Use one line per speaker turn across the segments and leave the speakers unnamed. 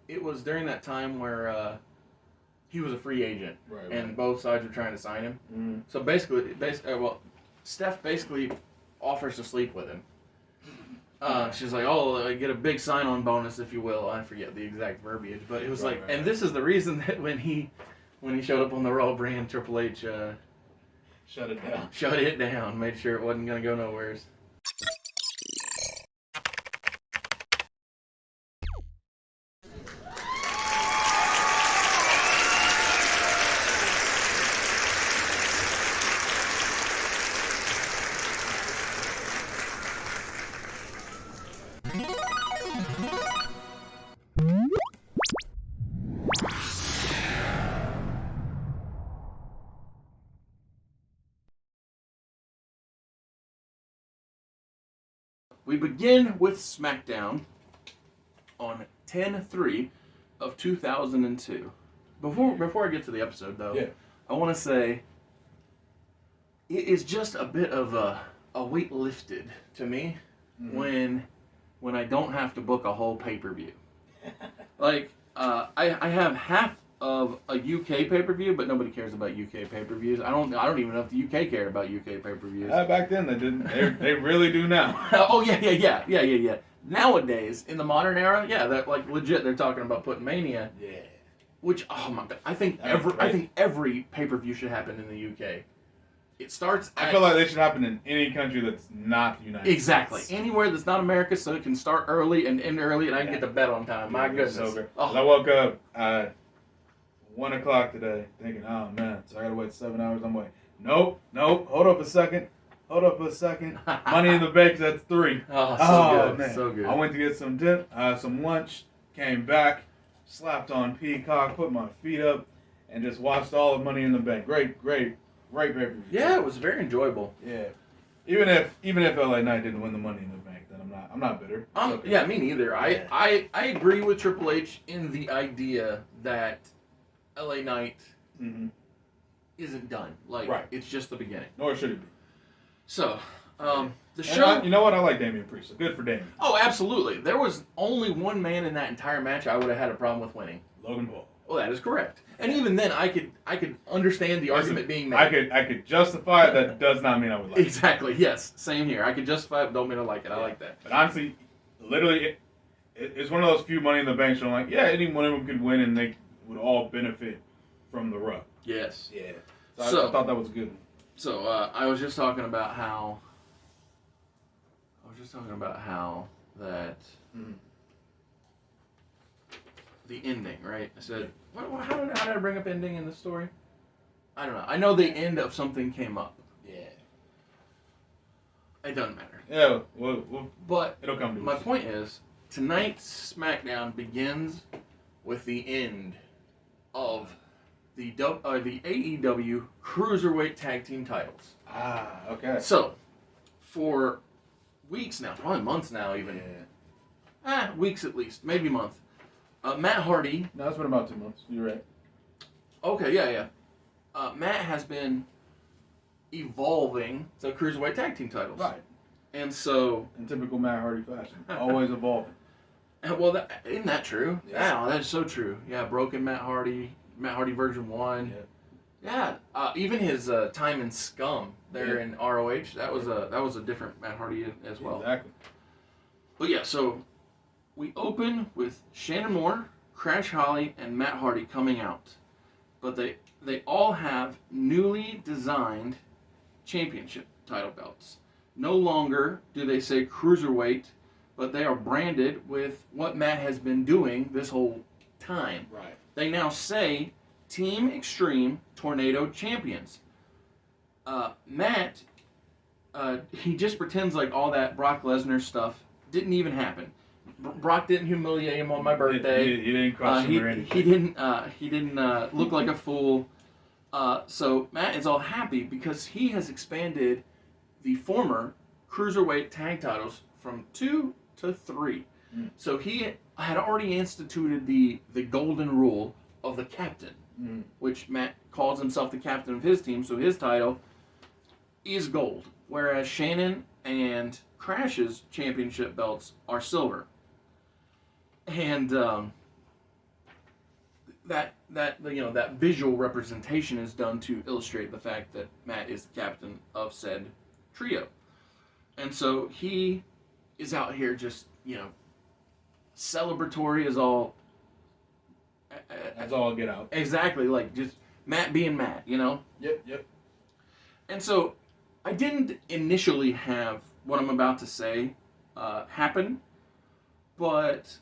it was during that time where he was a free agent, and
Right.
both sides were trying to sign him.
Mm.
So basically, Steph basically offers to sleep with him. She's like, "Oh, I get a big sign-on bonus, if you will." I forget the exact verbiage, but it was
Right.
and this is the reason that when he showed up on the Raw brand, Triple H
Shut it down.
shut it down, made sure it wasn't gonna go nowhere. We begin with SmackDown on 10/3 of 2002. Before I get to the episode, though,
Yeah.
I want to say it is just a bit of a weight lifted to me when I don't have to book a whole pay-per-view. Like, I have half of a UK pay-per-view, but nobody cares about UK pay-per-views. I don't even know if the UK cared about UK pay-per-views.
Back then they didn't. They really do now.
Oh yeah. Nowadays, in the modern era, yeah, they're like legit. They're talking about putting Mania,
Yeah.
which I think every pay-per-view should happen in the UK. It starts.
I feel like they should happen in any country that's not the United
exactly
States.
anywhere that's not America, so it can start early and end early, and I can get to bed on time. My goodness.
So good.
Oh.
I woke up at 1 o'clock today, thinking, "Oh man, so I gotta wait 7 hours." I'm like, "Nope. Hold up a second. Money in the Bank. That's 3.
Oh, so good.
Man.
So good.
I went to get some lunch, came back, slapped on Peacock, put my feet up, and just watched all of Money in the Bank. Great pay-per-view.
Yeah, it was very enjoyable.
Yeah. Even if LA Knight didn't win the Money in the Bank, then I'm not bitter. It's okay.
Yeah, me neither.
Yeah.
I agree with Triple H in the idea that LA Knight
Mm-hmm.
isn't done. Like,
Right.
it's just the beginning.
Nor should it be.
So, the
And
show.
you know what? I like Damian Priest. So good for Damian.
Oh, absolutely. There was only one man in that entire match I would have had a problem with winning.
Logan Paul.
Well, that is correct. And even then, I could understand the argument being made.
I could justify it. That does not mean I would like it.
Exactly. Yes. Same here. I could justify it, but don't mean I like it. I like that.
But honestly, literally, it's one of those few Money in the Banks where I'm like, yeah, any one of them could win, and they would all benefit from the rub.
Yes.
Yeah.
So-
I thought that was good.
So I was just talking about how that
Mhm.
the ending, right? I said, how did I bring up ending in the story? I don't know. I know the end of something came up.
Yeah.
It doesn't matter.
Yeah.
But
It'll come to
my
us.
point is, tonight's SmackDown begins with the end of the AEW Cruiserweight Tag Team titles.
Okay.
So, for weeks now, probably months now even, weeks at least, maybe a month, Matt Hardy,
No, it's been about 2 months. You're right.
okay, yeah. Matt has been evolving the Cruiserweight Tag Team titles.
Right.
And so,
In typical Matt Hardy fashion. Always evolving.
well, isn't that true?
Yeah.
Wow, that is so true. Yeah, Broken Matt Hardy version 1.
Yeah.
Yeah, even his time in Scum there
Yeah.
in ROH, that was a different Matt Hardy as well.
Exactly.
But yeah, so we open with Shannon Moore, Crash Holly, and Matt Hardy coming out. But they all have newly designed championship title belts. No longer do they say Cruiserweight, but they are branded with what Matt has been doing this whole time.
Right.
They now say Team Extreme Tornado Champions. Matt, he just pretends like all that Brock Lesnar stuff didn't even happen. Brock didn't humiliate him on my birthday.
He didn't crush him or anything.
He didn't look like a fool. So Matt is all happy because he has expanded the former Cruiserweight tag titles from 2 to 3.
Mm.
So he had already instituted the golden rule of the captain, which Matt calls himself the captain of his team, so his title is gold, whereas Shannon and Crash's championship belts are silver. And that that visual representation is done to illustrate the fact that Matt is the captain of said trio, and so he is out here just celebratory as all.
That's all I'll get out.
Exactly, like just Matt being Matt,
Yep.
And so I didn't initially have what I'm about to say happen, but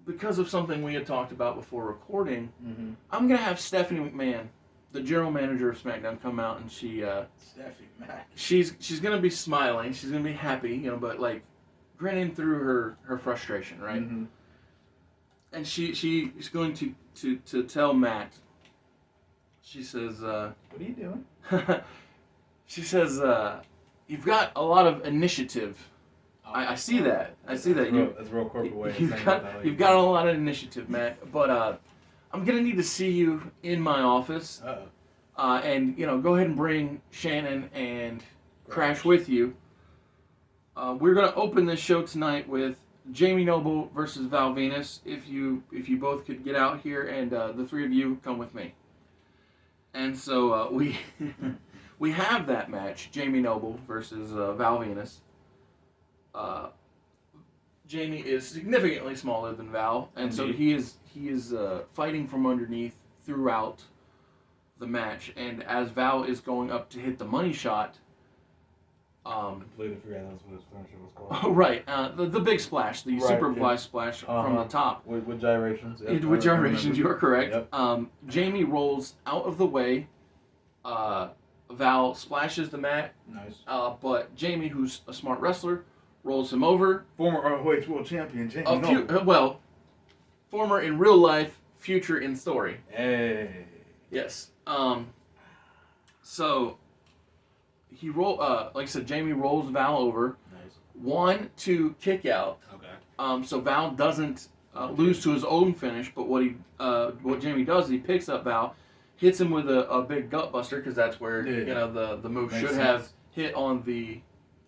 because of something we had talked about before recording,
Mm-hmm.
I'm gonna have Stephanie McMahon, the general manager of SmackDown, come out, and
Stephanie Mac.
she's gonna be smiling, she's gonna be happy, but like grinning through her frustration, right?
Mm-hmm.
And she's going to tell Matt. She says,
What are you doing?
she says, you've got a lot of initiative. I see that. I see that.
That's a real corporate way of saying that.
You've got a lot of initiative, Matt. But I'm gonna need to see you in my office. And go ahead and bring Shannon and Crash with you. We're gonna open this show tonight with Jamie Noble versus Val Venus. If you both could get out here, and the three of you come with me. And so we we have that match, Jamie Noble versus Val Venus. Jamie is significantly smaller than Val, and so he is fighting from underneath throughout the match. And as Val is going up to hit the money shot,
completely forgot that's what his finisher was called.
Oh, right, the big splash, the
Right,
Superfly splash from the top.
With gyrations. Yep,
With gyrations, you are correct.
Yep.
Jamie rolls out of the way. Val splashes the mat,
Nice.
but Jamie, who's a smart wrestler, rolls him over.
Former ROH World Champion Jamie Noble.
Well, former in real life, future in story.
Hey.
Yes. So he like I said, Jamie rolls Val over.
Nice.
1-2 kick out.
Okay.
So Val doesn't lose to his own finish, but what Jamie does is he picks up Val, hits him with a big gut buster, because that's where the move
Makes
should
sense.
have hit on the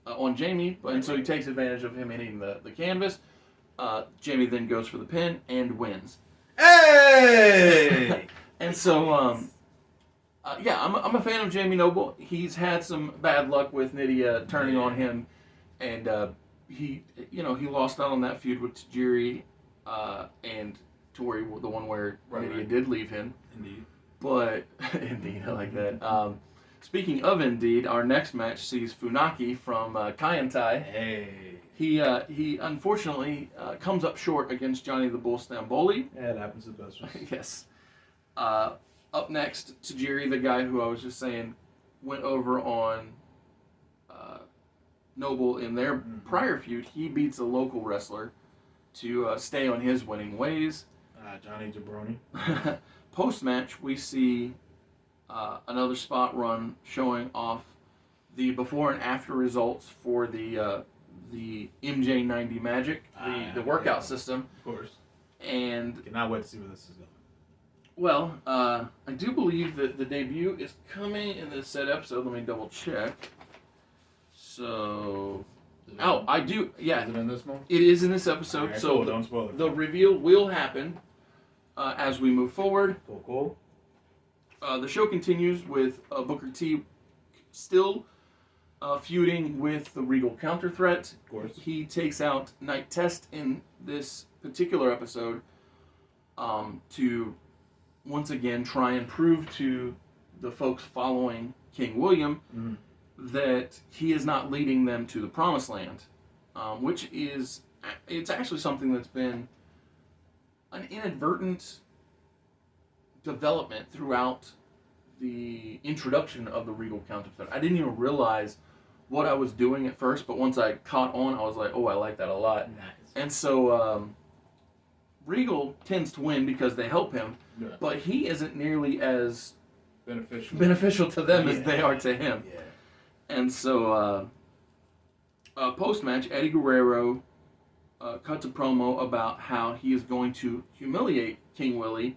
on Jamie, and so he takes advantage of him hitting the canvas. Jamie then goes for the pin and wins.
Hey.
And so I'm a fan of Jamie Noble. He's had some bad luck with Nydia turning on him, and he lost out on that feud with Tajiri and Tori, the one where Nydia did leave him.
Indeed.
But indeed, I like that. Speaking of Indeed, our next match sees Funaki from Kaientai.
Hey.
He unfortunately comes up short against Johnny the Bull Stamboli.
Yeah, it happens to the best of us.
Yes. Up next, Tajiri, the guy who I was just saying went over on Noble in their prior feud. He beats a local wrestler to stay on his winning ways.
Johnny Jabroni.
Post-match, we see another spot run showing off the before and after results for the MJ90 Magic, the workout system.
Of course.
And
Cannot wait to see where this is going.
well, I do believe that the debut is coming in this said episode. Let me double check. So, I do. Yeah,
Is it in this one?
it is in this episode.
Alright,
So
cool, don't spoil it.
the reveal will happen as we move forward.
Cool.
The show continues with Booker T still feuding with the Regal counter threat.
Of course.
He takes out Night Test in this particular episode to once again try and prove to the folks following King William that he is not leading them to the Promised Land, which is it's actually something that's been an inadvertent development throughout the introduction of the Regal counter threat. I didn't even realize what I was doing at first, but once I caught on, I was like, oh, I like that a lot.
Nice.
And so Regal tends to win because they help him,
Yeah.
but he isn't nearly as
Beneficial
to them as they are to him.
Yeah.
And so post-match, Eddie Guerrero cuts a promo about how he is going to humiliate King Willie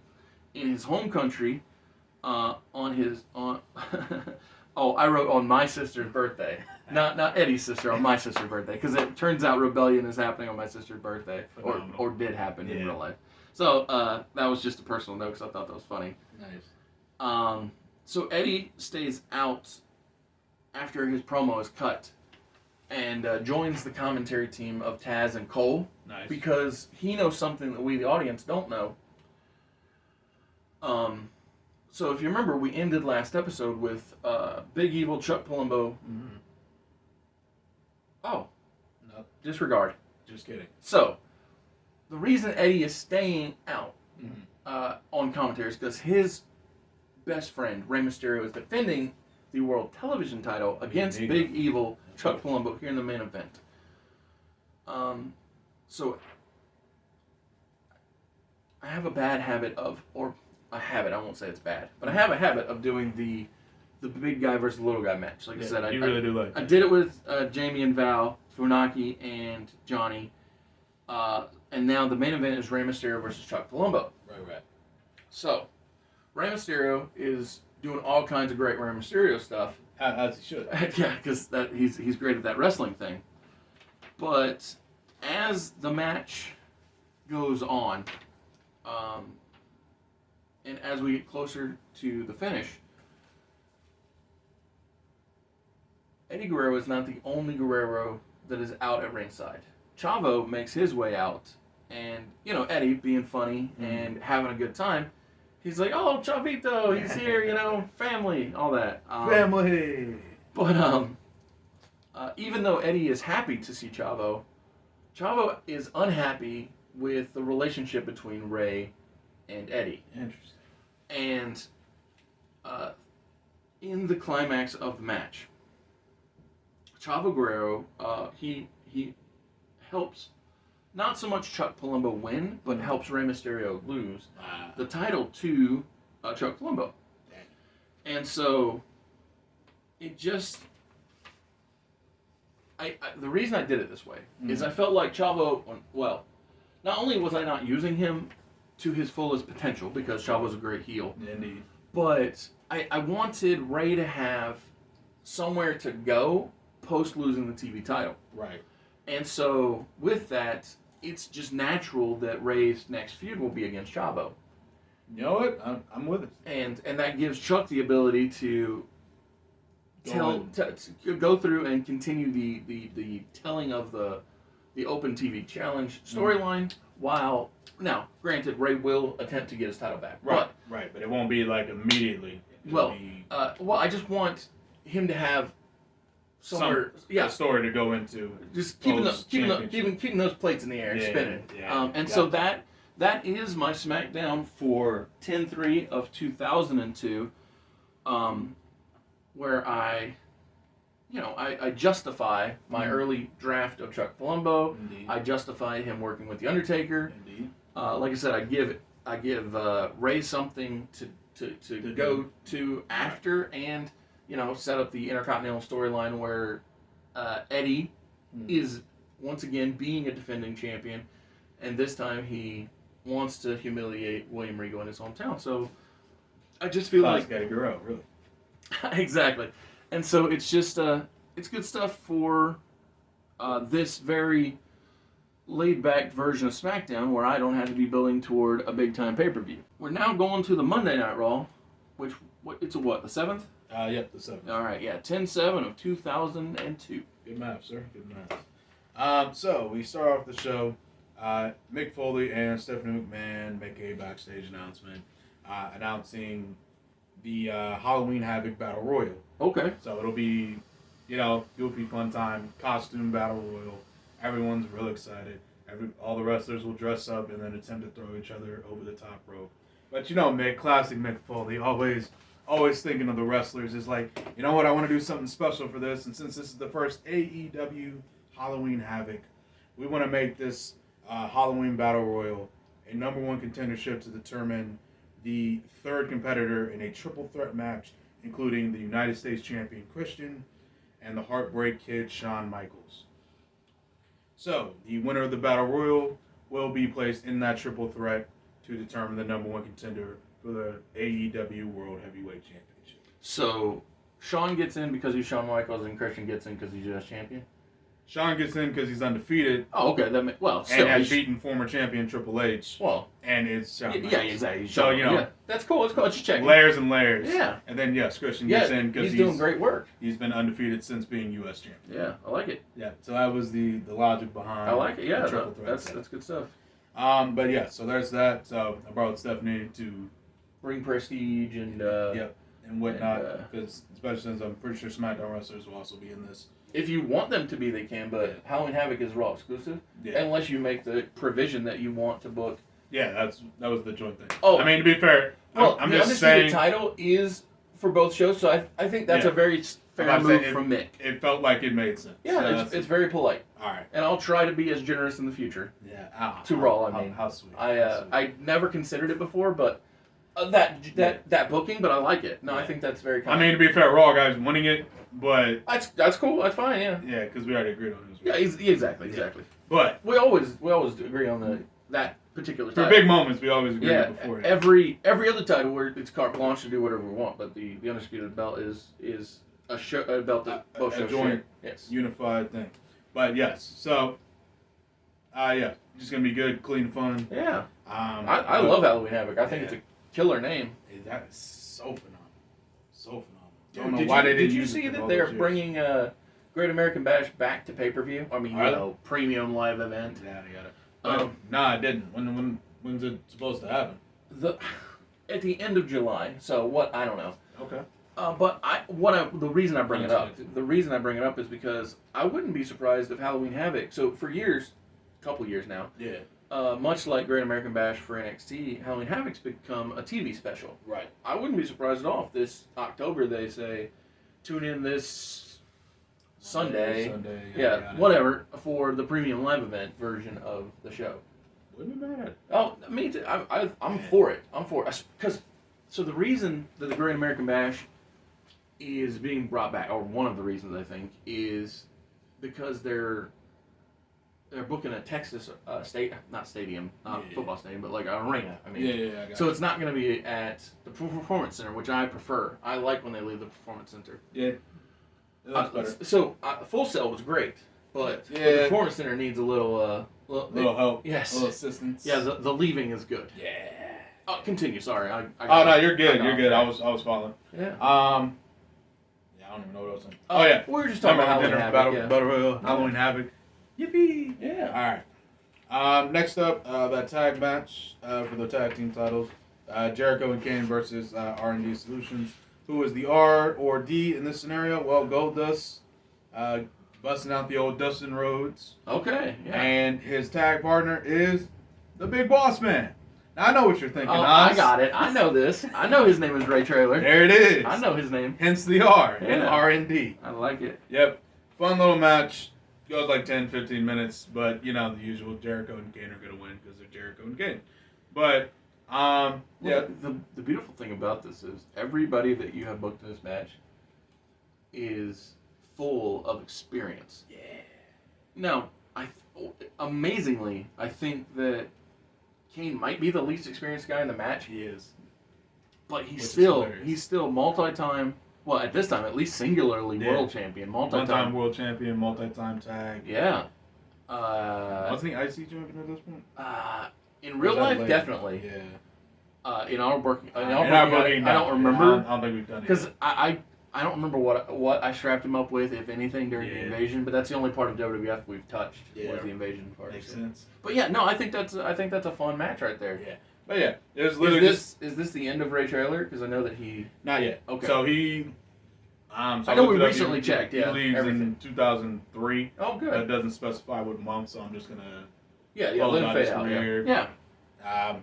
in his home country I wrote on my sister's birthday. Not Eddie's sister, on my sister's birthday, because it turns out rebellion is happening on my sister's birthday, or did happen in real life. So that was just a personal note because I thought that was funny.
Nice.
So Eddie stays out after his promo is cut and joins the commentary team of Taz and Cole.
Nice.
Because he knows something that we, the audience, don't know. So if you remember, we ended last episode with Big Evil Chuck Palumbo.
Mm-hmm.
Oh.
No.
Disregard.
Just kidding.
So, the reason Eddie is staying out on commentary is because his best friend, Rey Mysterio, is defending the World Television title against Big Evil Chuck Palumbo here in the main event. So, I have a bad habit of, or a habit, I won't say it's bad, but I have a habit of doing the big guy versus the little guy match. Like I said,
you really do like that.
I did it with Jamie and Val, Funaki and Johnny, and now the main event is Rey Mysterio versus Chuck Palumbo.
Right.
So, Rey Mysterio is doing all kinds of great Rey Mysterio stuff.
As he should.
Yeah, because he's great at that wrestling thing. But as the match goes on, and as we get closer to the finish, Eddie Guerrero is not the only Guerrero that is out at ringside. Chavo makes his way out, and, Eddie, being funny and having a good time, he's like, oh, Chavito, he's here, family, all that.
Family!
But, even though Eddie is happy to see Chavo is unhappy with the relationship between Rey and Eddie.
Interesting.
And in the climax of the match, Chavo Guerrero, he helps not so much Chuck Palumbo win, but helps Rey Mysterio lose the title to Chuck Palumbo. And so it just... the reason I did it this way is I felt like Chavo, well, not only was I not using him to his fullest potential, because Chavo's a great heel,
Indeed.
but I wanted Rey to have somewhere to go post losing the TV title.
Right.
And so with that, it's just natural that Rey's next feud will be against Chavo.
You know what? I'm with it.
And that gives Chuck the ability to go through and continue the telling of the Open TV Challenge storyline, while, now, granted, Rey will attempt to get his title back.
Right, but it won't be like immediately.
I just want him to have somewhere,
a story to go into.
Just keeping those plates in the air and spinning. So that is my SmackDown for 10/3 of 2002, where I justify my early draft of Chuck Palumbo.
Indeed.
I justify him working with The Undertaker.
Indeed.
Like I said, I give Rey something to go to after, and set up the Intercontinental storyline where Eddie is once again being a defending champion, and this time he wants to humiliate William Regal in his hometown. So I just feel like
Eddie Guerrero, really.
Exactly. And so it's just it's good stuff for this very laid-back version of SmackDown, where I don't have to be building toward a big-time pay-per-view. We're now going to the Monday Night Raw, which the 7th?
Yep, the 7th.
All right, yeah, 10/7 of 2002.
Good math, sir. Good math. So we start off the show. Mick Foley and Stephanie McMahon make a backstage announcement announcing the Halloween Havoc Battle Royal.
Okay.
So it'll be, goofy fun time, costume battle royal. Everyone's real excited. All the wrestlers will dress up and then attempt to throw each other over the top rope. But Mick, classic Mick Foley, always thinking of the wrestlers, is like, you know what, I want to do something special for this. And since this is the first AEW Halloween Havoc, we want to make this Halloween Battle Royal a number one contendership to determine the third competitor in a triple threat match, including the United States Champion Christian and the Heartbreak Kid Shawn Michaels. So, the winner of the Battle Royal will be placed in that triple threat to determine the number one contender for the AEW World Heavyweight Championship.
So, Shawn gets in because he's Shawn Michaels, and Christian gets in because he's U.S. champion?
Sean gets in because he's undefeated
Oh, okay. Well,
and
still,
has beaten former champion Triple H,
well,
and it's Shawn
yeah,
Michaels.
exactly.
So, you know,
yeah. That's cool. It's cool. Just checking.
layers and layers.
Yeah.
And then yes, Christian
Yeah,
gets in because
he's doing great work.
He's been undefeated since being U.S. champion.
Yeah, I like it.
Yeah. So that was the logic behind.
I like it. Yeah,
the triple threat set.
that's good stuff.
But yeah, so there's that. So I brought Stephanie to
Bring prestige and
and whatnot,
and,
because especially since I'm pretty sure SmackDown wrestlers will also be in this.
if you want them to be, they can. But Halloween Havoc is Raw exclusive,
Yeah,
unless you make the provision that you want to book.
yeah, that was the joint thing.
Oh.
I mean, to be fair,
Well,
I'm
the
just
Undisputed
saying
title is for both shows, so I think that's
Yeah.
a very fair
I'm
move
saying
from Mick.
it felt like it made sense.
Yeah,
So
it's very polite,
all right.
and I'll try to be as generous in the future.
Yeah,
To Raw, I mean.
how sweet.
I
how sweet.
I never considered it before, but that booking, but I like it. No, I think that's very.
I mean, to be fair, Raw guys winning it, but
that's cool. That's fine. Yeah.
yeah, because we already agreed on this.
Yeah. Exactly.
But
We always agree on that particular
for
title.
big moments, we always agree
Yeah.
before.
Every other title where it's carte blanche to do whatever we want, but the undisputed belt is a belt that both
A
shows
joint
share. Yes.
unified thing. But yes, so yeah, just gonna be good, clean, fun.
Yeah.
I
I love Halloween Havoc. I think
Yeah.
it's a killer name.
That is so phenomenal, so phenomenal.
Dude,
Don't know why they didn't
did you
use it
see
for
that
all
they're
those years.
bringing Great American Bash back to pay per view? I mean,
Are they?
premium live event.
Yeah, they got it. But, nah, I didn't. When's it supposed to happen?
At the end of July. So what? I don't know.
Okay.
But the reason I bring it up is because I wouldn't be surprised if Halloween Havoc. So for years, a couple years now,
Yeah.
much like Great American Bash for NXT, Halloween Havoc's become a TV special.
Right.
I wouldn't be surprised at all if this October they say, tune in this Sunday. Yeah, whatever, for the premium live event version of the show.
Wouldn't be bad.
Oh, me too. I'm for it. I'm for it. Because, so the reason that the Great American Bash is being brought back, or one of the reasons I think, is because they're booking a Texas not stadium, not football stadium, but like an arena. I mean,
Yeah. I got
so it's not going to be at the Performance Center, which I prefer. I like when they leave the Performance Center.
Yeah. That's better.
So Full Sail was great, but the
Yeah.
Performance Center needs a little
Little help.
Yes.
A little assistance.
Yeah, the leaving is good.
Yeah.
Continue. Sorry.
Oh no, you're good. You're good. I was following.
Yeah.
Yeah, I don't even know what I was saying. Oh yeah.
We were just talking about Halloween
dinner,
Havoc.
Battle Royal, Halloween Havoc. Yippee!
Yeah.
All right. Next up, that tag match for the tag team titles: Jericho and Kane versus R&D Solutions. Who is the R or D in this scenario? Well, Goldust, busting out the old Dustin Rhodes,
Okay. Yeah.
and his tag partner is the Big Boss Man. Now, I know what you're thinking.
Oh,
Oz.
I got it. I know this. I know his name is Ray Trailer.
There it is.
I know his name.
Hence the R in
Yeah.
R&D.
I like it.
Yep. Fun little match. Goes like 10, 15 minutes, but you know the usual. Jericho and Kane are gonna win because they're Jericho and Kane. But yeah,
Well, the beautiful thing about this is everybody that you have booked in this match is full of experience.
yeah,
Now, amazingly, I think that Kane might be the least experienced guy in the match,
he is.
but
Which is hilarious.
he's still multi-time. Well, at this time, at least singularly
Yeah.
world champion,
One-time
multi-time.
world champion, multi-time tag.
Yeah.
Wasn't he IC champion at this point?
In real
Was that
life,
later?
definitely.
Yeah.
In our working,
In our booking,
I don't remember
I don't think we've done it.
because I don't remember what I strapped him up with, if anything, during the
Yeah.
invasion. But that's the only part of WWF we've touched
Yeah.
was the invasion part.
Makes
so.
sense.
But yeah, no, I think that's a fun match right there.
Yeah. But yeah, it was
Is
literally
this the end of Ray Trailer? Because I know that he.
not yet.
Okay.
So he. So
I know
looked
we
it up.
recently checked,
He
yeah,
leaves in
everything.
2003.
Oh,
That
good.
doesn't specify what month, so I'm just gonna.
Yeah,
Well,
let him
not
fade
his
out.
career.
Yeah,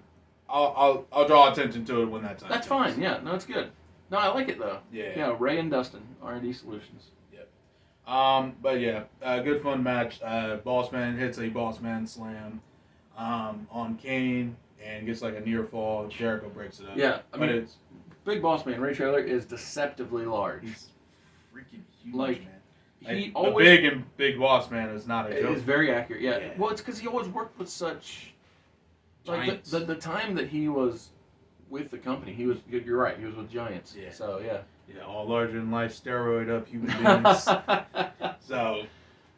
I'll draw attention to it when that time.
that's
comes.
fine. Yeah, no, it's good. No, I like it though.
Yeah.
Yeah, Ray and Dustin, R&D Solutions.
But yeah, good fun match. Boss Man hits a Boss Man slam on Kane and gets like a near fall. Jericho breaks it up.
Yeah, I
but
mean,
it's
Big Boss Man Ray Trailer is deceptively large.
he's freaking huge,
Like,
man.
He
The
always
big Boss Man is not a
It
joke.
is very accurate. Yeah.
Yeah.
Well, it's because he always worked with such. Like
Giants.
the time that he was with the company, he was. You're right. He was with Giants.
Yeah.
So yeah.
Yeah, all larger than life, steroid up human beings. So,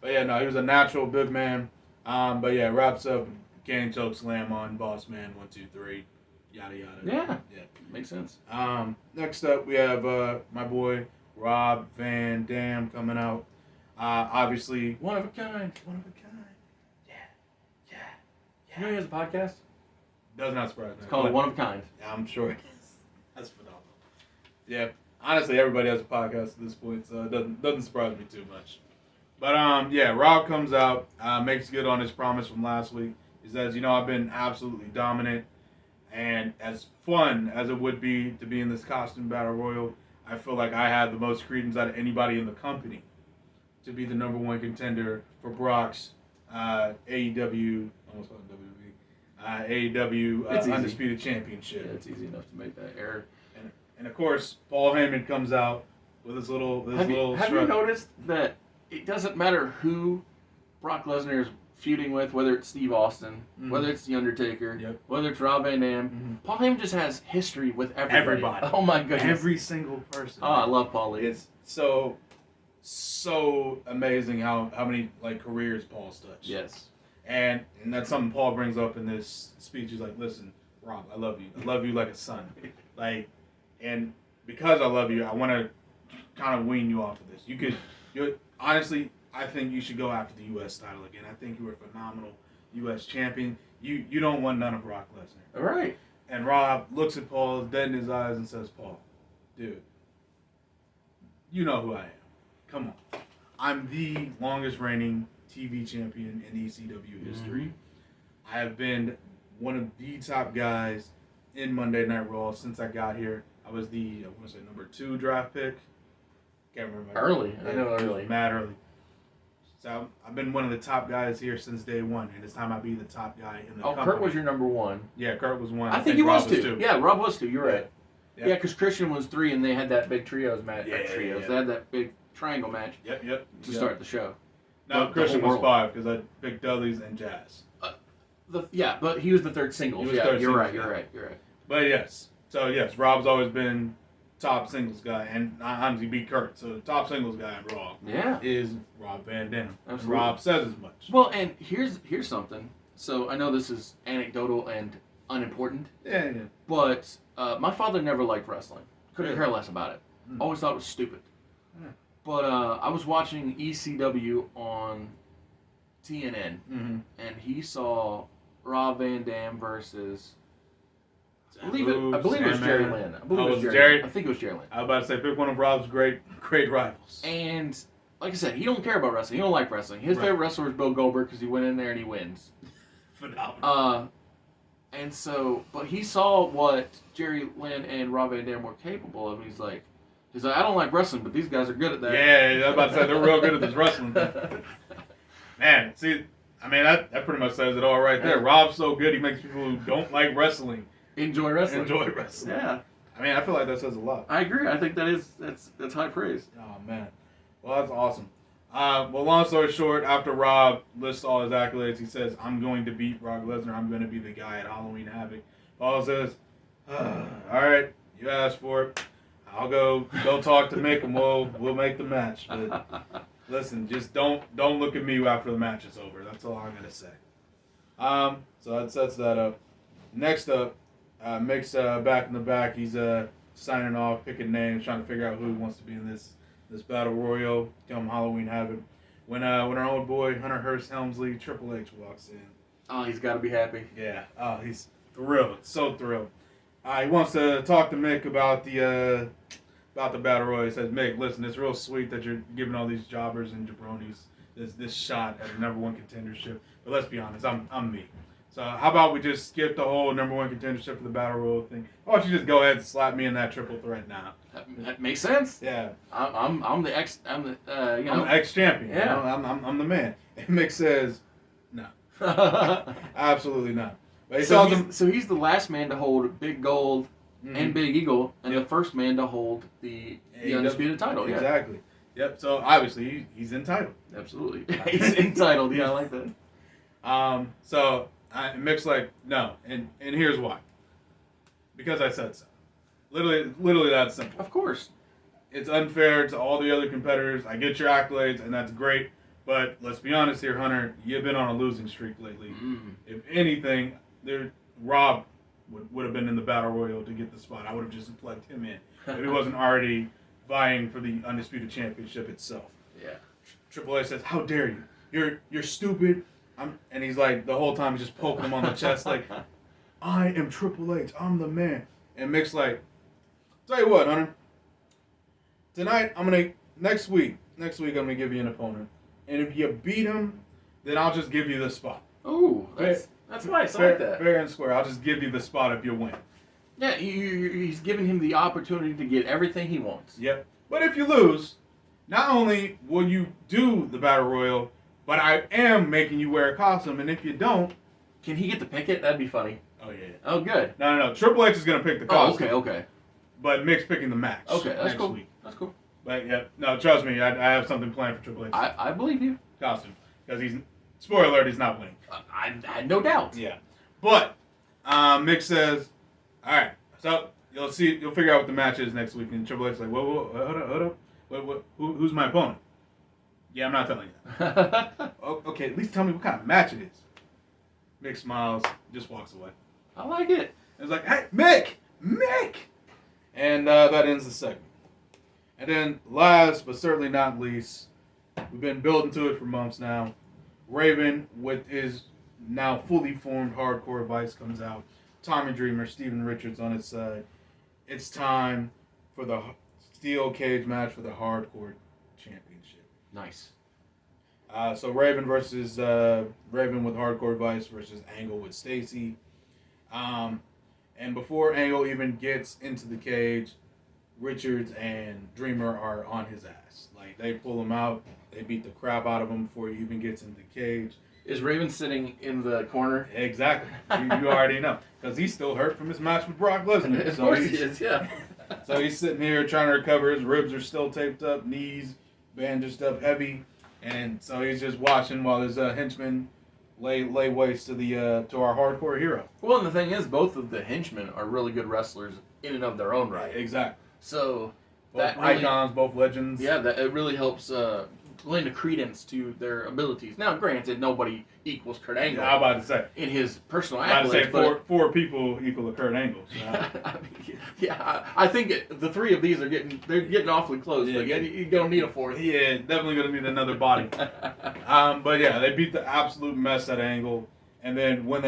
But yeah, no, he was a natural big man. But yeah, wraps up cannon choke slam on Boss Man 1 2 3, yada yada.
Yeah, makes sense.
Next up we have my boy Rob Van Dam coming out. Obviously
One of a kind.
one of a kind. Yeah.
You know he has a podcast?
Does not surprise me.
It's called One of a Kind.
Yeah, I'm sure it is. That's phenomenal. Yeah, honestly, everybody has a podcast at this point, so it doesn't surprise me too much. But yeah, Rob comes out, makes good on his promise from last week. He says, I've been absolutely dominant, and as fun as it would be to be in this costume battle royal, I feel like I had the most credence out of anybody in the company to be the number one contender for Brock's AEW, almost called WWE, AEW Undisputed Championship.
Yeah, it's easy enough to make that error.
And of course, Paul Heyman comes out with his little
Have you noticed that it doesn't matter who Brock Lesnar is feuding with, whether it's Steve Austin, whether it's The Undertaker, whether it's Rob Van Dam, Paul Heyman just has history with everybody. Oh my goodness.
Every single person.
Oh, I love Paul Heyman.
It's so amazing how many careers Paul's touched.
Yes.
And that's something Paul brings up in this speech. He's like, listen, Rob, I love you. I love you like a son. And because I love you, I want to kind of wean you off of this. Honestly, I think you should go after the U.S. title again. I think you were a phenomenal U.S. champion. You don't want none of Brock Lesnar.
All right.
And Rob looks at Paul, dead in his eyes, and says, Paul, dude, you know who I am. Come on. I'm the longest reigning TV champion in ECW history. I have been one of the top guys in Monday Night Raw since I got here. I was number 2 draft pick. Can't remember.
Early. I know early.
Mad early. So I've been one of the top guys here since day one, and it's time I be the top guy in the company.
Kurt was your number 1.
Yeah, Kurt was 1.
I think he was 2. Yeah, Rob was 2. You're right.
Yeah,
because Christian was 3, and they had that big trios match.
Yeah.
They had that big triangle match.
Yep.
To start the show.
No, Christian was 5 because I had Big Dudley's and Jazz.
But he was the third singles. You're right.
But yes. So yes, Rob's always been top singles guy, and honestly beat Kurt. So the top singles guy in Raw is Rob Van Dam.
Absolutely.
Rob says as much.
Well, and here's something. So I know this is anecdotal and unimportant.
Yeah.
But my father never liked wrestling. Couldn't care less about it. Always thought it was stupid.
Yeah.
But I was watching ECW on TNN, and he saw Rob Van Dam versus... I believe it was Jerry Lynn. I think it was Jerry Lynn.
I was about to say, pick one of Rob's great rivals.
And like I said, he don't care about wrestling. He don't like wrestling. His favorite wrestler is Bill Goldberg because he went in there and he wins.
Phenomenal.
And so, but he saw what Jerry Lynn and Rob Van Dam were capable of. And he's like, I don't like wrestling, but these guys are good at that.
Yeah, I was about to say they're real good at this wrestling thing. Man, see, I mean that pretty much says it all right there. Rob's so good, he makes people who don't like wrestling
enjoy wrestling.
Yeah. I mean, I feel like that says a lot.
I agree. I think that's high praise.
Oh man, well that's awesome. Well, long story short, after Rob lists all his accolades, he says, "I'm going to beat Brock Lesnar. I'm going to be the guy at Halloween Havoc." Paul says, "All right, you asked for it. I'll go talk to Mick and we'll make the match. But listen, just don't look at me after the match is over. That's all I'm gonna say." So that sets that up. Next up, Mick's back in the back. He's signing off, picking names, trying to figure out who he wants to be in this battle royal come Halloween Havoc. When our old boy Hunter Hearst Helmsley, Triple H walks in.
Oh, he's got to be happy.
Yeah. Oh, he's thrilled. So thrilled. He wants to talk to Mick about the battle royal. He says, "Mick, listen, it's real sweet that you're giving all these jobbers and jabronis this shot at a number one contendership. But let's be honest, I'm me. So how about we just skip the whole number one contendership for the battle royal thing? Why don't you just go ahead and slap me in that triple threat now?"
That makes sense.
Yeah.
I'm the ex
champion.
Yeah.
I'm the man. And Mick says, "No, absolutely not." But
so he's the last man to hold Big Gold and Big Eagle, and the first man to hold the undisputed title. Yeah.
Exactly. Yep. So obviously he's entitled.
Absolutely. He's entitled. Yeah, I like that.
So Mick's like, "No," and here's why. Because I said so. Literally that simple.
Of course.
It's unfair to all the other competitors. I get your accolades, and that's great. But let's be honest here, Hunter. You've been on a losing streak lately. If anything, Rob would have been in the battle royal to get the spot. I would have just plugged him in if he wasn't already vying for the undisputed championship itself.
Yeah.
Triple H says, "How dare you? You're stupid." And he's like the whole time he's just poking him on the chest like, "I am Triple H. I'm the man." And Mick's like, "Tell you what, Hunter. Tonight next week I'm gonna give you an opponent, and if you beat him, then I'll just give you the spot."
Oh, that's nice. I like that.
Fair and square. I'll just give you the spot if you win.
Yeah, he's giving him the opportunity to get everything he wants.
Yep. But if you lose, not only will you do the battle royal, but I am making you wear a costume, and if you don't,
can he get to pick it? That'd be funny.
Oh yeah.
Oh, good.
No. Triple H is gonna pick the
Oh,
costume.
okay.
But Mick's picking the match.
Okay, that's
next
cool.
week.
That's cool.
But yeah, no, trust me, I have something planned for Triple H.
I believe you.
Costume, because spoiler alert, he's not winning.
I had no doubt.
Yeah, but Mick says, "All right, so you'll figure out what the match is next week." And Triple H is like, "Whoa, hold up, who's my opponent?" Yeah, I'm not telling you. Okay, at least tell me what kind of match it is. Mick smiles, just walks away.
I like it.
It's like, "Hey, Mick!" And that ends the segment. And then, last but certainly not least, we've been building to it for months now. Raven, with his now fully formed Hardcore Vice, comes out. Tommy Dreamer, Steven Richards on his side. It's time for the steel cage match for the Hardcore Championship.
Nice.
So Raven versus Raven with Hardcore Vice versus Angle with Stacy. And before Angle even gets into the cage, Richards and Dreamer are on his ass. Like, they pull him out, they beat the crap out of him before he even gets in the cage.
Is Raven sitting in the corner?
Exactly. You already know. Because he's still hurt from his match with Brock Lesnar.
Of course he is, yeah.
So he's sitting here trying to recover. His ribs are still taped up, knees bandaged up heavy. And so he's just watching while his henchmen lay waste to our hardcore hero.
Well, and the thing is, both of the henchmen are really good wrestlers in and of their own right.
Exactly.
So
both
that really,
icons, both legends.
Yeah, that it really helps lend a credence to their abilities. Now, granted, nobody equals Kurt Angle.
Yeah, I'm about to say.
In his personal
I'm about
accolades.
to say four people equal to Kurt Angle. So.
I think the three of these are getting awfully close.
Yeah,
but you're gonna need a fourth.
Yeah, definitely gonna need another body. But yeah, they beat the absolute mess out of Angle, and then when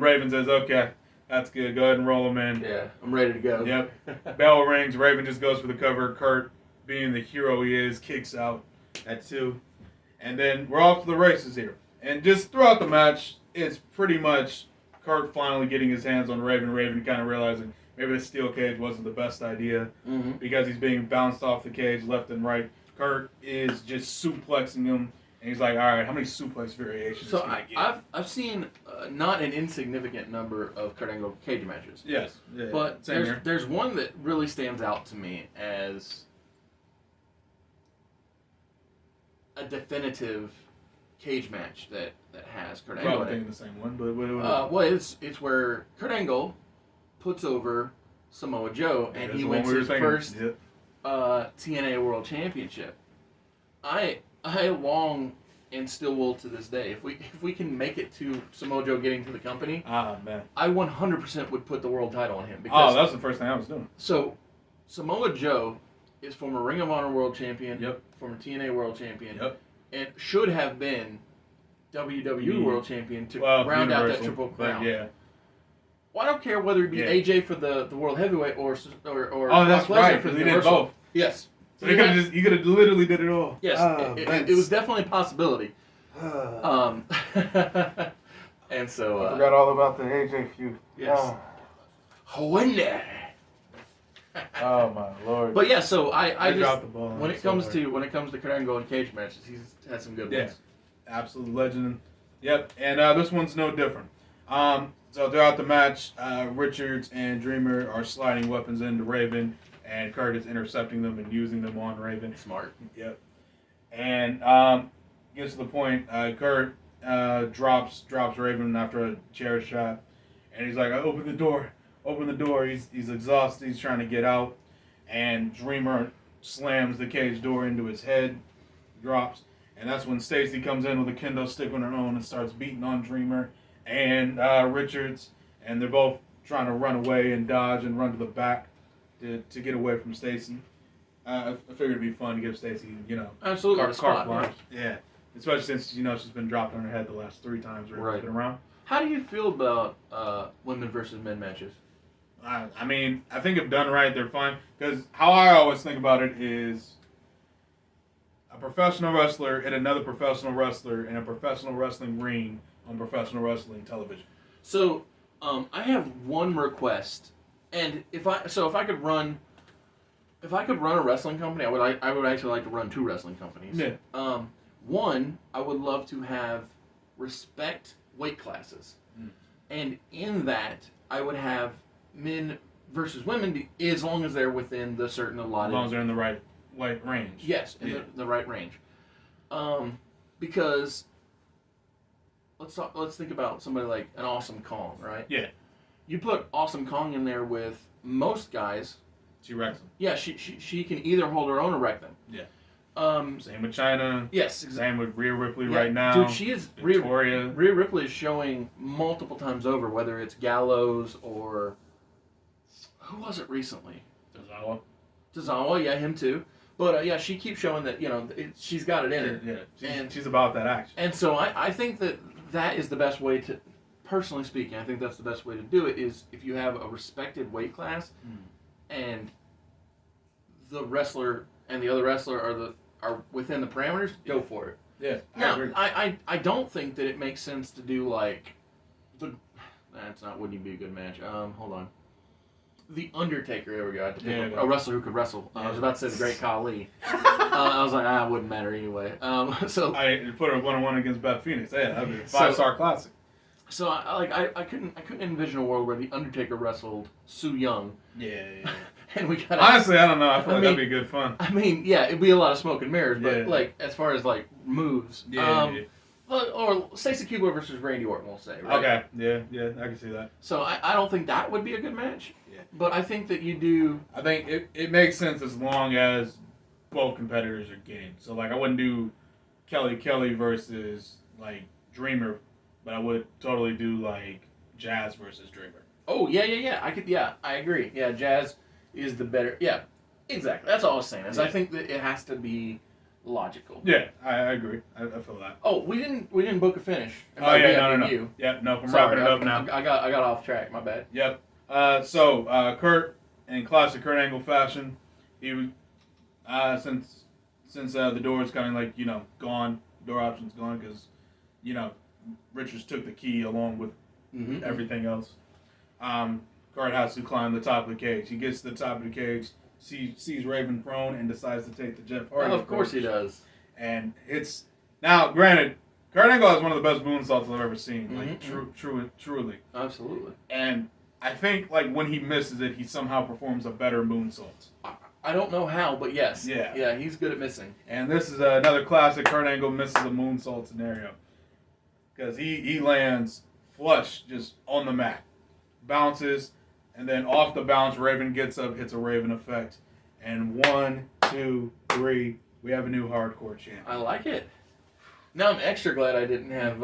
Raven says, "Okay, that's good, go ahead and roll him in."
Yeah, I'm ready to go.
Yep. Bell rings. Raven just goes for the cover. Kurt, being the hero he is, kicks out at 2, and then we're off to the races here. And just throughout the match, it's pretty much Kurt finally getting his hands on Raven. Raven kind of realizing maybe the steel cage wasn't the best idea because he's being bounced off the cage left and right. Kurt is just suplexing him, and he's like, "All right, how many suplex variations?"
So
can I get?
I've seen not an insignificant number of Kurt Angle cage matches.
Yes, yeah,
but
same
there's one that really stands out to me as a definitive cage match that has Kurt Angle.
Probably thinking the same one, but
well, it's where Kurt Angle puts over Samoa Joe, and he wins his first TNA World Championship. I long and still will to this day. If we can make it to Samoa Joe getting to the company,
man,
I 100% would put the world title on him. Because,
that's the first thing I was doing.
So, Samoa Joe is former Ring of Honor World Champion,
Yep.
former TNA World Champion,
Yep.
and should have been WWE World Champion to round out that triple crown.
Yeah.
Well, I don't care whether it be AJ for the World Heavyweight or
that's
Brock Lesnar
right,
for the
he did
Universal.
both.
Yes.
So you could have literally did it all.
Yes, it was definitely a possibility. And so
I forgot all about the AJ feud.
Yes. Winner.
Oh my lord!
But yeah, so I just
dropped the ball
when it comes to Kurt Angle and cage matches, he's had some good ones.
Absolute legend. Yep, and this one's no different. So throughout the match, Richards and Dreamer are sliding weapons into Raven, and Kurt is intercepting them and using them on Raven.
Smart.
Yep. And gets to the point. Kurt drops Raven after a chair shot, and he's like, "Open the door." Open the door. He's exhausted. He's trying to get out. And Dreamer slams the cage door into his head, drops. And that's when Stacy comes in with a kendo stick on her own and starts beating on Dreamer and Richards. And they're both trying to run away and dodge and run to the back to get away from Stacy. I figured it'd be fun to give Stacy,
absolutely
carte
spot.
blanche. Yeah. Especially since, she's been dropped on her head the last 3 times Raven's been around.
How do you feel about women versus men matches?
I mean, I think if done right, they're fine. Because how I always think about it is a professional wrestler and another professional wrestler in a professional wrestling ring on professional wrestling television.
So, I have one request, and if I could run a wrestling company, I would actually like to run 2 wrestling companies.
Yeah.
One, I would love to have respect weight classes, and in that, I would have men versus women as long as they're within the certain allotted.
As long as they're in the right range.
Yes, in the right range. Because let's think about somebody like an Awesome Kong, right?
Yeah.
You put Awesome Kong in there with most guys.
She wrecks them.
Yeah, she can either hold her own or wreck them.
Yeah.
Same
with China.
Yes, exactly.
Same with Rhea Ripley right now.
Dude, she is
Victoria.
Rhea Ripley is showing multiple times over, whether it's Gallows or who was it recently? Tozawa, yeah, him too. But yeah, she keeps showing that she's got it in her.
Yeah, she's about that action.
And so I think that is the best way to, personally speaking, I think that's the best way to do it is if you have a respected weight class, and the wrestler and the other wrestler are within the parameters, go for it.
Yeah.
Now, I don't think that it makes sense to do like wouldn't even be a good match. Hold on. The Undertaker, there we go. I had to pick a wrestler who could wrestle. I was about to say the Great Khali. I was like, it wouldn't matter anyway. So
I put her 1-on-1 against Beth Phoenix. Yeah, that'd be a 5-star classic.
So I couldn't envision a world where the Undertaker wrestled Su Yung.
Yeah.
And we got
honestly, I don't know. I feel like that'd be good fun.
I mean, yeah, it'd be a lot of smoke and mirrors, but like as far as like moves, or Stacy Keibler versus Randy Orton, we'll say. Right?
Okay. Yeah, I can see that.
So I don't think that would be a good match. Yeah. But I think that you do.
I think it makes sense as long as both competitors are game. So like I wouldn't do Kelly versus like Dreamer, but I would totally do like Jazz versus Dreamer.
Oh yeah. I agree. Yeah, Jazz is the better. Yeah, exactly. That's all I was saying. I think that it has to be logical.
Yeah, I agree. I feel that.
Oh, we didn't book a finish.
Oh yeah, no. Yep, no. I'm wrapping it up now.
I got off track. My bad.
Yep. So Kurt, in classic Kurt Angle fashion, he since the door is kind of like gone, door option's gone because Richards took the key along with everything else. Kurt has to climb the top of the cage. He gets to the top of the cage, sees Raven prone, and decides to take the Jeff Hardy.
Well, of course he does.
And it's now granted, Kurt Angle has one of the best moonsaults I've ever seen. Like truly.
Absolutely.
And I think like when he misses it, he somehow performs a better moonsault.
I don't know how, but yes.
Yeah,
he's good at missing.
And this is another classic Kurt Angle misses a moonsault scenario because he lands flush just on the mat, bounces, and then off the bounce, Raven gets up, hits a Raven effect, and 1, 2, 3, we have a new hardcore champion.
I like it. Now I'm extra glad I didn't have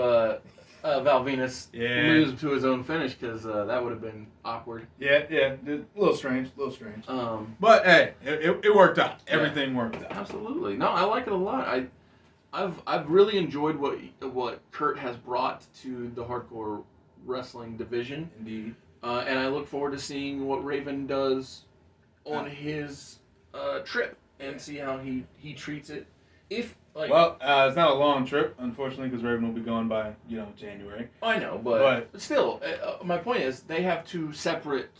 Val Venus lose to his own finish because that would have been awkward.
Yeah, a little strange. But hey, it worked out. Everything worked out.
Absolutely. No, I like it a lot. I've really enjoyed what Kurt has brought to the hardcore wrestling division.
Indeed.
And I look forward to seeing what Raven does on his trip and see how he treats it. It's not
a long trip, unfortunately, because Raven will be gone by January.
I know, but still, my point is they have 2 separate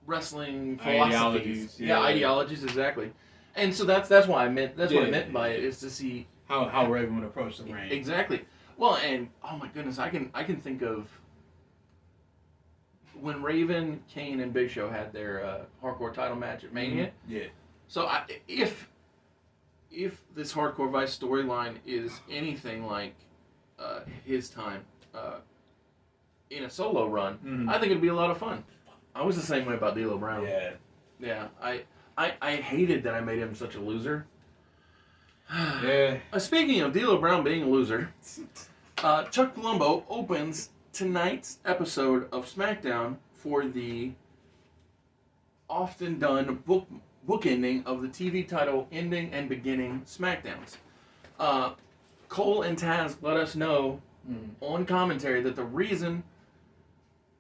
wrestling philosophies. Ideologies, exactly. And so that's why I meant what I meant by it is to see
how Raven would approach the ring.
Exactly. Well, and oh my goodness, I can think of when Raven, Kane, and Big Show had their hardcore title match at Mania.
Yeah.
So if this Hardcore Vice storyline is anything like his time in a solo run, I think it'd be a lot of fun. I was the same way about D'Lo Brown.
Yeah.
Yeah. I hated that I made him such a loser.
Yeah.
Speaking of D'Lo Brown being a loser, Chuck Palumbo opens tonight's episode of SmackDown for the often done bookending of the TV title ending and beginning SmackDowns. Cole and Taz let us know on commentary that the reason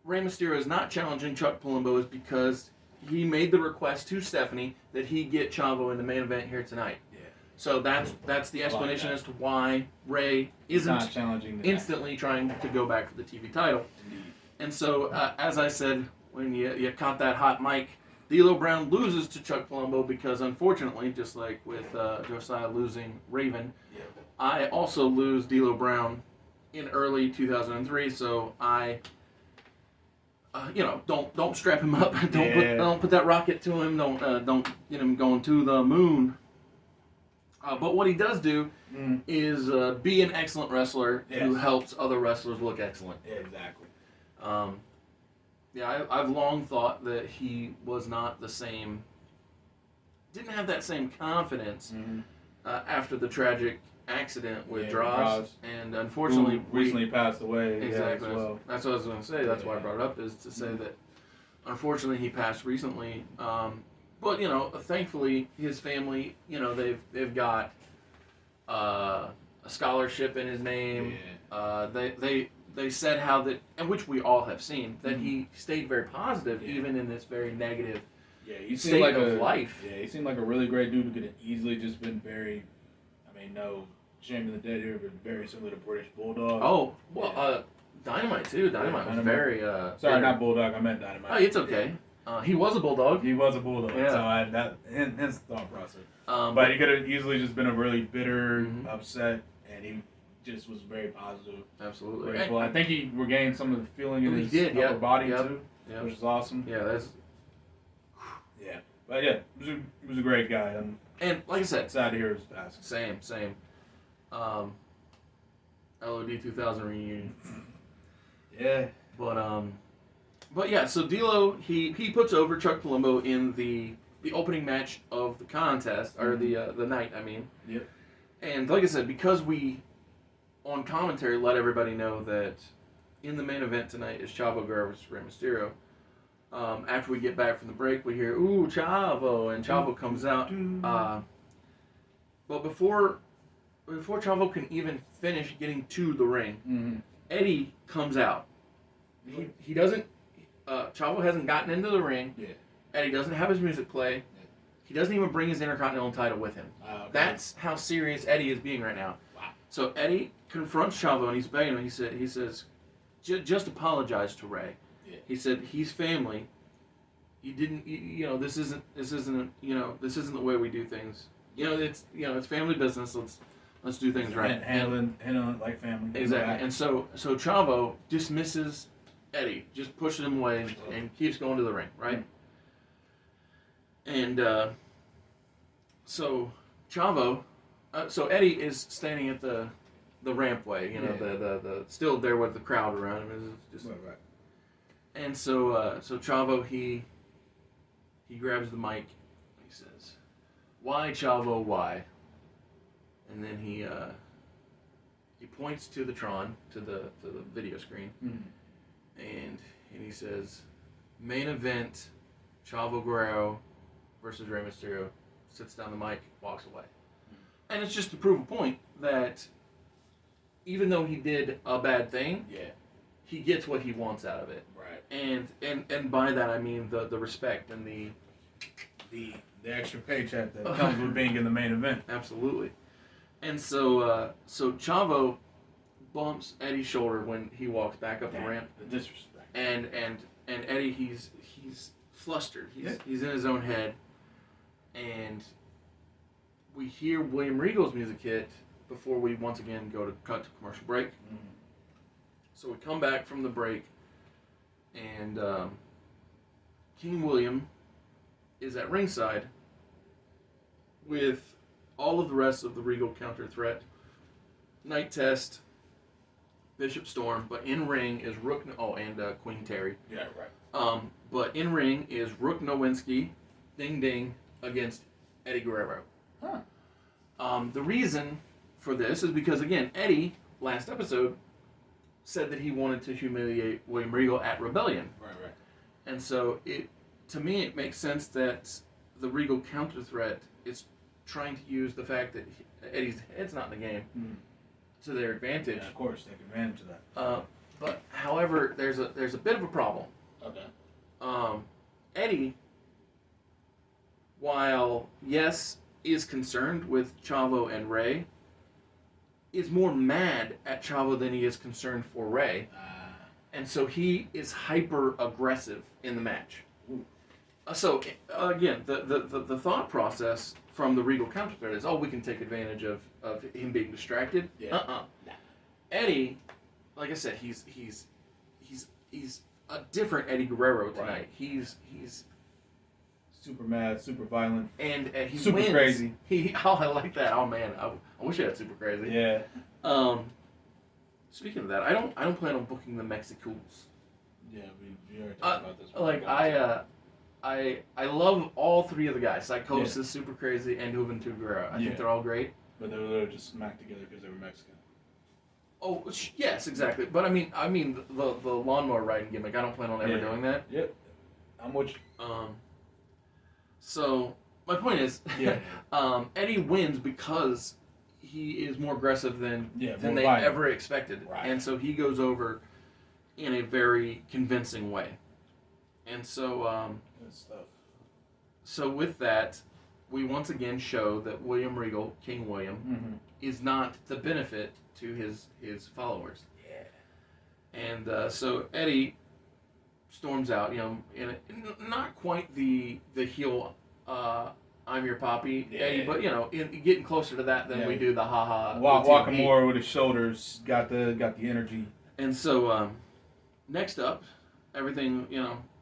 Rey Mysterio is not challenging Chuck Palumbo is because he made the request to Stephanie that he get Chavo in the main event here tonight.
Yeah.
So that's the explanation as to why Rey isn't
not challenging
instantly trying to go back for the TV title.
Indeed.
And so, as I said, when you caught that hot mic, D'Lo Brown loses to Chuck Palumbo because, unfortunately, just like with Josiah losing Raven,
Yeah.
I also lose D'Lo Brown in early 2003. So I, don't strap him up. Don't put that rocket to him. Don't get him going to the moon. But what he does do is be an excellent wrestler who helps other wrestlers look excellent.
Yeah, exactly.
I've long thought that he was not the same, didn't have that same confidence after the tragic accident with Droz. And unfortunately,
who recently passed away.
Exactly.
As well.
That's what I was going to say. That's why I brought it up, is to say that unfortunately he passed recently. But thankfully his family, they've got a scholarship in his name.
Yeah.
They said how that, and which we all have seen, that he stayed very positive even in this very negative
he
state
seemed like
of life.
Yeah, he seemed like a really great dude who could have easily just been very, no shame in the dead here, but very similar to British Bulldog.
Oh, well, Dynamite too. Dynamite was very.
Sorry, not Bulldog. I meant Dynamite.
Oh, it's okay. He was a Bulldog.
He was a Bulldog.
Yeah.
So hence the thought process. But he could have easily just been a really bitter, upset, and he just was very positive.
Absolutely.
Grateful. I think he regained some of the feeling in his upper body too, which is awesome.
Yeah, that's.
Yeah, but yeah, he was a great guy,
and like I said,
sad to hear his passing.
Same. LOD 2000 reunion.
Yeah.
But yeah, so D'Lo he puts over Chuck Palumbo in the opening match of the contest or the night. I mean.
Yep.
And like I said, because we on commentary let everybody know that in the main event tonight is Chavo Guerrero versus Rey Mysterio. After we get back from the break, we hear "Ooh, Chavo," and Chavo comes out. But before Chavo can even finish getting to the ring, Eddie comes out. He doesn't. Chavo hasn't gotten into the ring.
Yeah.
Eddie doesn't have his music play.
Yeah.
He doesn't even bring his Intercontinental title with him.
Okay.
That's how serious Eddie is being right now.
Wow.
So Eddie confronts Chavo and he's begging him. He says, just apologize to Rey.
Yeah.
He said he's family. You didn't. This isn't the way we do things. It's family business. Let's do things right.
Handling it like family.
Exactly. And so Chavo dismisses Eddie, just pushes him away and keeps going to the ring, right? And so Chavo, so Eddie is standing at the rampway, the still there with the crowd around him. Is just
right.
And so Chavo he grabs the mic. He says, "Why, Chavo? Why?" And then he points to the Tron, to the video screen, and he says, "Main event, Chavo Guerrero versus Rey Mysterio." Sits down the mic, walks away, and it's just to prove a point that even though he did a bad thing, he gets what he wants out of it.
Right.
And by that I mean the respect and
the extra paycheck that comes with being in the main event.
Absolutely. And so Chavo bumps Eddie's shoulder when he walks back up the ramp.
The disrespect.
And Eddie he's flustered. He's in his own head. And we hear William Regal's music hit before we once again go to cut to commercial break. So we come back from the break, and King William is at ringside with all of the rest of the Regal counter threat. Night Test, Bishop Storm, but in ring is Rook. And Queen Terry.
Yeah, right.
But in ring is Rook Nowinski, Ding Ding, against Eddie Guerrero.
Huh.
The reason for this is because, again, Eddie, last episode, said that he wanted to humiliate William Regal at Rebellion.
Right.
And so, to me, it makes sense that the Regal counter threat is trying to use the fact that Eddie's head's not in the game to their advantage.
Yeah, of course, take advantage of that.
But, however, there's a bit of a problem.
Okay.
Eddie, while, yes, is concerned with Chavo and Ray, is more mad at Chavo than he is concerned for Ray. And so he is hyper aggressive in the match. So again, the thought process from the Regal counter threat is, we can take advantage of him being distracted.
Yeah.
Eddie, like I said, he's a different Eddie Guerrero tonight.
Right.
He's
super mad, super violent,
and he
super
wins.
crazy.
I like that. Oh man, I wish I had super crazy.
Yeah.
Speaking of that, I don't plan on booking the Mexicools.
Yeah, we already talked about this.
Like I love all three of the guys. Psychosis, Super Crazy, and Juventud Guerrero. I think they're all great.
But they were just smacked together because they were Mexican.
Oh yes, exactly. But I mean the lawnmower riding gimmick. I don't plan on ever doing that.
Yep. I'm with you.
So my point is, Eddie wins because he is more aggressive than they
violent.
ever expected,
Right.
and so he goes over in a very convincing way. And so,
Good stuff.
So with that, we once again show that William Regal, King William, is not the benefit to his followers.
Yeah.
And so Eddie storms out, in not quite the heel, I'm your poppy, Eddie, but getting closer to that than we do the haha.
Walking more with his shoulders, got the energy.
And so next up, everything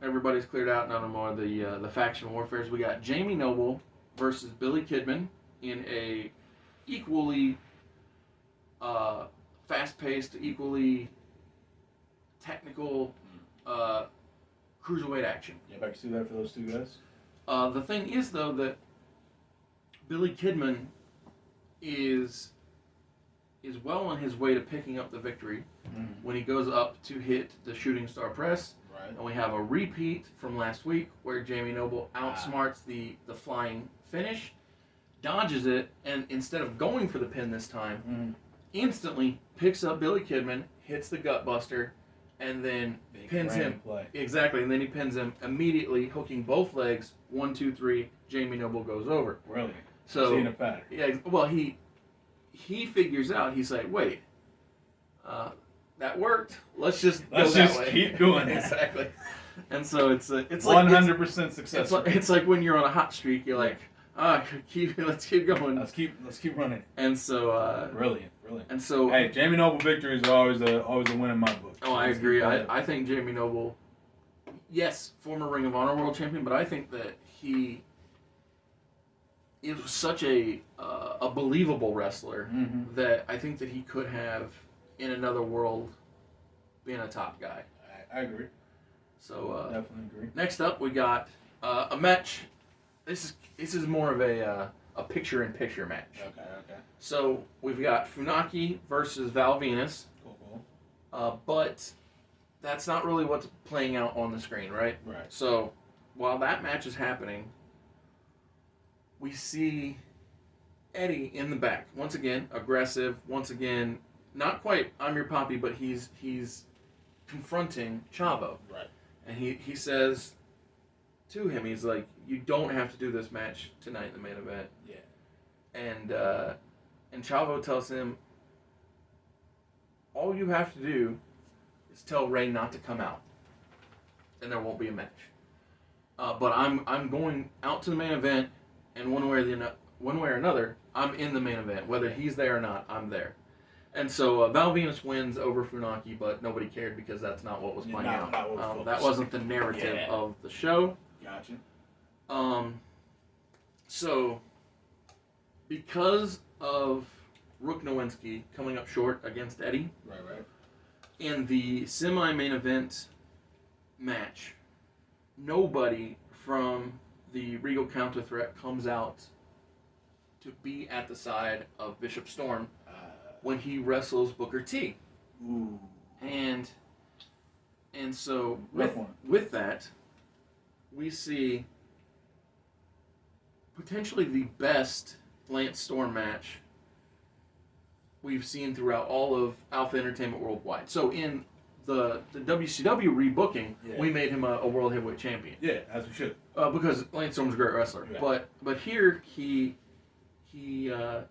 everybody's cleared out. None more the faction warfares. We got Jamie Noble versus Billy Kidman in a equally fast-paced, equally technical cruiserweight action.
Yeah, I can see that for those two guys.
The thing is, though, that Billy Kidman is well on his way to picking up the victory when he goes up to hit the shooting star press.
Right.
And we have a repeat from last week where Jamie Noble outsmarts the flying finish, dodges it, and instead of going for the pin this time, instantly picks up Billy Kidman, hits the gut buster, and then pins him.
Play.
Exactly, and then he pins him immediately, hooking both legs. 1, 2, 3. Jamie Noble goes over.
Brilliant.
So
seeing a pattern.
Yeah. Well, he figures out. He's like, wait, that worked. Let's just
keep doing that.
Exactly. And so it's like
100% successful.
It's like when you're on a hot streak, you're like, let's keep going.
Let's keep running.
And so
Brilliant.
And so
hey, Jamie Noble victories are always a win in my book.
Oh, I agree. I think Jamie Noble, yes, former Ring of Honor World Champion, but I think that he is such a believable wrestler that I think that he could have in another world been a top guy.
I agree.
So
definitely agree.
Next up, we got a match. This is more of a picture-in-picture match.
Okay.
So we've got Funaki versus Val Venus.
Cool.
But that's not really what's playing out on the screen, right?
Right.
So while that match is happening, we see Eddie in the back. Once again, aggressive. Once again, not quite I'm your poppy, but he's confronting Chavo.
Right.
And he says to him, he's like, you don't have to do this match tonight in the main event.
Yeah.
And Chavo tells him, all you have to do is tell Ray not to come out, and there won't be a match. But I'm going out to the main event, and one way or another, I'm in the main event. Whether he's there or not, I'm there. And so Val Venus wins over Funaki, but nobody cared because that's not what was playing out. That wasn't the narrative of the show.
Gotcha.
So because of Rook Nowinski coming up short against Eddie,
Right.
in the semi-main event match, nobody from the Regal counter threat comes out to be at the side of Bishop Storm when he wrestles Booker T.
Ooh.
And so
Rough one.
with that, we see potentially the best Lance Storm match we've seen throughout all of Alpha Entertainment Worldwide. So in the WCW rebooking, we made him a World Heavyweight Champion.
Yeah, as we should.
Because Lance Storm's a great wrestler.
Yeah.
But here he's been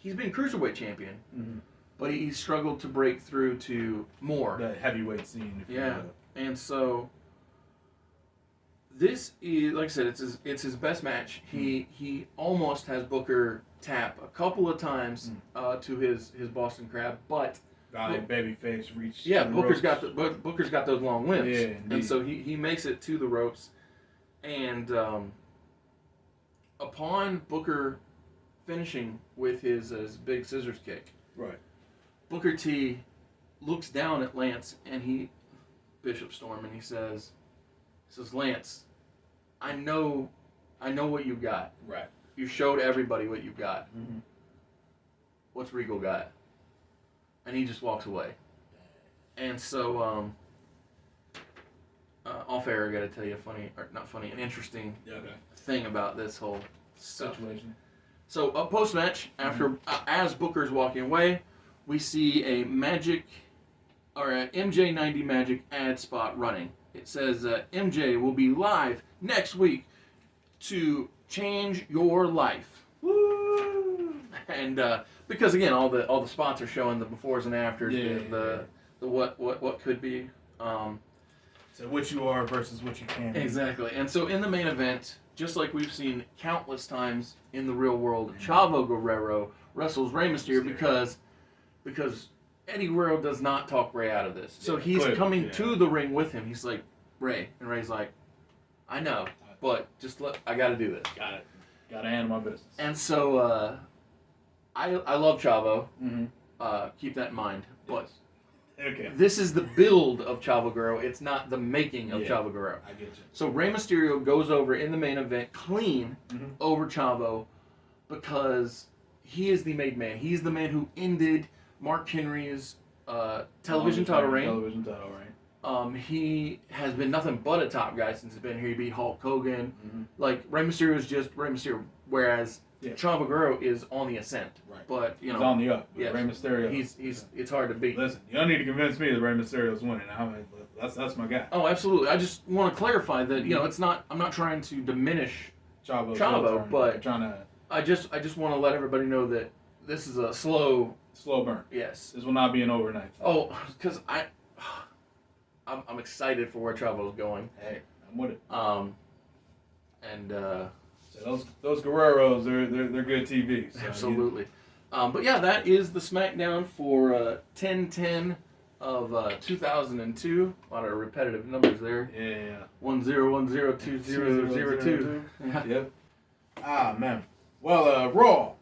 Cruiserweight Champion, but he struggled to break through to more.
The heavyweight scene. If you will.
And so this is, like I said, it's his best match. He almost has Booker tap a couple of times to his Boston Crab, but
babyface reached.
Yeah, Booker's got those long limbs,
Yeah,
and so he makes it to the ropes, and upon Booker finishing with his big scissors kick,
right,
Booker T looks down at Lance and Bishop Storm, and he says, Lance, I know what you got.
Right.
You showed everybody what you got. What's Regal got? And he just walks away. And so, off air, I got to tell you an interesting thing about this whole
situation.
So, post match, after as Booker's walking away, we see a MJ90 Magic ad spot running. It says MJ will be live next week to change your life. Woo! And because again, all the spots are showing the befores and afters, the what could be.
So what you are versus what you can be.
Exactly. And so in the main event, just like we've seen countless times in the real world, Chavo Guerrero wrestles Rey Mysterio because Eddie Guerrero does not talk Rey out of this. So he's coming to the ring with him. He's like, Rey. And Rey's like, I know, but I got to do this.
Got it. Got to handle my business.
And so I love Chavo.
Mm-hmm.
Keep that in mind. But
okay.
This is the build of Chavo Guerrero. It's not the making of Chavo Guerrero.
I get you.
So Rey Mysterio goes over in the main event clean over Chavo because he is the made man. He's the man who ended Mark Henry's television title reign. He has been nothing but a top guy since he's been here. He beat Hulk Hogan. Like, Rey Mysterio is just Rey Mysterio, whereas Chavo Guerrero is on the ascent.
Right.
But,
he's on the up.
Yes,
Rey Mysterio.
It's hard to beat.
Listen, you don't need to convince me that Rey Mysterio's winning. That's my guy.
Oh, absolutely. I just want to clarify that, it's not, I'm not trying to diminish Chavo, but I just want to let everybody know that this is a slow
burn.
Yes.
This will not be an overnight thing.
Oh, because I'm excited for where Chavo's going.
Hey, I'm with it.
So
those Guerreros, they're good TV. So
absolutely. But yeah, that is the SmackDown for 10/10 of 2002. A lot of repetitive numbers there.
Yeah.
10102002.
Yep. Ah man. Well, Raw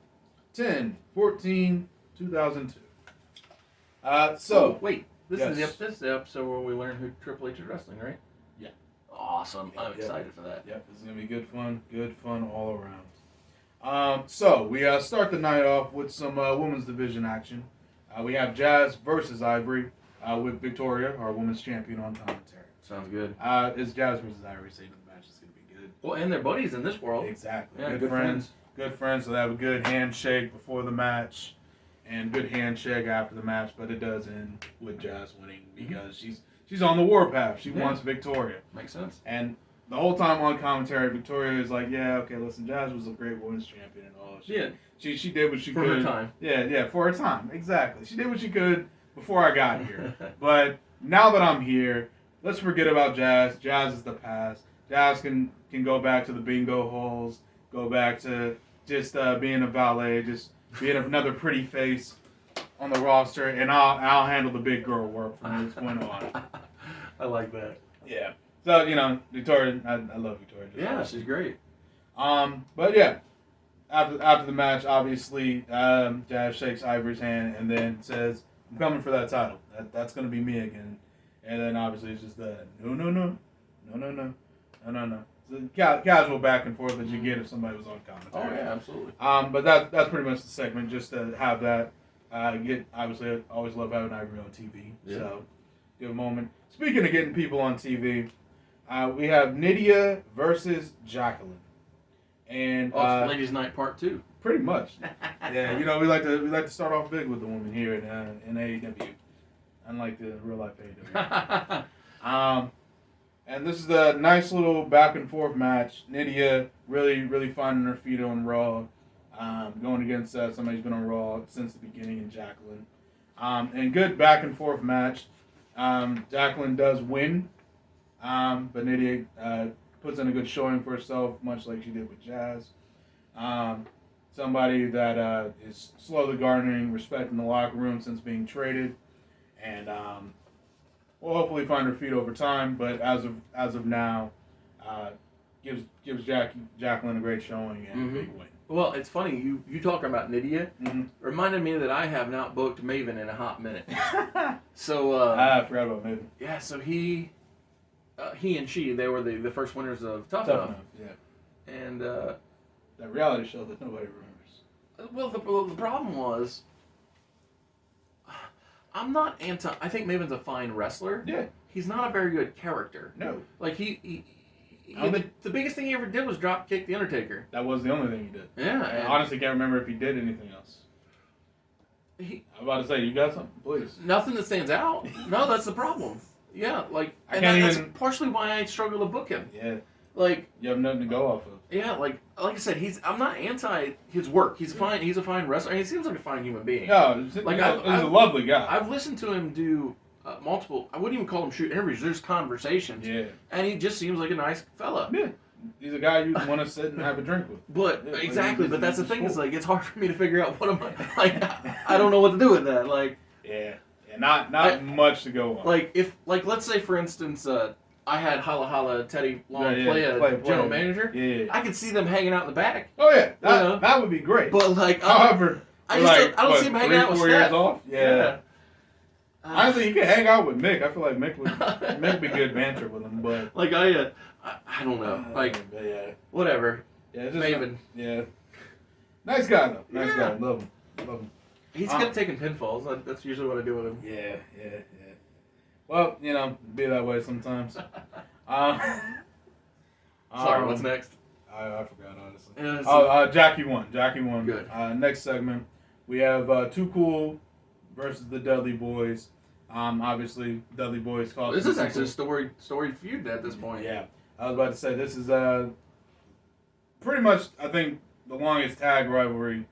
10/14/2002.
Wait. This is the episode where we learn who Triple H is wrestling, right?
Yeah.
Awesome. I'm excited for that.
Yep, it's going to be good fun all around. So, we start the night off with some women's division action. We have Jazz versus Ivory with Victoria, our women's champion, on commentary.
Sounds good.
It's Jazz versus Ivory, so the match is going to be good.
Well, and they're buddies in this world.
Exactly.
Yeah,
good friends. Good friends, so they have a good handshake before the match. And good handshake after the match, but it does end with Jazz winning because she's on the warpath. She wants Victoria.
Makes sense.
And the whole time on commentary, Victoria is like, yeah, okay, listen, Jazz was a great women's champion and all. She did what she could.
For her time.
Yeah, for her time. Exactly. She did what she could before I got here. But now that I'm here, let's forget about Jazz. Jazz is the past. Jazz can go back to the bingo halls, go back to just being a valet, just being another pretty face on the roster, and I'll handle the big girl work from this point on.
I like that.
Yeah. So, Victoria, I love Victoria.
Yeah, she's great.
But yeah, after the match, obviously, Jazz shakes Ivory's hand and then says, I'm coming for that title. That's going to be me again. And then obviously it's just no. the casual back and forth that you get if somebody was on commentary.
Oh yeah, absolutely.
But that's pretty much the segment. Just to have that. Obviously, I always love having Ivory on TV.
Yeah.
So, give a moment. Speaking of getting people on TV, we have Nydia versus Jacqueline, and
It's Ladies' Night Part 2.
pretty much. Yeah, we like to start off big with the women here in AEW, unlike the real life AEW. And this is a nice little back and forth match. Nydia really finding her feet on Raw, going against somebody who's been on Raw since the beginning in Jacqueline. And good back and forth match. Jacqueline does win, but Nydia puts in a good showing for herself, much like she did with Jazz. Somebody that is slowly garnering respect in the locker room since being traded, and will hopefully find her feet over time. But as of now, gives Jacqueline a great showing and a big win.
Well, it's funny, you talking about Nydia reminded me that I have not booked Maven in a hot minute. So
I forgot about Maven.
yeah, so he and she, they were the first winners of Tough
Tough
Enough.
enough, yeah.
And
That reality show that nobody remembers.
well, the problem was, I'm not anti. I think Maven's a fine wrestler.
Yeah.
He's not a very good character.
No.
Like
I think-
the biggest thing he ever did was drop kick the Undertaker.
That was the only thing he did.
Yeah.
I
and
honestly can't remember if he did anything else. I'm about to say, you got something? Please.
nothing that stands out. No, that's the problem. Yeah, like,
I
and
can't
that's
even-
partially why I struggle to book him.
Yeah.
Like,
You have nothing to go off of.
yeah, like I said, I'm not anti his work. He's fine. He's a fine wrestler. He seems like a fine human being.
No,
Like,
he's a
I've-
lovely guy.
I've listened to him do multiple. I wouldn't even call them shoot interviews. There's conversations,
Yeah.
and he just seems like a nice fella.
Yeah. He's a guy you want to sit and have a drink with.
But
Yeah, like,
exactly,
he's-
but that's the
he's
thing.
cool.
Is like it's hard for me to figure out what am I like. I don't know what to do with that. Like
Yeah. Not much to go on.
if let's say for instance, I had Hala Hala Teddy Long
Yeah,
play a
play.
general manager.
Yeah.
I could see them hanging out in the back.
Oh yeah,
know?
that would be great.
But like,
However,
I
we're
just
like,
I don't
what,
see him hanging out with
3-4 years
Steph.
off. Yeah. Honestly,
Uh,
you could hang out with Mick. I feel like Mick would be good banter with him, but
like I don't know. Like
but yeah,
whatever.
yeah, it's just
Maven.
yeah, nice guy though. Nice
Yeah.
guy. Love him.
He's good at taking pinfalls. That's usually what I do with him.
Yeah. Well, be that way sometimes.
Sorry, what's next?
I forgot honestly.
Yeah, so-
Jackie won. Jackie won.
Good.
Next segment, we have Too Cool versus the Dudley Boys. Obviously, Dudley Boys called.
This is actually a storied feud at this point.
Yeah, I was about to say this is pretty much I think the longest tag rivalry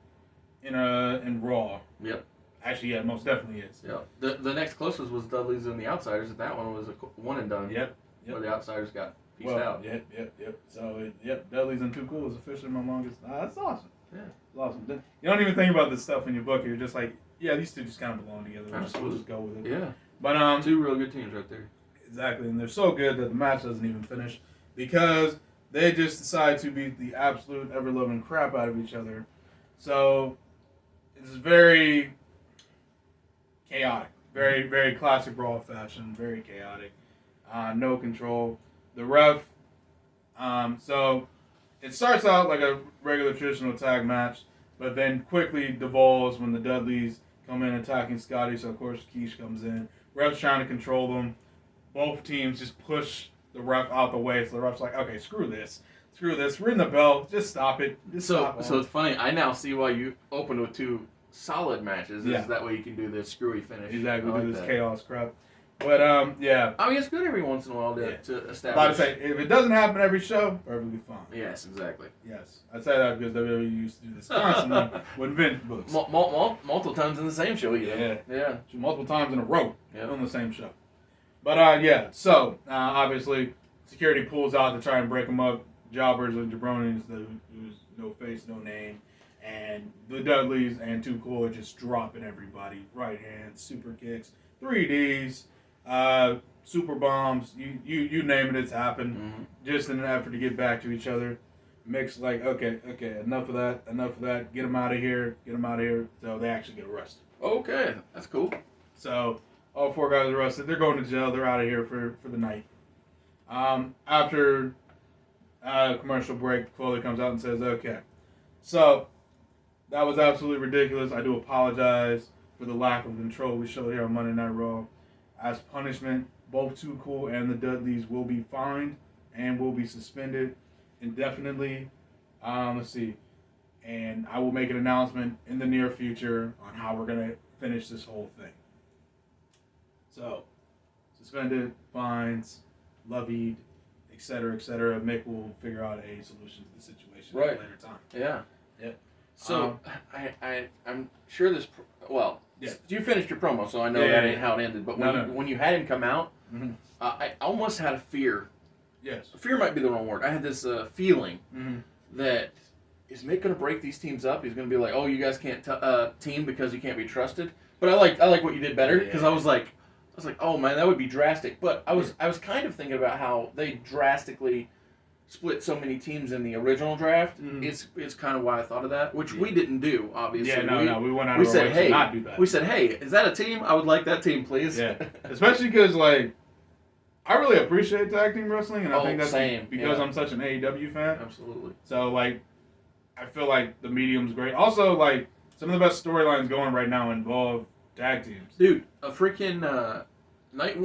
in Raw.
Yep.
Actually, yeah, most definitely is.
Yep. The next closest was Dudley's and the Outsiders, and that one was a one and done.
Yep.
Where the Outsiders got pieced
Well,
out.
Yep. So, Dudley's and Too Cool is officially my longest. That's awesome.
Yeah.
It's awesome. You don't even think about this stuff in your book. You're just like, yeah, these two just kind of belong together. We'll
Absolutely.
just go with it.
Yeah.
But
Two real good teams right there.
exactly, and they're so good that the match doesn't even finish because they just decide to beat the absolute ever-loving crap out of each other. So it's very chaotic, very, very classic Raw fashion, very chaotic. No control. The ref. So it starts out like a regular traditional tag match, but then quickly devolves when the Dudleys come in attacking Scotty. So of course Keish comes in. Ref's trying to control them. Both teams just push the ref out the way. So the ref's like, okay, screw this. Ring the bell. Just stop it.
So it's funny. I now see why you opened with two solid matches.
Yeah.
Is that way you can do this screwy finish.
Exactly.
I like
Do this
that.
chaos crap. But yeah.
I mean, it's good every once in a while to
About to
establish.
say, if it doesn't happen every show, perfectly fine.
Yes, exactly.
Yes, I say that because WWE used to do this constantly with Vince books.
Multiple times in the same show. Even. Yeah.
Multiple times in a row
Yeah.
on the same show. But yeah, so obviously security pulls out to try and break them up. Jobbers and jabronis, who's no face, no name, and the Dudleys and Too Cool are just dropping everybody. Right hands, super kicks, 3Ds, super bombs. You name it, it's happened.
Mm-hmm.
Just in an effort to get back to each other. Mick's like, okay, enough of that. Get them out of here. So they actually get arrested.
Okay, that's cool.
So all four guys are arrested. They're going to jail. They're out of here for the night. After Commercial break. Foley comes out and says, "Okay, so that was absolutely ridiculous. I do apologize for the lack of control we showed here on Monday Night Raw. As punishment, both Too Cool and the Dudleys will be fined and will be suspended indefinitely. Let's see. And I will make an announcement in the near future on how we're going to finish this whole thing." So, suspended, fines, levied, etc., etc. Mick will figure out a solution to the situation at a later time.
Yeah.
Yep.
So I'm sure this. Well,
Yeah.
you finished your promo, so I know
Yeah,
that
yeah,
ain't how it ended. But
No,
when you had him come out,
Mm-hmm.
I almost had a fear.
Yes.
Fear might be the wrong word. I had this feeling
Mm-hmm.
that is Mick going to break these teams up? He's going to be like, "Oh, you guys can't team because you can't be trusted." But I like what you did better because I was like, "Oh man, that would be drastic." But I was kind of thinking about how they drastically split so many teams in the original draft.
Mhm.
It's kind of why I thought of that, which we didn't do, obviously.
Yeah, we went out
we
of our
said,
way
"Hey,"
to not do that.
we said, "Hey, is that a team? I would like that team, please."
Yeah, especially because like I really appreciate tag team wrestling, and I
Oh,
think that's
same,
because
yeah.
I'm such an AEW fan.
Absolutely.
So like, I feel like the medium's great. Also, like some of the best storylines going right now involve tag teams.
Dude, a freaking night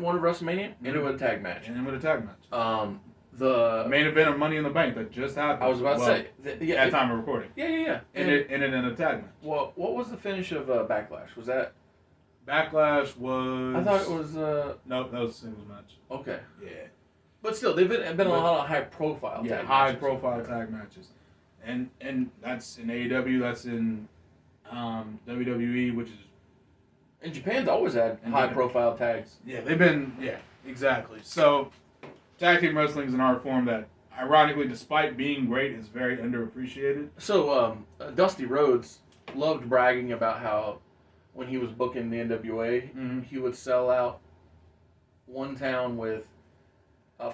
one of WrestleMania ended with a tag match.
And then with a tag match.
The
Main event of Money in the Bank that just happened.
I was about to say,
at time of recording.
Yeah.
And it ended in a tag match.
What was the finish of Backlash? Was that?
Backlash was.
I thought it was.
Nope, that was a singles match.
Okay,
Yeah.
but still, they've been a lot of high profile.
Yeah,
tag
high
matches.
profile tag matches, and that's in AEW. That's in WWE, which is
And Japan's always had
And
high
Japan.
profile tags.
they've been exactly. So tag team wrestling is an art form that, ironically, despite being great, is very underappreciated.
So Dusty Rhodes loved bragging about how when he was booking the NWA,
Mhm.
he would sell out one town with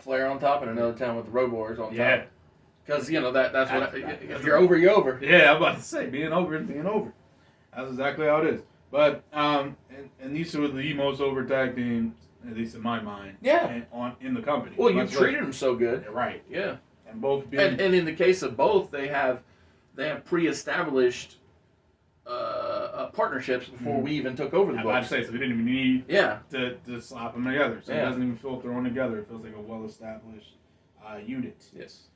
Flair on top and another town with the Road Warriors on
Yeah.
top. Because that's what
That's
if you're over, you're over.
Yeah, I'm about to say being over is being over. That's exactly how it is. But and these two are the most over tag teams, at least in my mind.
Yeah.
And in the company.
Well, you
Much
treated them so good.
less- right,
Yeah.
and both being
And in the case of both, they have pre-established partnerships before
Mhm.
we even took over the
I'm about to
books.
say, so we didn't even need
Yeah.
to slap them together. So
Yeah.
it doesn't even feel thrown together. It feels like a well-established unit,
Yes.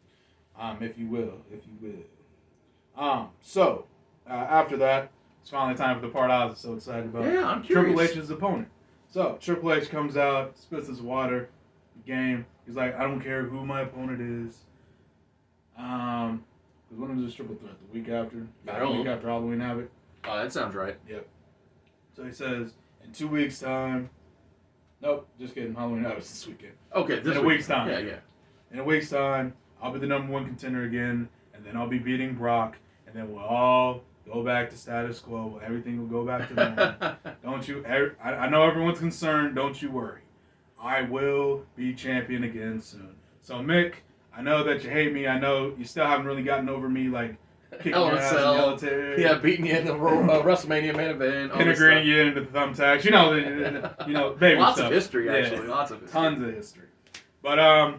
if you will. So after that, it's finally time for the part I was so excited about.
Yeah, I'm curious.
Triple H's opponent. So Triple H comes out, spits his water, game. He's like, I don't care who my opponent is. Because when was this triple threat? The week after?
I don't
The week
know.
after Halloween Havoc.
Oh, that sounds right.
So he says, in 2 weeks' time. Nope, just kidding. Halloween Havoc's this weekend.
Okay, this
In a week's time.
Yeah.
In a week's time, I'll be the number one contender again, and then I'll be beating Brock, and then we'll all go back to status quo. Everything will go back to normal. Don't you? I know everyone's concerned. Don't you worry. I will be champion again soon. So Mick, I know that you hate me. I know you still haven't really gotten over me, like kicking your ass in
LSL.
military.
Yeah, beating you in the WrestleMania main event. all this
Integrating
stuff.
you into the thumbtacks. Baby
Lots
stuff.
of history,
Yeah.
actually. Lots of history.
Tons of history. But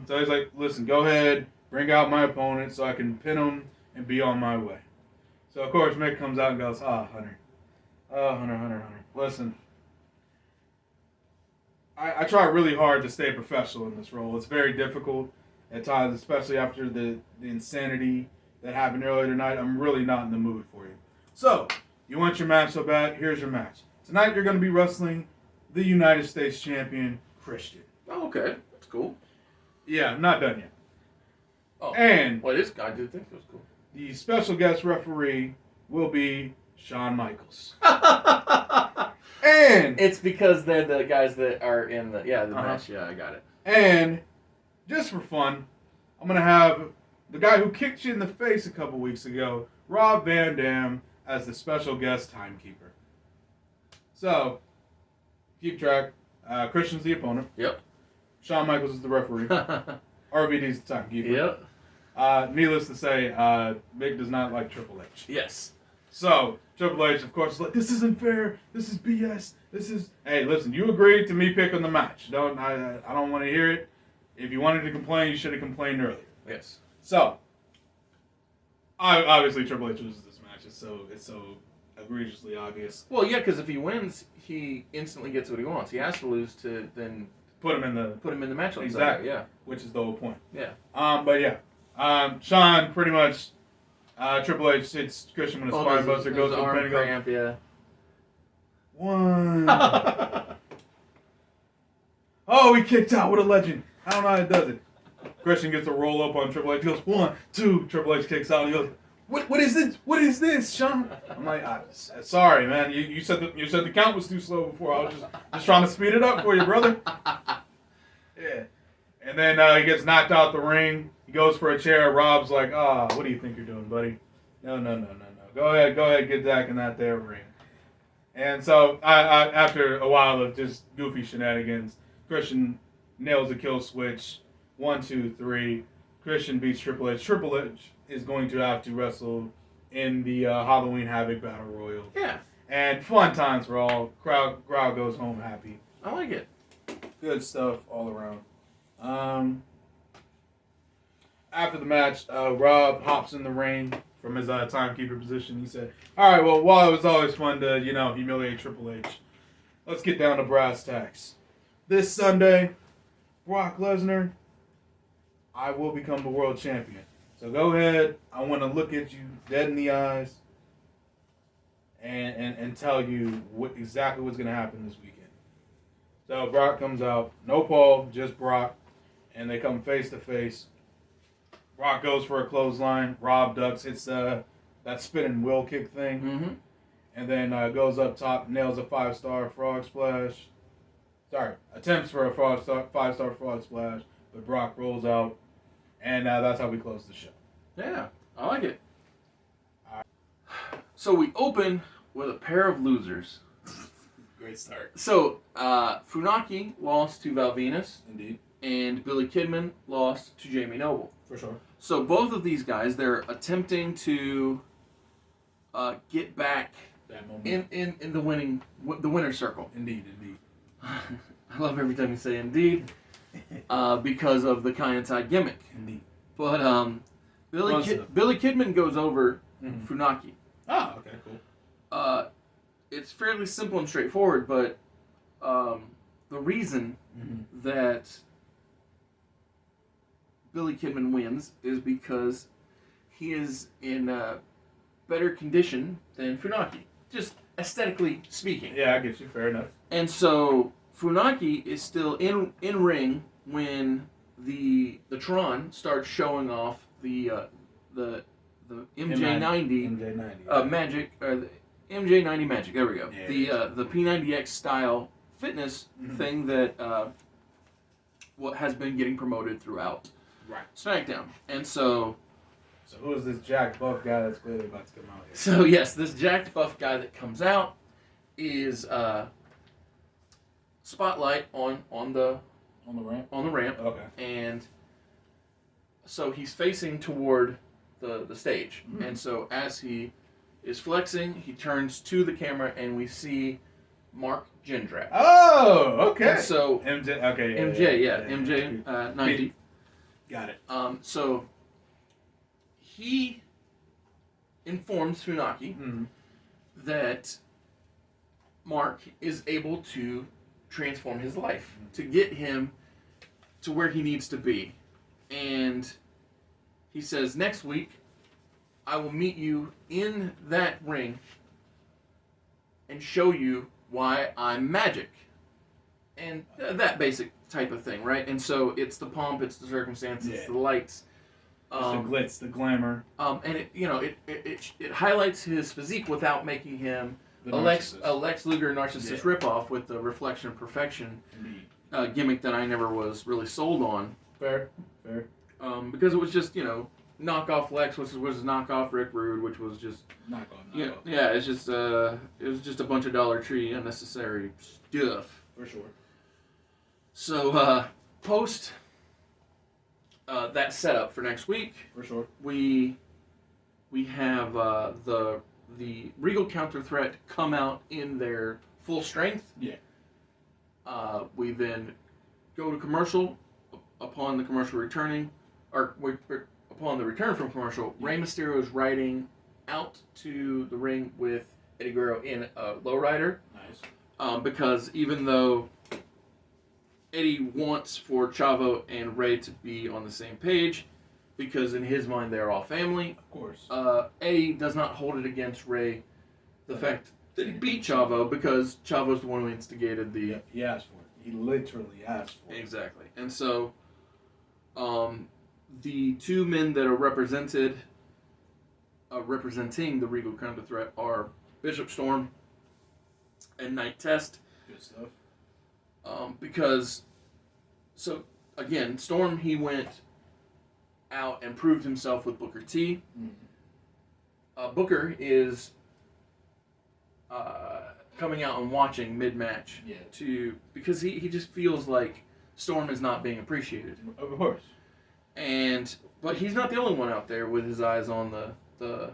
so he's like, listen, go ahead, bring out my opponent so I can pin him and be on my way. So of course Mick comes out and goes, Hunter. Hunter. Listen, I try really hard to stay professional in this role. It's very difficult at times, especially after the insanity that happened earlier tonight. I'm really not in the mood for you. So, you want your match so bad? Here's your match. Tonight you're going to be wrestling the United States champion, Christian.
Oh, okay. That's cool.
Yeah, not done yet.
Oh.
And
Well, this guy did think it was cool.
the special guest referee will be Shawn Michaels. And
It's because they're the guys that are in the
Uh-huh.
match. Yeah, I got it.
And just for fun, I'm going to have the guy who kicked you in the face a couple weeks ago, Rob Van Dam, as the special guest timekeeper. So, keep track. Christian's the opponent.
Yep.
Shawn Michaels is the referee. RVD's the timekeeper.
Yep.
Needless to say, Mick does not like Triple H.
Yes.
So, Triple H, of course, is like, this isn't fair. This is BS. Hey, listen, you agreed to me picking the match. I don't want to hear it. If you wanted to complain, you should have complained earlier.
Yes.
So, obviously Triple H loses this match. It's so egregiously obvious.
Well, yeah, because if he wins, he instantly gets what he wants. He has to lose to then
Put him in the
match on
exactly,
Sunday. Yeah.
which is the whole point.
Yeah.
But yeah, Sean pretty much. Triple H hits Christian with a spine buster, goes for
arm
the
cramp. Yeah.
One. Oh, he kicked out. What a legend. I don't know how he does it. Christian gets a roll up on Triple H. He goes, 1, 2. Triple H kicks out. And he goes, what is this? What is this, Sean? I'm like, sorry, man. You said the count was too slow before. I was just trying to speed it up for you, brother. Yeah. And then he gets knocked out the ring. He goes for a chair. Rob's like, what do you think you're doing, buddy? No. Go ahead, get Dak in that there ring. And so, after a while of just goofy shenanigans, Christian nails a kill switch. 1, 2, 3. Christian beats Triple H. Triple H is going to have to wrestle in the Halloween Havoc Battle Royal.
Yeah.
And fun times for all. Crowd goes home happy.
I like it.
Good stuff all around. After the match, Rob hops in the ring from his timekeeper position. He said, all right, well, while it was always fun to, humiliate Triple H, let's get down to brass tacks. This Sunday, Brock Lesnar, I will become the world champion. So go ahead. I want to look at you dead in the eyes and tell you exactly what's going to happen this weekend. So Brock comes out. No Paul, just Brock. And they come face to face. Brock goes for a clothesline. Rob ducks. It's that spinning wheel kick thing.
Mm-hmm.
And then goes up top, nails a 5-star frog splash. Sorry, attempts for a 5-star frog splash. But Brock rolls out. And that's how we close the show.
Yeah, I like it. So we open with a pair of losers.
Great start.
So Funaki lost to Val Venus.
Indeed.
And Billy Kidman lost to Jamie Noble.
For sure.
So both of these guys, they're attempting to get back
That moment.
in the winner's circle.
Indeed.
I love every time you say indeed, because of the Kaientai gimmick.
Indeed.
But Billy Kidman goes over Funaki.
Ah, okay, cool.
It's fairly simple and straightforward, but the reason that Billy Kidman wins is because he is in better condition than Funaki, just aesthetically speaking.
Yeah, I get you. Fair enough.
And so Funaki is still in ring when the Tron starts showing off the MJ90 Magic, or the MJ90 Magic. There we go.
Yeah,
the P90X style fitness thing that what has been getting promoted throughout SmackDown. And so
who is this jacked buff guy that's clearly about to come out here?
So yes, this jacked buff guy that comes out is Spotlight on the ramp.
Okay.
And so he's facing toward the stage. And so as he is flexing, he turns to the camera and we see Mark Jindrak.
Oh, okay.
And so
MJ, okay,
MJ 90.
Got it.
So he informs Funaki that Mark is able to transform his life to get him to where he needs to be. And he says, next week, I will meet you in that ring and show you why I'm magic. And that basic type of thing, right? And so it's the pomp, it's the circumstance, it's the lights.
The glitz, the glamour.
And it highlights his physique without making him a Lex Luger narcissist ripoff with the reflection of perfection gimmick that I never was really sold on.
Fair.
Because it was just, knockoff Lex, which was knockoff Rick Rude, which was just
knockoff.
Yeah, it's just it was just a bunch of Dollar Tree unnecessary stuff.
For sure.
So post that setup for next week.
For sure.
We have the Regal Counter Threat come out in their full strength.
Yeah.
We then go to commercial. Upon the commercial returning, upon the return from commercial, Rey Mysterio is riding out to the ring with Eddie Guerrero in a lowrider.
Nice.
Because even though Eddie wants for Chavo and Rey to be on the same page, because in his mind they're all family.
Of course.
Eddie does not hold it against Rey the fact that he beat Chavo, because Chavo's the one who instigated the...
He asked for it. He literally asked for it.
Exactly. And so, the two men that are representing the Regal Counter Threat are Bishop Storm and Night Test.
Good stuff.
Because, so, again, Storm, he went out and proved himself with Booker T.
Mm-hmm.
Booker is coming out and watching mid-match because he just feels like Storm is not being appreciated.
Of course.
But he's not the only one out there with his eyes on the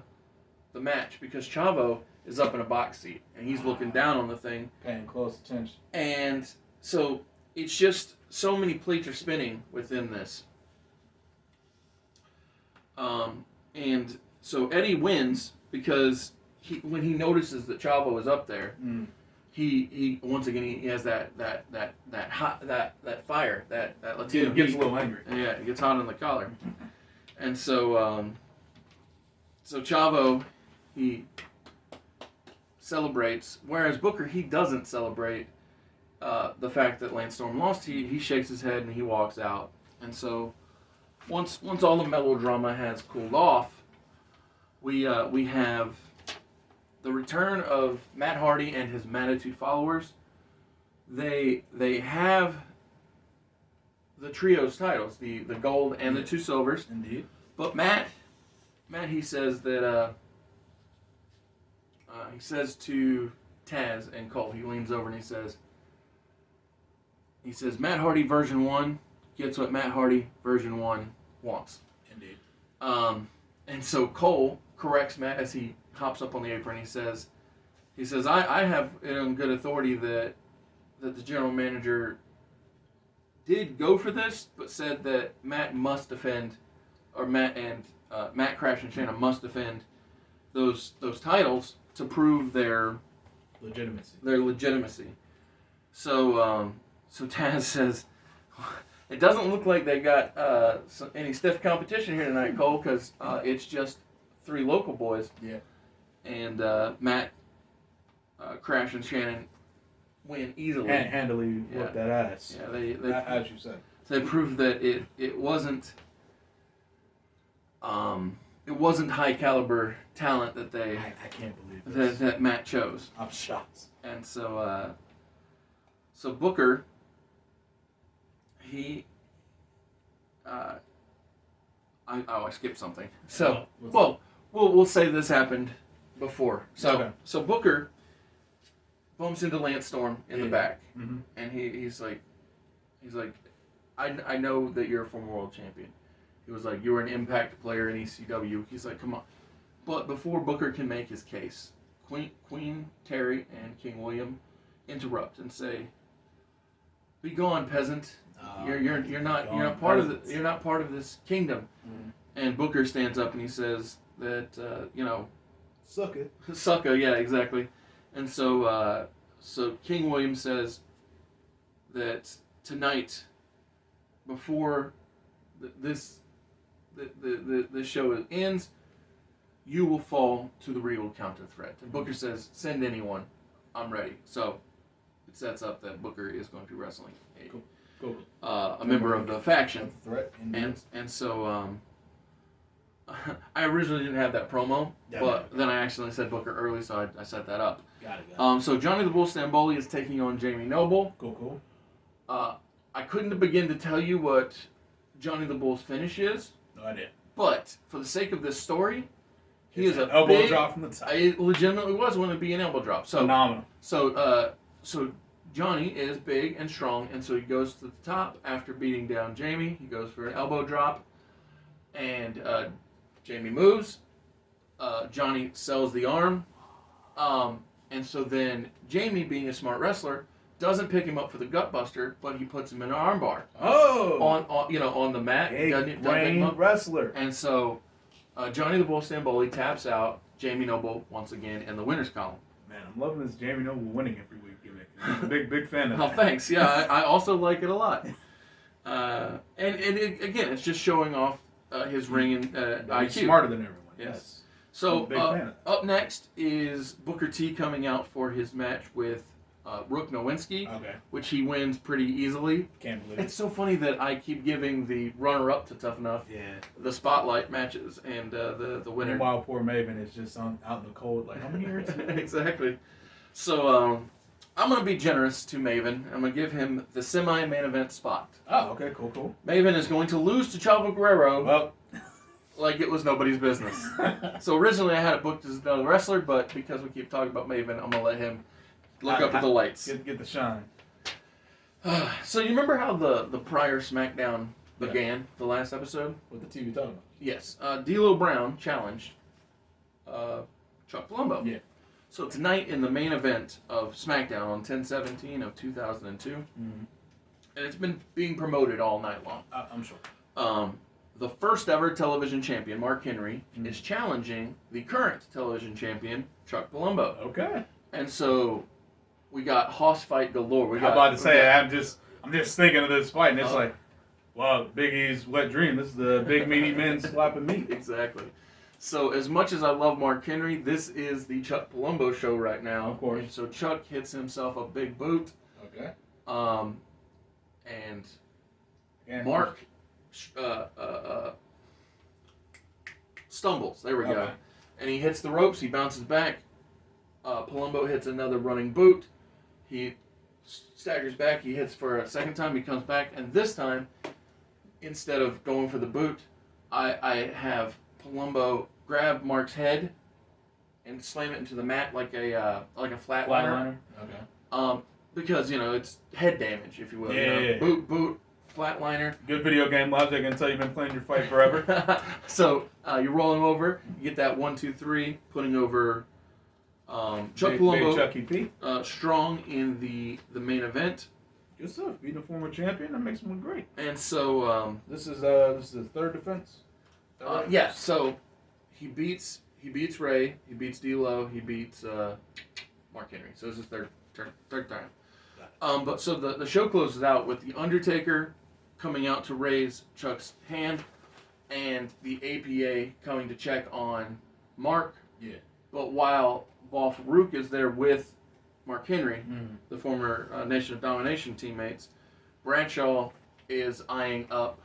match, because Chavo is up in a box seat and he's looking down on the thing,
paying close attention.
And so it's just so many plates are spinning within this. And so Eddie wins because when he notices that Chavo is up there, he once again he has that fire, that Latino
gets
heat.
a little angry.
Yeah, it gets hot on the collar. And so so Chavo, he celebrates, whereas Booker, he doesn't celebrate the fact that Lance Storm lost. He shakes his head and he walks out. And so once all the melodrama has cooled off, we have the return of Matt Hardy and his Mattitude followers. They have the trios titles, the gold and the two silvers.
Indeed.
But Matt, he says that he says to Taz and Cole, he leans over and he says, Matt Hardy version 1 gets what Matt Hardy version 1 wants.
Indeed.
And so Cole corrects Matt as he hops up on the apron. He says, I have it on good authority that the general manager did go for this, but said that Matt must defend, or Matt Crash and Shannon must defend those titles to prove their legitimacy. So Taz says, it doesn't look like they got any stiff competition here tonight, Cole, because it's just 3 local boys.
Yeah.
And Matt, Crash, and Shannon win easily.
Handily whooped that ass.
Yeah, they
as you said.
They proved that it wasn't high caliber talent that they
I can't believe this.
that Matt chose.
I'm shocked.
And so Booker, he I skipped something. So we'll say this happened before. So Booker bumps into Lance Storm in the back, and he's like, I know that you're a former world champion. He was like, you were an Impact player in ECW. He's like, come on. But before Booker can make his case, Queen Terry and King William interrupt and say, "Be gone, peasant. You're not part of this kingdom." And Booker stands up and he says that sucka, yeah, exactly. And so King William says that tonight, before this show ends, you will fall to the Regal Counter Threat. And Booker says, "Send anyone, I'm ready." So it sets up that Booker is going to be wrestling a member of the faction.
Threat,
and so I originally didn't have that promo, but then I accidentally said Booker early, so I set that up.
Got it.
So Johnny the Bull Stamboli is taking on Jamie Noble.
Cool.
I couldn't begin to tell you what Johnny the Bull's finish is.
No idea.
But for the sake of this story, he is an
elbow drop from the top.
It legitimately was going to be an elbow drop. So
phenomenal.
So Johnny is big and strong, and so he goes to the top after beating down Jamie. He goes for an elbow drop, and Jamie moves. Johnny sells the arm, and so then Jamie, being a smart wrestler, doesn't pick him up for the gutbuster, but he puts him in an armbar
Oh!
on the mat.
Big
Doesn't pick him
brain
up.
wrestler.
And so Johnny the Bull Stamboli taps out Jamie Noble once again in the winners column.
Man, I'm loving this Jamie Noble winning every week gimmick. I'm a big fan of
Oh,
that.
thanks. Yeah, I also like it a lot. Again, it's just showing off his ring and
He's
IQ.
smarter than everyone.
Yes. So
Big fan.
up next is Booker T coming out for his match with Rook Nowinski,
Okay.
which he wins pretty easily.
Can't believe
It's
it.
so funny that I keep giving the runner-up to Tough Enough
Yeah.
the spotlight matches and the winner.
Meanwhile, poor Maven is just out in the cold, like, I'm here.
Exactly. So I'm going to be generous to Maven. I'm going to give him the semi-main event spot.
Oh, okay, cool.
Maven is going to lose to Chavo Guerrero
Well,
like it was nobody's business. So originally I had it booked as another wrestler, but because we keep talking about Maven, I'm going to let him look up at the lights.
get the shine.
So you remember how the prior SmackDown began, the last episode?
What the TV talking about?
Yes. D'Lo Brown challenged Chuck Palumbo.
Yeah.
So tonight in the main event of SmackDown on 10/17 of 2002,
Mm-hmm.
and it's been being promoted all night long.
I'm sure.
The first ever television champion, Mark Henry,
Mhm.
is challenging the current television champion, Chuck Palumbo.
Okay.
And so we got hoss fight galore.
I'm about to say, I'm just thinking of this fight, and it's like, wow, Big E's wet dream. This is the big meaty men slapping meat.
Exactly. So as much as I love Mark Henry, this is the Chuck Palumbo show right now.
Of course.
And so Chuck hits himself a big boot.
Okay.
And
And
Mark stumbles. There we go.
Okay.
And he hits the ropes. He bounces back. Palumbo hits another running boot. He staggers back. He hits for a second time. He comes back. And this time, instead of going for the boot, I have Palumbo grab Mark's head and slam it into the mat like a flatliner.
Okay.
Because, it's head damage, if you will.
Yeah.
Boot, flatliner.
Good video game logic until you've been playing your fight forever.
So you roll him over, you get that 1, 2, 3, putting over Chuck Palumbo,
Big Chucky P.
strong in the main event,
Good stuff. Beating a former champion, that makes him look great.
and so
This is his third defense.
yeah, so he beats Ray, he beats D'Lo, he beats Mark Henry. So this is third time. But so the show closes out with the Undertaker coming out to raise Chuck's hand, and the APA coming to check on Mark.
Yeah.
But while Farouk is there with Mark Henry,
Mm.
the former Nation of Domination teammates, Bradshaw is eyeing up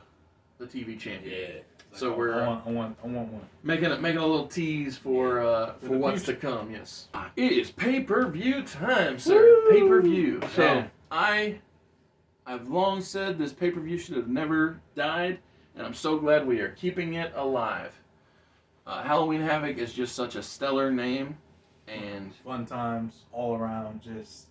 the TV champion.
Yeah.
So
I
we're
want one.
making a little tease for
the
what's
future.
to come. Yes, it is pay-per-view time, sir.
Woo!
Pay-per-view. So
Man.
I've long said this pay-per-view should have never died, and I'm so glad we are keeping it alive. Halloween Havoc is just such a stellar name, and
Fun times all around. Just,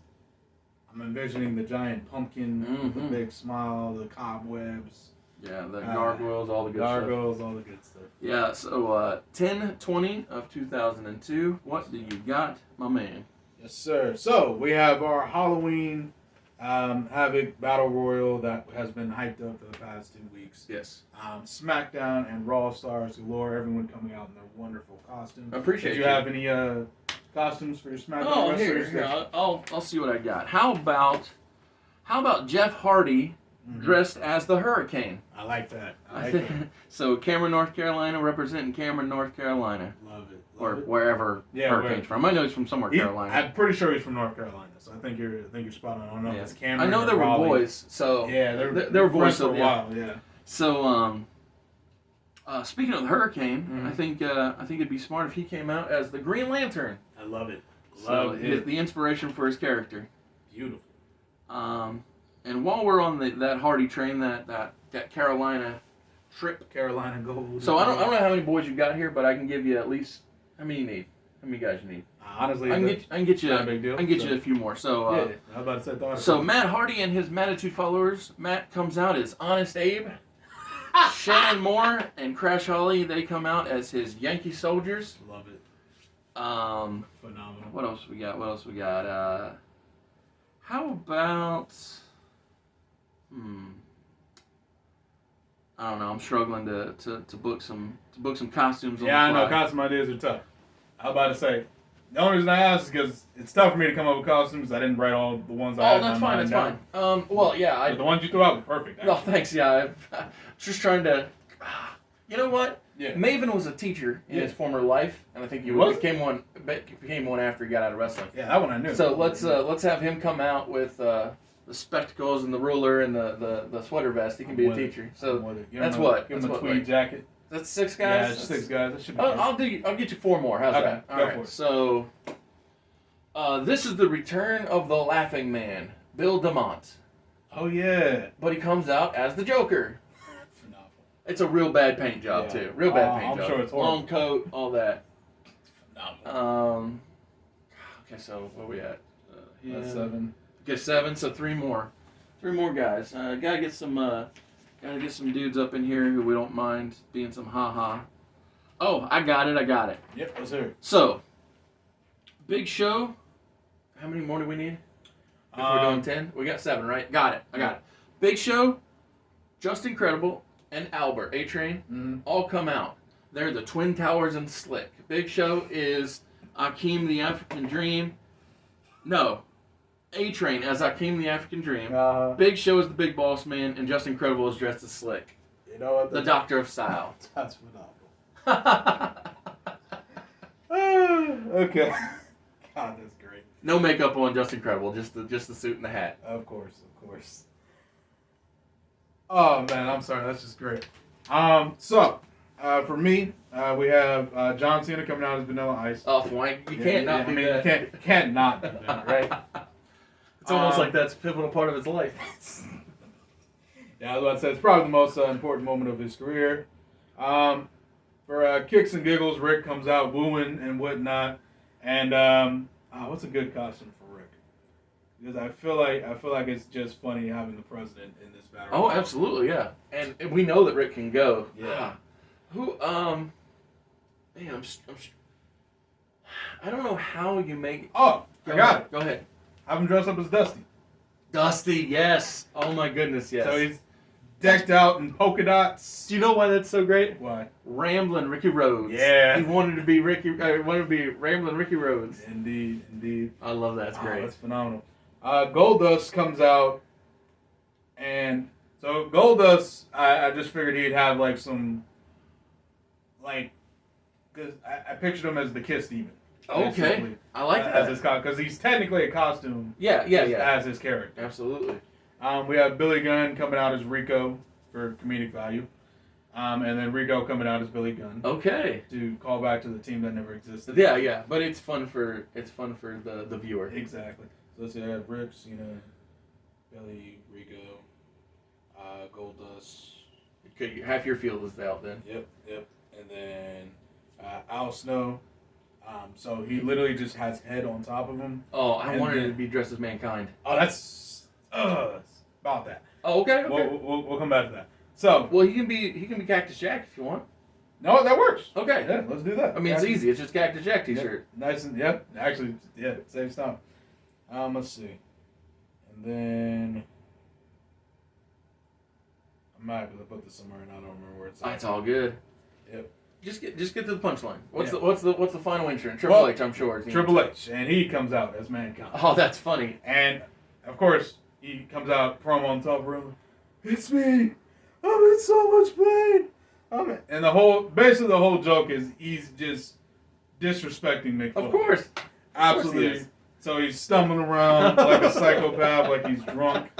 I'm envisioning the giant pumpkin with the
Mhm.
big smile, the cobwebs,
yeah, the gargoyles, all the good stuff.
gargoyles, all the good stuff.
Yeah, so 10/20 of 2002. What do you got, my man?
Yes, sir. So we have our Halloween Havoc Battle Royal that has been hyped up for the past 2 weeks.
Yes.
SmackDown and Raw stars galore. Everyone coming out in their wonderful costumes.
I appreciate
Did you
you.
have any costumes for your SmackDown
Oh,
wrestlers?
here, I'll see what I got. How about Jeff Hardy
Mhm.
dressed as the Hurricane?
I like that. I like that.
So Cameron, North Carolina, representing Cameron, North Carolina,
Love it.
or
Love it.
wherever
Yeah,
Hurricane's from. I know he's from somewhere Carolina.
I'm pretty sure he's from North Carolina, so I think you're spot on. I don't know if
Yeah.
it's Cameron.
I know
or
they were
Raleigh.
boys, so
Yeah,
they were boys
friends
so,
for a
yeah.
while. Yeah.
So speaking of the Hurricane,
Mhm.
I think it'd be smart if he came out as the Green Lantern.
I love it.
So
Love it.
the inspiration for his character.
Beautiful.
And while we're on that Hardy train, that Carolina trip.
Carolina Gold.
So I don't know how many boys you got here, but I can give you at least how many you need. How many guys you need?
Honestly,
I can get you.
not a big deal.
I can get
So-
you a few more. So
yeah, I was about to say thought.
so Matt Hardy and his Mattitude followers. Matt comes out as Honest Abe. Shannon Moore and Crash Holly, they come out as his Yankee soldiers.
Love it.
Um,
Phenomenal.
what else we got? How about? I don't know. I'm struggling to book some costumes. On
Yeah,
the
I know
fly.
costume ideas are tough. I was about to say, the only reason I asked is because it's tough for me to come up with costumes. I didn't write all the ones I had
Oh,
in
that's
my
fine.
mind
That's
down.
fine. Well, yeah.
But the ones you threw out were perfect.
No,
Actually.
thanks. Yeah, I'm just trying to. You know what?
Yeah.
Maven was a teacher in his former life, and I think he became one after he got out of wrestling.
Yeah, that one I knew.
So let's have him come out with the spectacles and the ruler and the sweater vest. He can be a teacher. So that's what.
Give
That's
him a
what.
tweed jacket.
That's 6 guys.
Yeah, it's 6 guys. That should be.
I'll get you 4 more. How's
Okay,
that?
go
All right.
for it.
So this is the return of the Laughing Man, Bill DeMont,
Oh yeah.
but he comes out as the Joker.
Phenomenal.
It's a real bad paint job
Yeah.
too. Real bad paint
I'm
job.
sure it's horrible.
Long coat, all that.
Phenomenal.
Okay, so where we at?
That's 7.
Okay, 7. So 3 more. 3 more guys. Gotta get some dudes up in here who we don't mind being some haha. Oh, I got it.
Yep, let's hear it.
So, Big Show. How many more do we need? If we're doing 10, we got 7, right? Got it. I got it. Big Show, Just Incredible, and Albert A-Train all come out. They're the Twin Towers and Slick. Big Show is Akeem the African Dream. No, A-Train as Akeem the African Dream. Big Show is the Big Boss Man, and Just Incredible is dressed as Slick,
You know what?
the Doctor of Style.
That's phenomenal. Okay. God, that's great.
No makeup on Just Incredible, just the suit and the hat.
Of course. Oh man, I'm sorry. That's just great. So for me, we have John Cena coming out as Vanilla Ice.
Oh, Flank, you can't not do that.
You can't not do that, right?
It's almost like that's a pivotal part of his life.
Yeah, I was about to say it's probably the most important moment of his career. For kicks and giggles, Rick comes out wooing and whatnot. And what's a good costume for Rick? Because I feel like it's just funny having the president in this battle.
Oh, absolutely, yeah. And we know that Rick can go.
Yeah.
Who? Man, I don't know how you make.
Oh, I got it.
Go ahead.
Have him dress up as Dusty.
Dusty, yes. Oh my goodness, yes.
So he's decked out in polka dots.
Do you know why that's so great?
Why?
Ramblin' Ricky Rhodes.
Yeah.
He wanted to be Ramblin' Ricky Rhodes.
Indeed.
I love that. That's great.
That's phenomenal. Goldust comes out, and so Goldust, I just figured he'd have like some, like, because I pictured him as the Kiss Demon.
Okay, I like that.
As his because he's technically a costume.
Yeah.
As his character.
Absolutely.
We have Billy Gunn coming out as Rico for comedic value, and then Rico coming out as Billy Gunn.
Okay.
To call back to the team that never existed.
Yeah, but it's fun for the viewer.
Exactly. So let's see, I have Rick, Cena, Billy, Rico, Goldust.
Okay, half your field is out then.
Yep. And then Al Snow. So he literally just has head on top of him.
Oh, I wanted to be dressed as Mankind.
Oh, that's about that.
Oh, okay.
We'll come back to that. So,
well, he can be Cactus Jack if you want.
No, that works.
Okay.
Yeah, let's do that.
I mean, it's easy. It's just Cactus Jack t-shirt.
Yep. Nice and actually, saves time. Let's see, and then I might have to put this somewhere, and I don't remember where it's at.
It's all good.
Yep.
Just get to the punchline. What's
Yeah.
the final entrant? Triple H, I'm sure.
Triple H, and he comes out as Mankind.
Oh, that's funny.
And of course, he comes out promo on top room. It's me. I'm in so much pain. And the whole joke is he's just disrespecting Mick Foley.
Of course.
Absolutely.
Of course he is.
So he's stumbling around like a psychopath, like he's drunk.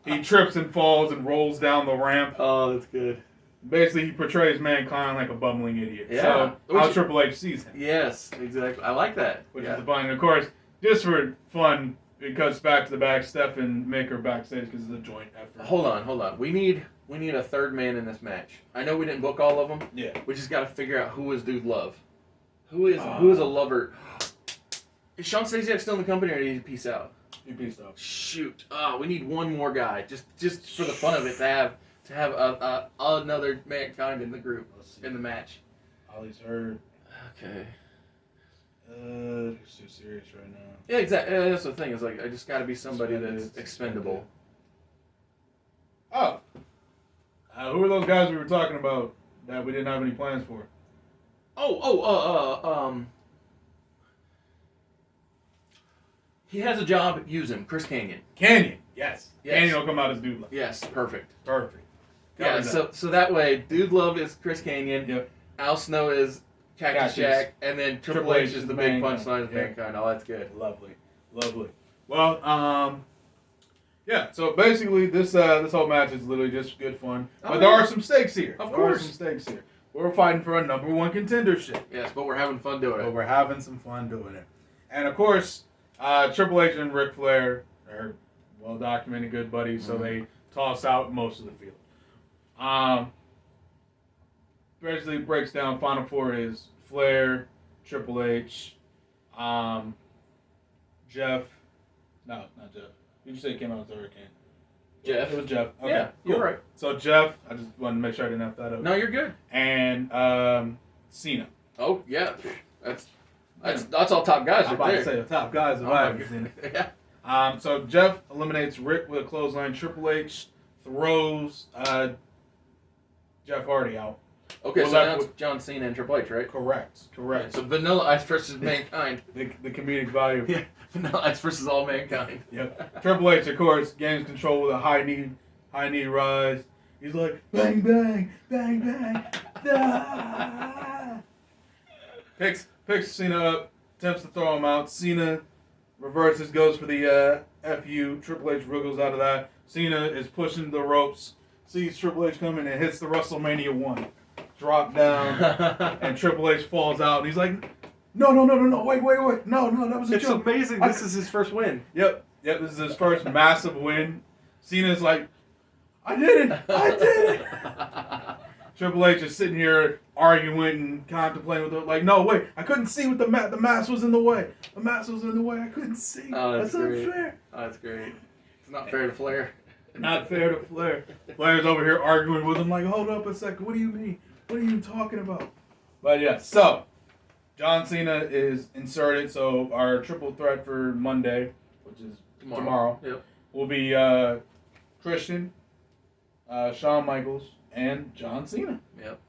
He trips and falls and rolls down the ramp.
Oh, that's good.
Basically, he portrays Mankind like a bumbling idiot.
Yeah.
So how Triple H sees him.
Yes, exactly. I like that.
Which is the fun. And of course, just for fun, it cuts back to the back. Steph and Mick are backstage because it's a joint effort.
Hold on. We need a third man in this match. I know we didn't book all of them.
Yeah.
We just got to figure out who is Dude Love. Who is a lover? Is Sean Stasiak still in the company, or did he peace out?
He peaced out.
Shoot. We need one more guy, just for the fun of it, to have another Mankind in the group in the match.
Ollie's hurt.
Okay.
It's too serious right now.
Yeah, exactly. That's the thing. Is like I just got to be somebody that's expendable.
Oh, who are those guys we were talking about that we didn't have any plans for?
He has a job. Use him, Chris Canyon.
Canyon, yes.
Yes.
Canyon will come out as Dude Love.
Yes, perfect.
Perfect.
Yeah, so that way, Dude Love is Chris Canyon.
Yep.
Al Snow is Cactus Jack, and then Triple H is the big punchline of Mankind. Oh, that's good.
Lovely. Well, yeah. So basically, this whole match is literally just good fun, but there are some stakes here.
Of
There are
course.
some stakes here. We're fighting for a #1 contendership.
Yes, but we're having fun doing
But
it.
we're having some fun doing it, and of course, Triple H and Ric Flair are well documented good buddies, so they toss out most of the field. Basically breaks down Final Four is Flair, Triple H, Jeff. No, not Jeff. Did you say it came out as Hurricane?
Jeff.
It was Jeff. Okay,
Yeah,
cool.
you're right.
So Jeff, I just wanted to make sure I didn't have that up.
No, you're good.
And Cena.
Oh yeah, that's all top guys
I'm
right
about
there.
to say the top guys of I've seen it.
Yeah.
So Jeff eliminates Rick with a clothesline. Triple H throws Jeff Hardy out.
Okay,
We're
so
left
now it's
with-
John Cena and Triple H, right?
Correct.
So Vanilla Ice versus Mankind.
The comedic value.
Yeah, Vanilla Ice versus all Mankind.
Yep. Triple H, of course, gains control with a high knee rise. He's like, bang, bang, bang, bang. Ah. Picks Cena up, attempts to throw him out. Cena reverses, goes for the FU. Triple H wriggles out of that. Cena is pushing the ropes, sees Triple H coming and hits the WrestleMania 1. Drop down, and Triple H falls out, and he's like, no, wait, no, that was a
It's
joke.
amazing. This is his first win.
Yep, this is his first massive win. Cena's like, I did it. Triple H is sitting here arguing and contemplating with it, like, no, wait, I couldn't see what the mask was in the way. The mask was in the way, I couldn't see.
Oh, that's great.
unfair.
Oh, that's great. It's not fair to Flair.
Not fair to Flair. Flair's over here arguing with him, like, hold up a second, what do you mean? What are you talking about? But yeah, so John Cena is inserted, so our triple threat for Monday, which is tomorrow
Yep.
will be Christian, Shawn Michaels, and John Cena.
Yep.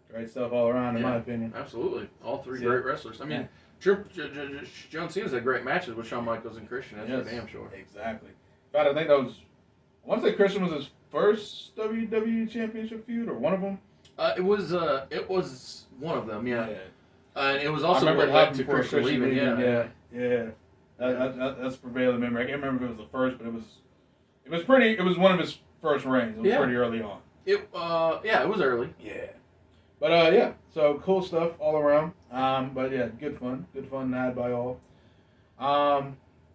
Great stuff all around, in my opinion.
Absolutely. All three
Yeah.
great wrestlers. I mean, John Cena's had great matches with Shawn Michaels and Christian. That's for damn sure.
Exactly. In fact, I think that was, I want to say Christian was his first WWE Championship feud, or one of them.
It was one of them, yeah.
Yeah.
And it was
I
also
remember
what
it
led
happened
to
before
Christian leaving.
Yeah. That's prevailing memory. I can't remember if it was the first, but it was one of his first reigns. It was pretty early on.
It was early.
Yeah. But yeah, so cool stuff all around. But yeah, good fun had by all.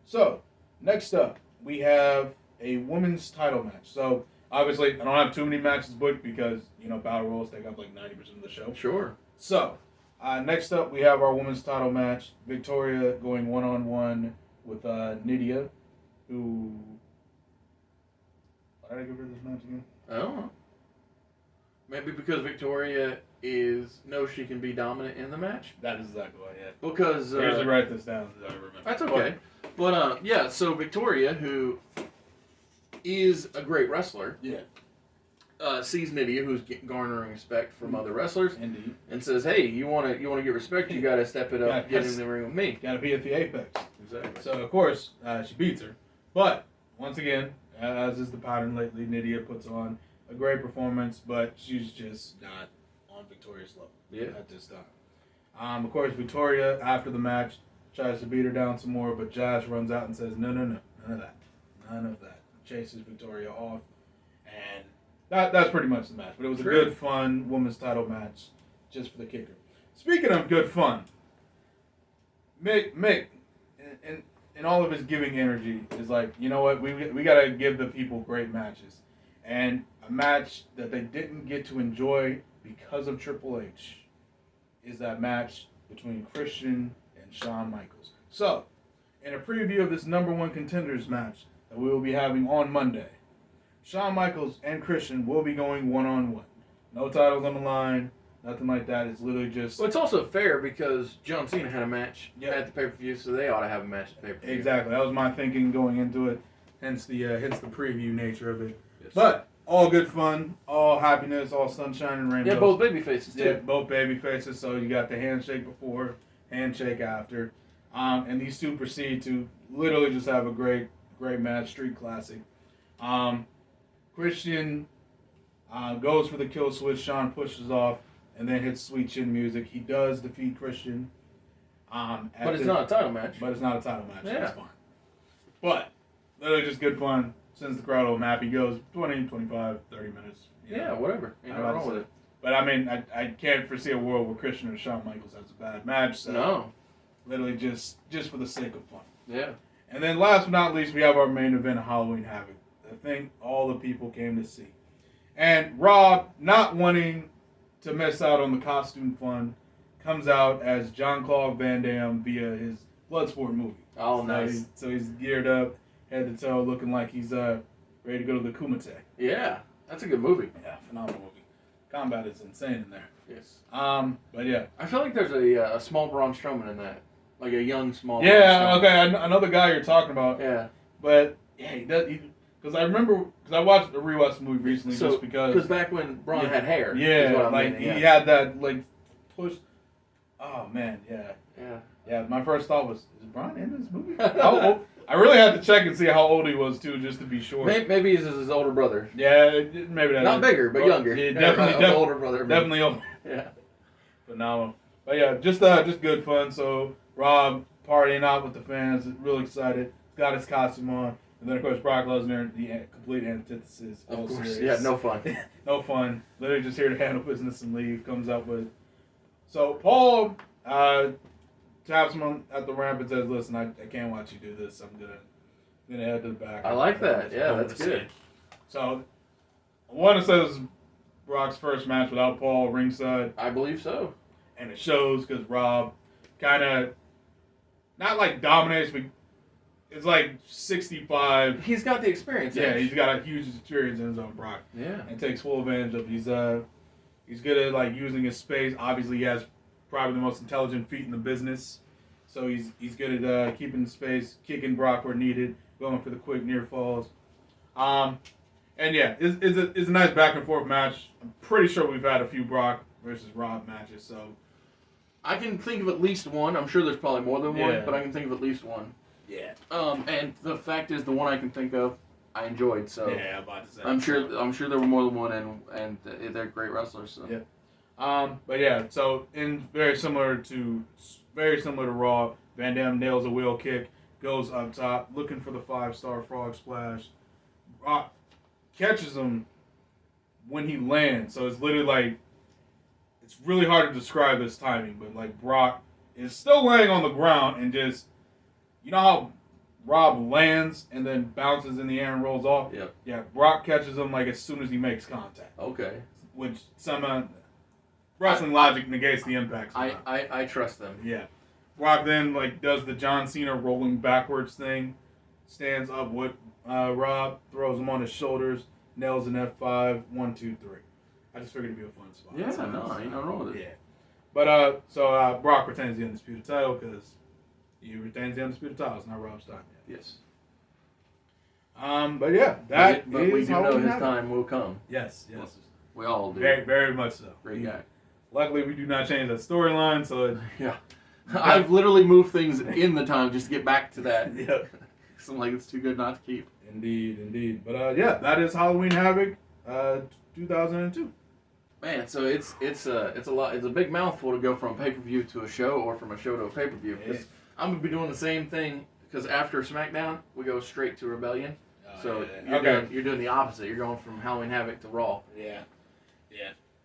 So next up we have a women's title match. So obviously I don't have too many matches booked because battle royals take up like 90% of the show.
Sure.
So next up we have our women's title match. Victoria going 1-on-1 with Nydia, who. Why did I give her this match again?
I don't know. Maybe because Victoria knows she can be dominant in the match.
That is exactly why. Yeah.
Because
I usually write this down so I remember.
that's okay. But yeah, so Victoria, who is a great wrestler,
Yeah.
sees Nydia, who's garnering respect from other wrestlers,
Indeed.
and says, "Hey, you want to get respect? You got to step it up, get in the ring with me."
Got to be at the apex.
Exactly.
So of course she beats her, but once again, as is the pattern lately, Nydia puts on a great performance, but she's just not on Victoria's level at this time. Of course, Victoria after the match tries to beat her down some more, but Jazz runs out and says, "No, none of that." Chases Victoria off, and that's pretty much the match. But it was a good, fun women's title match, just for the kicker. Speaking of good fun, Mick, in all of his giving energy, is like, you know what? We gotta give the people great matches, and a match that they didn't get to enjoy because of Triple H is that match between Christian and Shawn Michaels. So, in a preview of this #1 contenders match that we will be having on Monday, Shawn Michaels and Christian will be going 1-on-1. No titles on the line, Nothing like that. It's literally just
Well, it's also fair because John Cena had a match
Yep.
at the pay-per-view, so they ought to have a match at the pay-per-view.
exactly. That was my thinking going into it. Hence the preview nature of it.
Yes.
But all good fun, all happiness, all sunshine and rainbows.
Yeah, both baby faces too.
Yeah, both baby faces. So you got the handshake before, handshake after, and these two proceed to literally just have a great match, street classic. Christian goes for the kill switch. Sean pushes off and then hits sweet chin music. He does defeat Christian.
But it's not a title match.
But it's not a title match.
Yeah.
That's fine. But literally just good fun. Sends the crowd a little happy. Goes 20, 25, 30 minutes.
Yeah, whatever. Ain't nothing wrong with it.
But I mean, I can't foresee a world where Christian or Shawn Michaels has a bad match. So
No.
literally just for the sake of fun.
Yeah.
And then last but not least, we have our main event of Halloween Havoc. The thing all the people came to see. And Rob, not wanting to miss out on the costume fun, comes out as Jean-Claude Van Damme via his Bloodsport movie.
Oh, nice.
So he's geared up, head to toe, looking like he's ready to go to the Kumite.
Yeah, that's a good movie.
Yeah, phenomenal movie. Combat is insane in there.
Yes.
But yeah.
I feel like there's a small Braun Strowman in that, like a young small.
Yeah,
Braun Strowman.
okay, I know the guy you're talking about.
Yeah.
But yeah, he does. Because I rewatched the movie recently just because.
Because back when Braun had hair.
Yeah,
is what I'm
like
meaning,
he had that like push. Oh man, yeah.
Yeah.
Yeah, my first thought was, is Braun in this movie? How old? I really had to check and see how old he was too, just to be sure.
Maybe he's his older brother.
Yeah, maybe that.
Not bigger, but younger.
Yeah, definitely
older brother.
Definitely older.
Yeah.
Phenomenal. But yeah, just good fun. So Rob partying out with the fans, real excited. Got his costume on, and then of course Brock Lesnar, the complete antithesis.
Of course.
Serious.
Yeah, no fun.
No fun. Literally just here to handle business and leave. Comes up with. So Paul taps him at the ramp and says, "Listen, I can't watch you do this. I'm gonna head to the back."
I like that. Yeah, that's good.
So I want to say this is Brock's first match without Paul ringside,
I believe so.
and it shows because Rob kind of not like dominates, but it's like 65.
He's got the experience.
Yeah, he's got a huge experience in his own Brock.
Yeah.
And takes full advantage of. He's good at like using his space. Obviously, he has probably the most intelligent feet in the business, so he's good at keeping the space, kicking Brock where needed, going for the quick near falls. And yeah, it's a nice back and forth match. I'm pretty sure we've had a few Brock versus Rob matches, so
I can think of at least one. I'm sure there's probably more than one,
Yeah.
but I can think of at least one.
yeah,
And the fact is, the one I can think of, I enjoyed. So
yeah. I'm about to say.
I'm sure there were more than one, and they're great wrestlers. So.
Yep. But yeah, so very similar to Raw, Van Dam nails a wheel kick, goes up top, looking for the 5-star frog splash. Brock catches him when he lands, so it's literally like it's really hard to describe this timing, but like Brock is still laying on the ground and just how Rob lands and then bounces in the air and rolls off.
Yep.
Yeah, Brock catches him like as soon as he makes contact,
Okay.
which somehow wrestling logic negates the impact.
I trust them.
Yeah. Brock then does the John Cena rolling backwards thing, stands up with Rob, throws him on his shoulders, nails an F5, 1, 2, 3. I just figured it'd be a fun spot.
Yeah,
So,
no, ain't nothing wrong with it.
Yeah. But so Brock retains the undisputed title because he retains the undisputed title. It's not Rob's time yet.
Yes.
But yeah, that
But we
is
do
how
know
we
his
have it.
time will come.
Yes.
We all do.
Very, very much so.
Great guy.
Luckily, we do not change that storyline, so it,
Yeah. I've literally moved things in the time just to get back to that.
yeah.
So I'm like, it's too good not to keep.
Indeed. But yeah, that is Halloween Havoc, 2002.
Man, so it's a lot. It's a big mouthful to go from pay per view to a show or from a show to a pay per view.
Yeah.
I'm gonna be doing the same thing because after SmackDown we go straight to Rebellion. So
yeah.
you're doing the opposite. You're going from Halloween Havoc to Raw.
Yeah.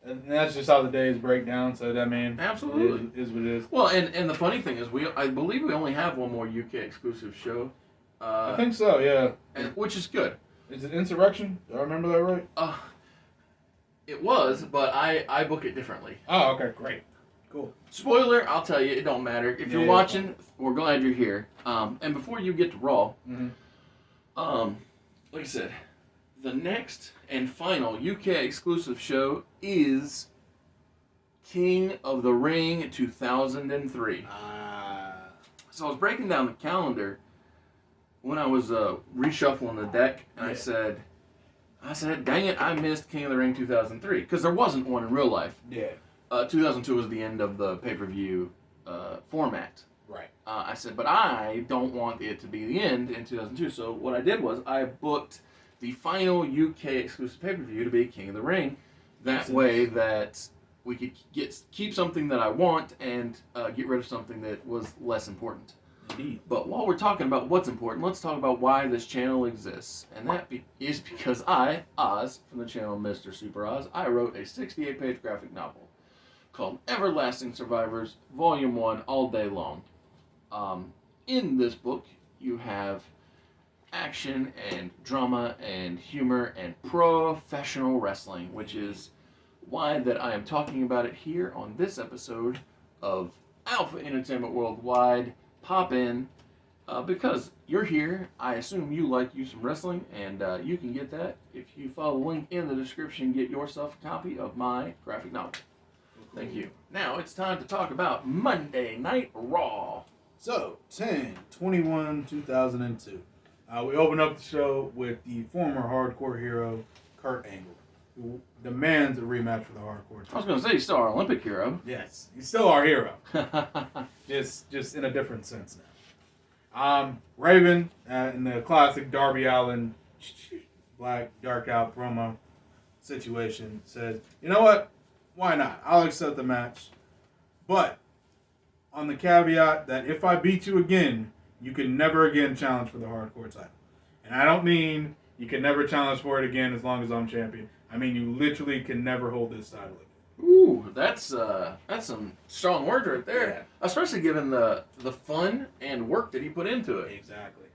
And that's just how the days break down. So I mean,
Absolutely.
it is what it is.
Well, and the funny thing is, I believe we only have one more UK exclusive show.
I think so. Yeah.
Which is good.
Is it Insurrection? Do I remember that right?
It was, but I book it differently.
Oh, okay, great, cool.
Spoiler, I'll tell you, it don't matter. If you're watching, we're glad you're here. And before you get to Raw, like I said, the next and final UK exclusive show is King of the Ring 2003. So I was breaking down the calendar when I was reshuffling the deck, and I said, dang it, I missed King of the Ring 2003, because there wasn't one in real life.
Yeah.
2002 was the end of the pay-per-view format.
Right.
I said, but I don't want it to be the end in 2002. So what I did was I booked the final UK exclusive pay-per-view to be King of the Ring. That way that we could keep something that I want and get rid of something that was less important.
Indeed.
But while we're talking about what's important, let's talk about why this channel exists. And that is because I, Oz, from the channel Mr. Super Oz, I wrote a 68-page graphic novel called Everlasting Survivors, Volume 1, All Day Long. In this book, you have action and drama and humor and professional wrestling, which is why that I am talking about it here on this episode of Alpha Entertainment Worldwide. Pop in, because you're here. I assume you like you some wrestling, and you can get that if you follow the link in the description. Get yourself a copy of my graphic novel. Thank you. Now it's time to talk about Monday Night Raw.
So, 10/21/2002. We open up the show with the former hardcore hero, Kurt Angle, who demands a rematch for the hardcore title.
I was going to say he's still our Olympic hero.
Yes, he's still our hero. just in a different sense now. Raven, in the classic Darby Allin black dark out promo situation, says, you know what? Why not? I'll accept the match. But on the caveat that if I beat you again, you can never again challenge for the hardcore title. And I don't mean you can never challenge for it again as long as I'm champion. I mean you literally can never hold this title again.
Ooh, that's some strong words right there.
Yeah.
Especially given the fun and work that he put into it.
Exactly.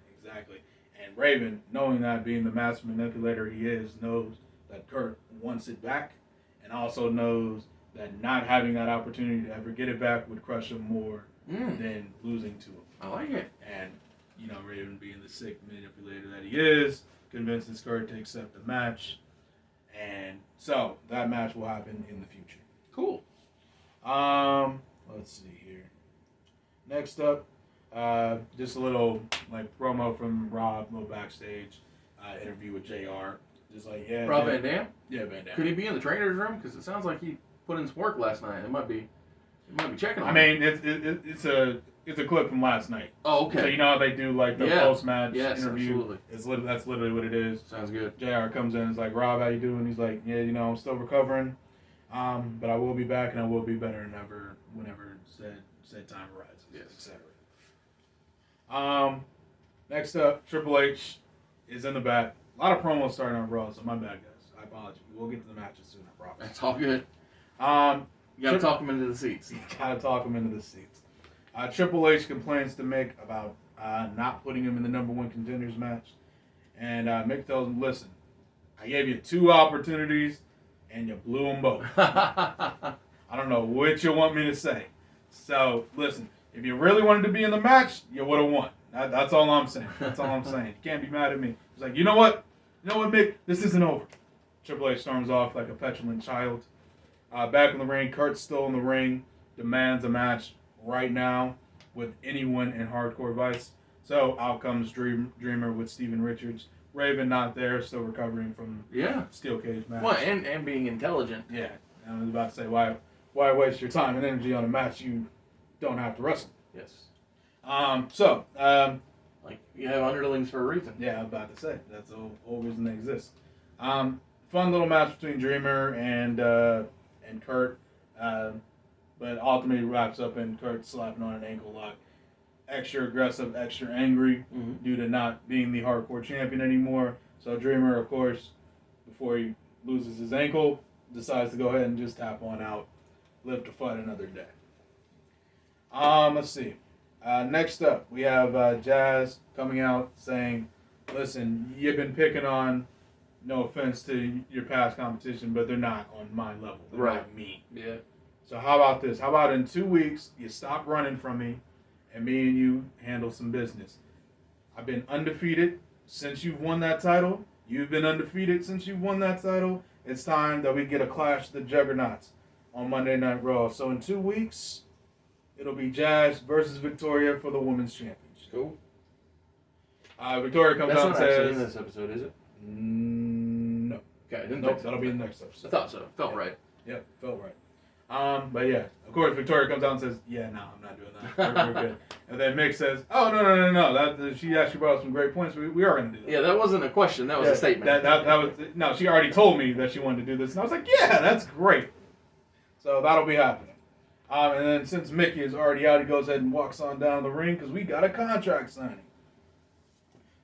And Raven, knowing that, being the master manipulator he is, knows that Kurt wants it back, and also knows that not having that opportunity to ever get it back would crush him more than losing to him.
I like it.
And, Raven, being the sick manipulator that he is, convinces Kurt to accept the match. And so that match will happen in the future.
Cool.
Let's see here. Next up, just a little promo from Rob, little backstage interview with JR. Just
Rob Van Dam?
Yeah, Van Dam.
Could he be in the trainer's room? Because it sounds like he put in some work last night. It might be checking on him.
I mean, it's a clip from last night.
Oh, okay.
So you know how they do the post-match interview?
Absolutely.
That's literally what it is.
Sounds good.
JR comes in and is like, Rob, how you doing? He's like, yeah, I'm still recovering, but I will be back and I will be better than ever whenever said time arises, etc. Next up, Triple H is in the back. A lot of promos starting on Raw, so my bad, guys. I apologize. We'll get to the matches soon, I promise.
That's all good. You gotta talk him into the seats.
You gotta talk him into the seats. Triple H complains to Mick about not putting him in the number one contenders match. And Mick tells him, listen, I gave you 2 opportunities and you blew them both. I don't know what you want me to say. So, listen, if you really wanted to be in the match, you would have won. That's all I'm saying. That's all I'm saying. You can't be mad at me. He's like, you know what? Mick? This isn't over. Triple H storms off like a petulant child. Back in the ring, Kurt's still in the ring, demands a match right now with anyone in Hardcore Vice. So out comes Dreamer with Steven Richards. Raven not there, still recovering from steel cage match.
Well, and being intelligent.
Yeah, I was about to say, why waste your time and energy on a match you don't have to wrestle?
Yes.
Like
you have underlings for a reason.
Yeah, I was about to say that's the whole reason they exist. Fun little match between Dreamer and Kurt, but ultimately wraps up in Kurt slapping on an ankle lock. Extra aggressive, extra angry due to not being the hardcore champion anymore. So Dreamer, of course, before he loses his ankle, decides to go ahead and just tap on out, live to fight another day. Let's see. Next up, we have Jazz coming out saying, listen, you've been picking on, no offense to your past competition, but they're not on my level. They're not me.
Yeah.
So how about this? How about in 2 weeks, you stop running from me, and me and you handle some business. I've been undefeated since you've won that title. You've been undefeated since you've won that title. It's time that we get a clash of the juggernauts on Monday Night Raw. So in 2 weeks, it'll be Jazz versus Victoria for the Women's Championship.
Cool.
Victoria comes
That's
out and
not actually in
says,
this episode, is it?
No.
Okay, I didn't
Nope,
think so.
that'll be in the next
I
episode.
thought so. Felt right.
Yep, felt right. But yeah, of course, Victoria comes out and says, "Yeah, no, I'm not doing that. We're good." And then Mick says, "Oh no. That she actually brought up some great points. We are going to do that."
Yeah, that wasn't a question. That was a statement.
That was no. She already told me that she wanted to do this, and I was like, "Yeah, that's great." So that'll be happening. And then since Mickey is already out, he goes ahead and walks on down the ring because we got a contract signing.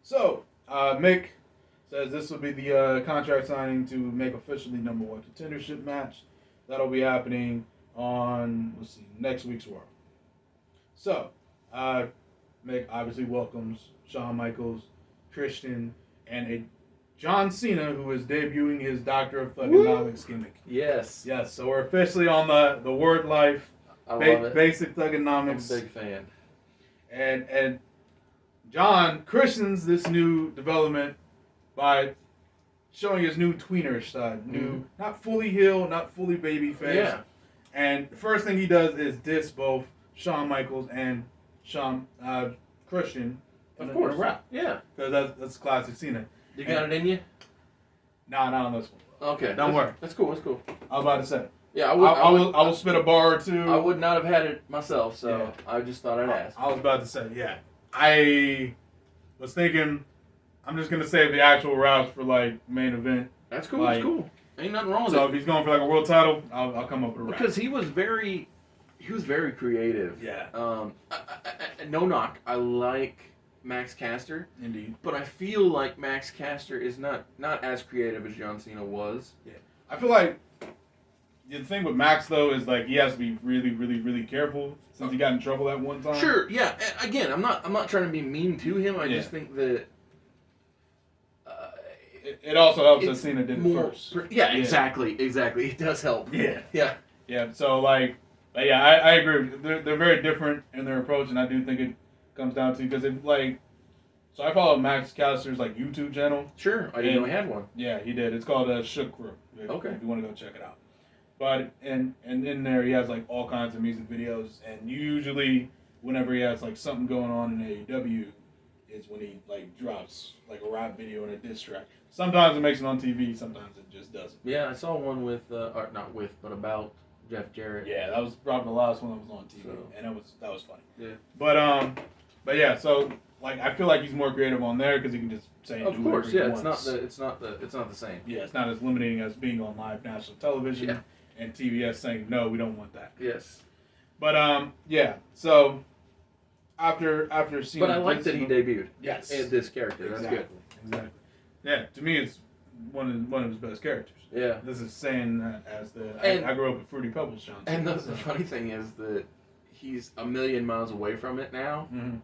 So Mick says this will be the contract signing to make officially number one contendership match. That'll be happening on, next week's Raw. So, Mick obviously welcomes Shawn Michaels, Christian, and a John Cena who is debuting his Doctor of Thugonomics gimmick.
Yes.
Yes, so we're officially on the word life,
I love it.
basic
I'm a
Thugonomics.
big fan.
And John christens this new development by showing his new tweenerish side. Not fully heel, not fully babyface.
Yeah.
And the first thing he does is diss both Shawn Michaels and Christian.
Of course.
In a rap.
Yeah.
Because that's classic Cena.
You got it in you?
Nah, not on this one.
Okay.
Don't worry.
That's cool. That's cool.
I was about to say.
Yeah,
I will spit a bar or two.
I would not have had it myself, so
Yeah.
I just thought I'd ask.
I was about to say, yeah. I was thinking, I'm just gonna save the actual routes for like main event.
That's cool.
Like,
that's cool. Ain't nothing wrong with
So
it.
if he's going for like a world title, I'll come up with a route.
Because he was very creative.
Yeah.
No knock. I like Max Caster,
Indeed.
but I feel like Max Caster is not as creative as John Cena was.
Yeah. I feel like the thing with Max though is like he has to be really, really, really careful since he got in trouble that one time.
Sure. Yeah. Again, I'm not trying to be mean to him. I
Yeah.
just think that.
It also helps that
It's
Cena did it
more
first.
Yeah, exactly. It does help.
Yeah.
Yeah.
Yeah. So like, but yeah, I agree. They're very different in their approach, and I do think it comes down to because if like, so I follow Max Caster's like YouTube channel.
Sure. I didn't know he had one.
Yeah, he did. It's called Shook Crew.
Okay.
If you want to go check it out. But and in there he has like all kinds of music videos, and usually whenever he has like something going on in AEW, is when he like drops like a rap video and a diss track. Sometimes it makes it on TV, sometimes it just doesn't.
Yeah, I saw one with, or not with, but about Jeff Jarrett.
Yeah, that was probably the last one that was on TV,
So.
and that was funny.
Yeah.
But yeah, so like I feel like he's more creative on there because he can just say and
Of
do
course,
whatever
yeah.
he wants.
It's not the same.
Yeah, it's not as limiting as being on live national television
Yeah.
and TBS saying no, we don't want that.
Yes.
But yeah, so after seeing.
But I like that he debuted.
Yes.
In this character. That's
Exactly.
good.
Exactly. Yeah, to me, it's one of his best characters.
Yeah.
This is saying that as
And-
I grew up with Fruity Pebbles, John.
And the funny thing is that he's a million miles away from it now.
Mm-hmm.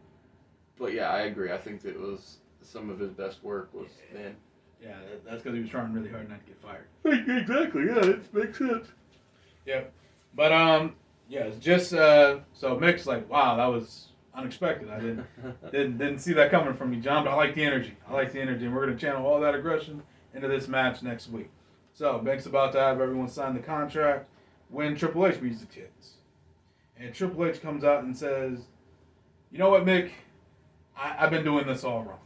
But yeah, I agree. I think that it was some of his best work was then.
Yeah, that's because he was trying really hard not to get fired.
Exactly. Yeah, it makes sense.
Yep. But yeah, it's just so Mick's like, wow, that was unexpected. I didn't see that coming from you, John. But I like the energy. And we're gonna channel all that aggression into this match next week. So Mick's about to have everyone sign the contract when Triple H music hits, and Triple H comes out and says, "You know what, Mick? I've been doing this all wrong.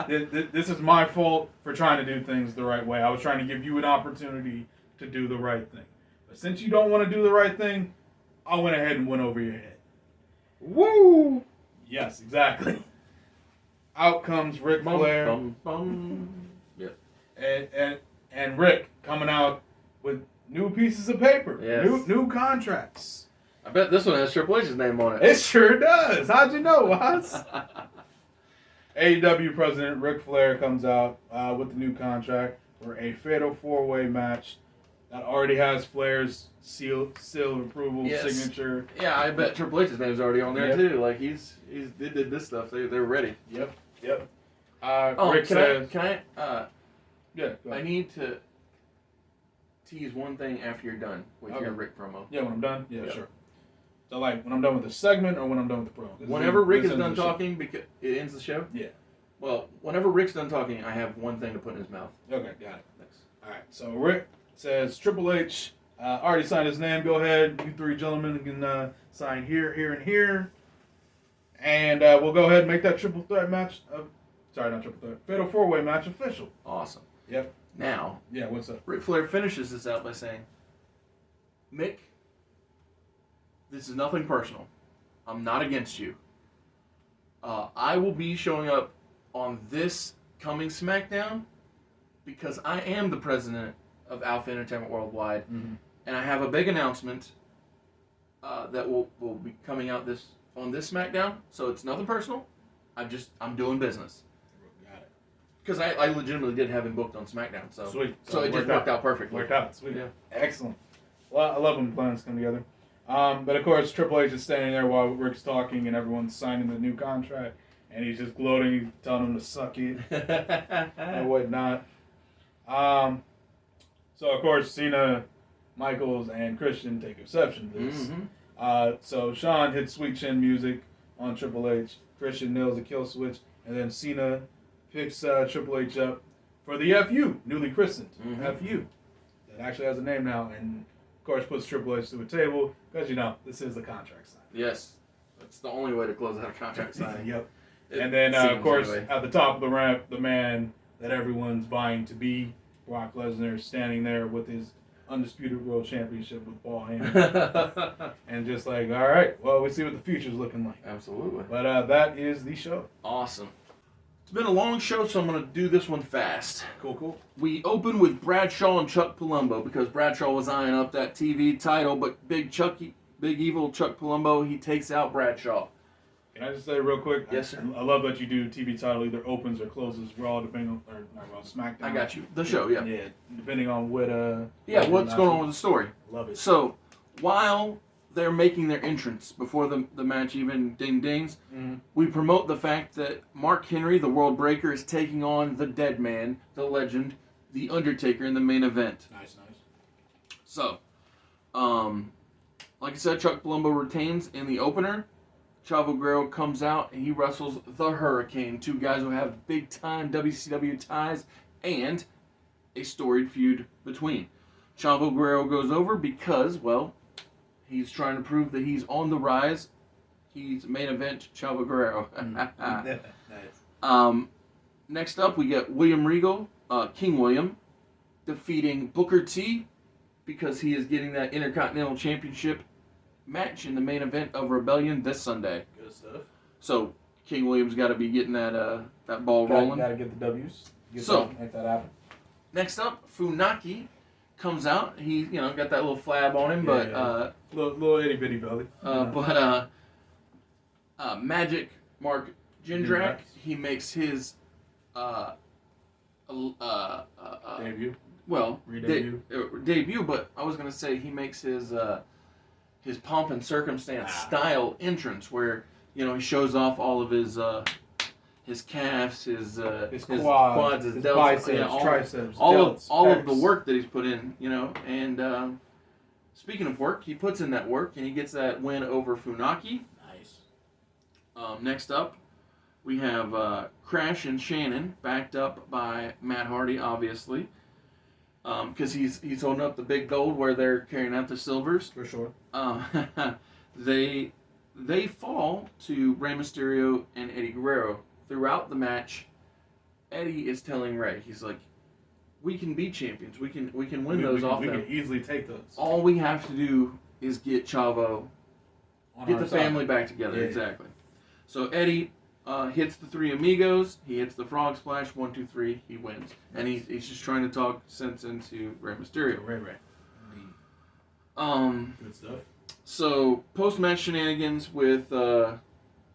This is my fault for trying to do things the right way. I was trying to give you an opportunity to do the right thing. But since you don't want to do the right thing, I went ahead and went over your head."
Woo!
Yes, exactly. Out comes Ric Flair
Yep.
and Rick coming out with new pieces of paper,
Yes.
new contracts.
I bet this one has Triple H's name on it.
It sure does. How'd you know, Waz? AEW President Ric Flair comes out with the new contract for a fatal 4-way match that already has Flair's seal of approval,
Yes.
signature.
Yeah, I bet Triple H's name's already on there
Yep.
too. Like they did this stuff. They're ready.
Yep.
Can
Rick says,
I
yeah, go
I
ahead.
need to tease one thing after you're done with
Okay.
your Rick promo.
Yeah, when I'm done? Yeah,
Yep.
sure. So, like, when I'm done with the segment or when I'm done with the promo? 'Cause
Whenever
this
Rick is
ends
done
the show.
talking, because it ends the show.
Yeah.
Well, whenever Rick's done talking, I have one thing to put in his mouth.
Okay, got it.
Thanks.
All right, so Rick says Triple H Already signed his name. Go ahead, you three gentlemen can sign here, here, and here. And we'll go ahead and make that triple threat match. Sorry, not triple threat. Fatal 4-way match official.
Awesome.
Yep.
Now,
Yeah, what's up?
Ric Flair finishes this out by saying, Mick, this is nothing personal. I'm not against you. I will be showing up on this coming SmackDown because I am the president of Alpha Entertainment Worldwide, and I have a big announcement that will be coming out on this SmackDown. So it's nothing personal. I'm doing business.
Got it.
Because I legitimately did have him booked on SmackDown. So
Sweet.
So it just worked out perfectly.
Worked out. Sweet.
Yeah.
Excellent. Well, I love when plans come together. But of course, Triple H is standing there while Rick's talking and everyone's signing the new contract, and he's just gloating, telling them to suck it and whatnot. So of course, Cena, Michaels, and Christian take exception to this. So Shawn hits Sweet Chin music on Triple H. Christian nails a kill switch, and then Cena picks Triple H up for the FU, newly christened FU. That actually has a name now, and of course puts Triple H to a table because this is the contract sign.
Yes, that's the only way to close out a contract signing.
Yep. And then of course at the top of the ramp, the man that everyone's vying to be, Brock Lesnar, standing there with his undisputed world championship with Paul Heyman, and just like, all right, well, we see what the future's looking like.
Absolutely.
But that is the show.
Awesome. It's been a long show, so I'm going to do this one fast.
Cool.
We open with Bradshaw and Chuck Palumbo because Bradshaw was eyeing up that TV title, but Big Evil Chuck Palumbo, he takes out Bradshaw.
Can I just say real quick?
Yes, sir.
I love that you do TV title either opens or closes Raw, depending on, or not Raw, SmackDown.
I got you. The show, yeah.
Yeah, depending on what
what's going on with the story.
Love it.
So, while they're making their entrance before the match even dings, we promote the fact that Mark Henry, the World Breaker, is taking on the Dead Man, the Legend, the Undertaker in the main event.
Nice.
So, like I said, Chuck Palumbo retains in the opener. Chavo Guerrero comes out and he wrestles the Hurricane, two guys who have big-time WCW ties and a storied feud between. Chavo Guerrero goes over because, well, he's trying to prove that he's on the rise. He's main event Chavo Guerrero.
Nice.
Next up, we get William Regal, King William, defeating Booker T because he is getting that Intercontinental Championship match in the main event of Rebellion this Sunday.
Good stuff.
So King William's got to be getting that ball rolling.
Got to get the W's. Make that happen.
Next up, Funaki comes out. He got that little flab on him,
little itty bitty belly.
But Magic Mark Jindrak, he makes his
debut.
Well,
Re-debut.
Debut, but I was gonna say he makes his pomp and circumstance style entrance where he shows off all of his calves, his quads, his delts,
biceps, triceps,
all of the work that he's put in, And speaking of work, he puts in that work and he gets that win over Funaki.
Nice.
Next up, we have Crash and Shannon, backed up by Matt Hardy, obviously, because he's holding up the big gold where they're carrying out the silvers.
For sure.
They fall to Rey Mysterio and Eddie Guerrero. Throughout the match, Eddie is telling Rey, he's like, we can be champions. We can win those off them.
We can easily take those.
All we have to do is get Chavo, get the family back together.
Yeah.
Exactly. So Eddie hits the three amigos. He hits the frog splash. 1, 2, 3. He wins. And he's just trying to talk sense into Rey Mysterio.
Ray. Good stuff.
So post-match shenanigans with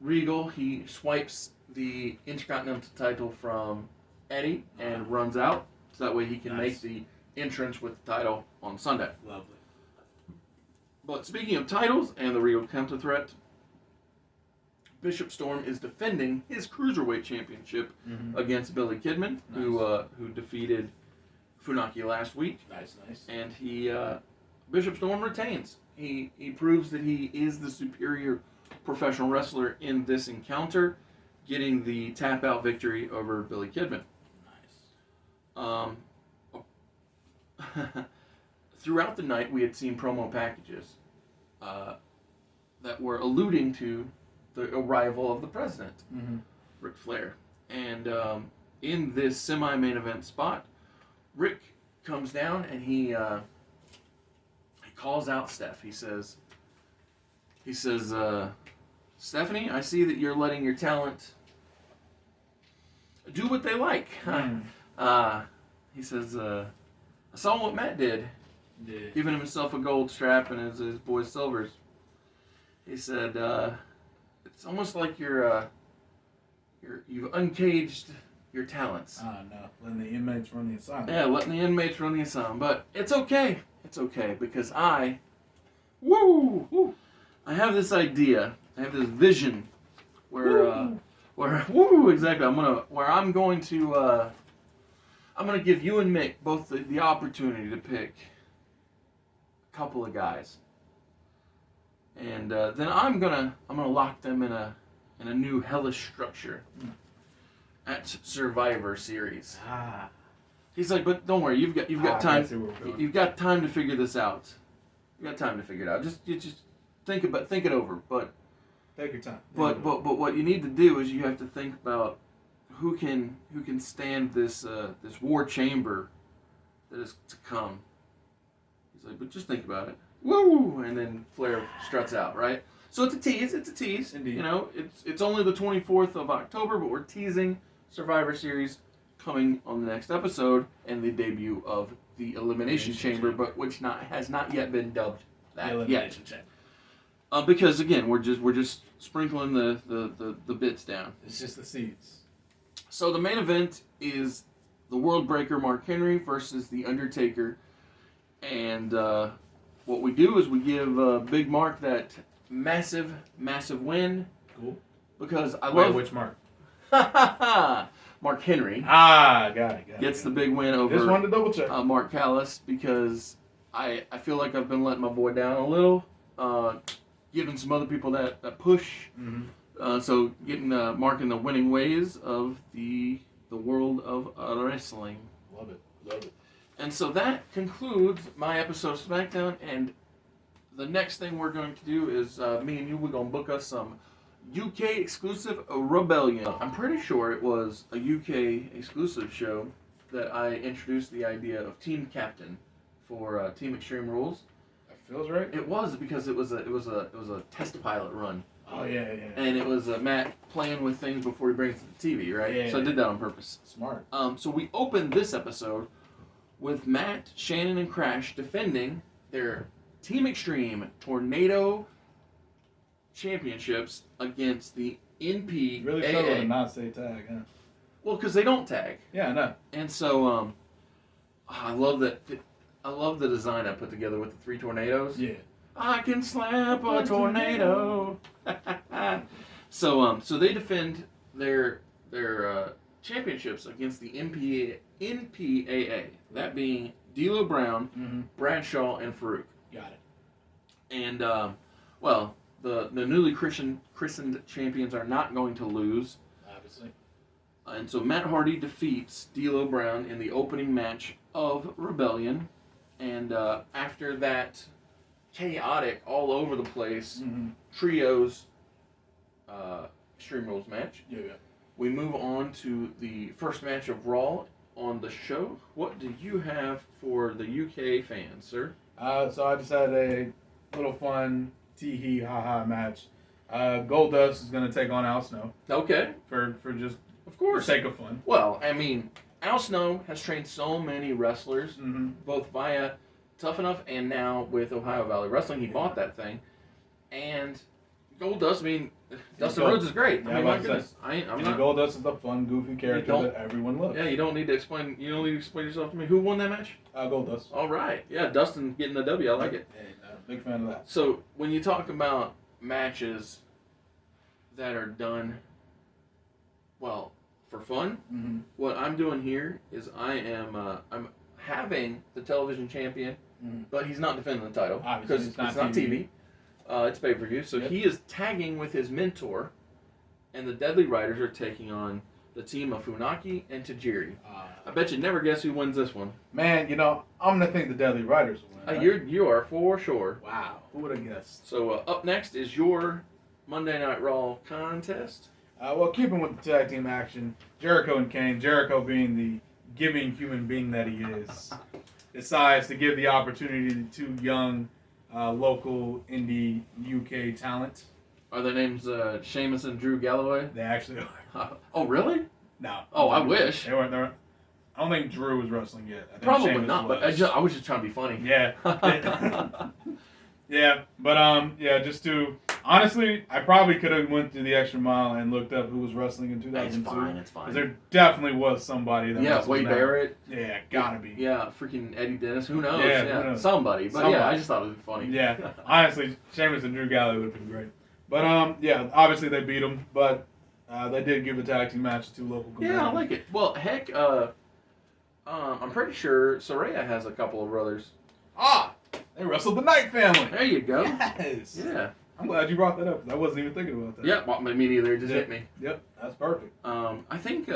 Regal. He swipes the Intercontinental title from Eddie and runs out. So that way he can make the entrance with the title on Sunday.
Lovely.
But speaking of titles and the Regal counter threat, Bishop Storm is defending his Cruiserweight Championship against Billy Kidman, who defeated Funaki last week.
Nice.
And Bishop Storm retains. He proves that he is the superior professional wrestler in this encounter, getting the tap-out victory over Billy Kidman.
Nice.
throughout the night, we had seen promo packages that were alluding to the arrival of the president, Ric Flair. And in this semi-main event spot, Rick comes down and he calls out Steph. He says, Stephanie, I see that you're letting your talent do what they like. He says, I saw what Matt did, giving himself a gold strap and his boys silvers. He said, it's almost like you've uncaged your talents.
No, letting the inmates run the asylum.
Yeah, letting the inmates run the asylum. But it's okay. It's okay because I have this idea. I have this vision where exactly. I'm going to give you and Mick both the opportunity to pick a couple of guys, and then I'm gonna lock them in a new hellish structure at Survivor Series. He's like, but don't worry, you've got time. You've got time to figure this out. You got time to figure it out. Just think it over. But
take your time.
But what you need to do is you have to think about who can stand this war chamber that is to come. He's like, but just think about it. Woo! And then Flair struts out, right? So it's a tease.
Indeed.
You know, it's only the 24th of October, but we're teasing Survivor Series coming on the next episode and the debut of the Elimination Chamber, but which has not yet been dubbed that yet.
Chamber.
Because again, we're just sprinkling the bits down.
It's just the seeds.
So the main event is the World Breaker Mark Henry versus the Undertaker, and what we do is we give Big Mark that massive win.
Cool.
Because I love
which Mark?
Mark Henry.
Got it.
Gets the big win over.
Just wanted to double check.
Mark Callis, because I feel like I've been letting my boy down a little, giving some other people that push. So getting Mark in the winning ways of the world of wrestling.
Love it.
And so that concludes my episode of SmackDown. And the next thing we're going to do is me and you, we're going to book us some UK exclusive Rebellion. I'm pretty sure it was a UK exclusive show that I introduced the idea of team captain for Team Extreme Rules.
That feels right.
It was because it was a test pilot run.
Oh yeah.
And it was Matt playing with things before he brings it to the TV, right?
Yeah.
So I did that on purpose.
Smart.
So we opened this episode with Matt, Shannon, and Crash defending their Team Extreme Tornado Championships against the NPAA.
Really struggle to not say tag, huh?
Well, because they don't tag.
Yeah, I know.
And so I love that. I love the design I put together with the 3 tornadoes.
Yeah.
I can slap a tornado. So they defend their championships against the NPAA. That being D'Lo Brown, Bradshaw, and Farouk.
Got it.
And the newly christened champions are not going to lose.
Obviously.
And so Matt Hardy defeats D'Lo Brown in the opening match of Rebellion. And after that chaotic, all over the place trios Extreme Rules match, we move on to the first match of Raw on the show. What do you have for the UK fans, sir?
So I just had a little fun tee-hee, ha-ha match. Goldust is going to take on Al Snow.
Okay.
For just,
of course,
for sake of fun.
Well, I mean, Al Snow has trained so many wrestlers, both via Tough Enough and now with Ohio Valley Wrestling. He bought that thing. And Goldust, I mean, Dustin Rhodes is great.
Yeah,
I mean, my goodness. I'm not...
Goldust is the fun, goofy character that everyone loves.
Yeah, you don't need to explain yourself to me. Who won that match?
Goldust.
All right. Yeah, Dustin getting the W. I like it.
Hey, big fan of that.
So, when you talk about matches that are done, well, for fun, what I'm doing here is I'm having the television champion, but he's not defending the title because it's not TV. It's pay-per-view. So he is tagging with his mentor, and the Deadly Riders are taking on the team of Funaki and Tajiri. I bet you never guess who wins this one.
Man, you know, I'm going to think the Deadly Riders will win. Right?
You are for sure.
Wow. Who would have guessed?
So up next is your Monday Night Raw contest.
Well, keeping with the tag team action, Jericho and Kane, Jericho being the giving human being that he is, decides to give the opportunity to two young local indie UK talent.
Are their names Sheamus and Drew Galloway?
They actually are.
Oh, really?
No.
Oh, I wish.
They weren't there. I don't think Drew was wrestling yet. I think
Probably
Sheamus
not, but I was just trying to be funny.
Yeah. Yeah, but just to honestly, I probably could have went through the extra mile and looked up who was wrestling in 2002.
It's fine.
Because there definitely was somebody that wrestled
Wade
now.
Barrett.
Yeah, gotta be.
Yeah, freaking Eddie Dennis. Who knows?
Yeah, who knows?
Somebody. But
Somebody.
yeah, I just thought it was funny.
Yeah, honestly, Sheamus and Drew Galloway would have been great. But obviously they beat them, but they did give a tag team match to two local competitors.
Yeah, I like it. Well, heck, I'm pretty sure Saraya has a couple of brothers.
They wrestled the Knight family.
There you go.
Yes.
Yeah.
I'm glad you brought that up. I wasn't even thinking about that.
Yeah, well, me neither. It just hit me.
Yep, that's perfect.
I think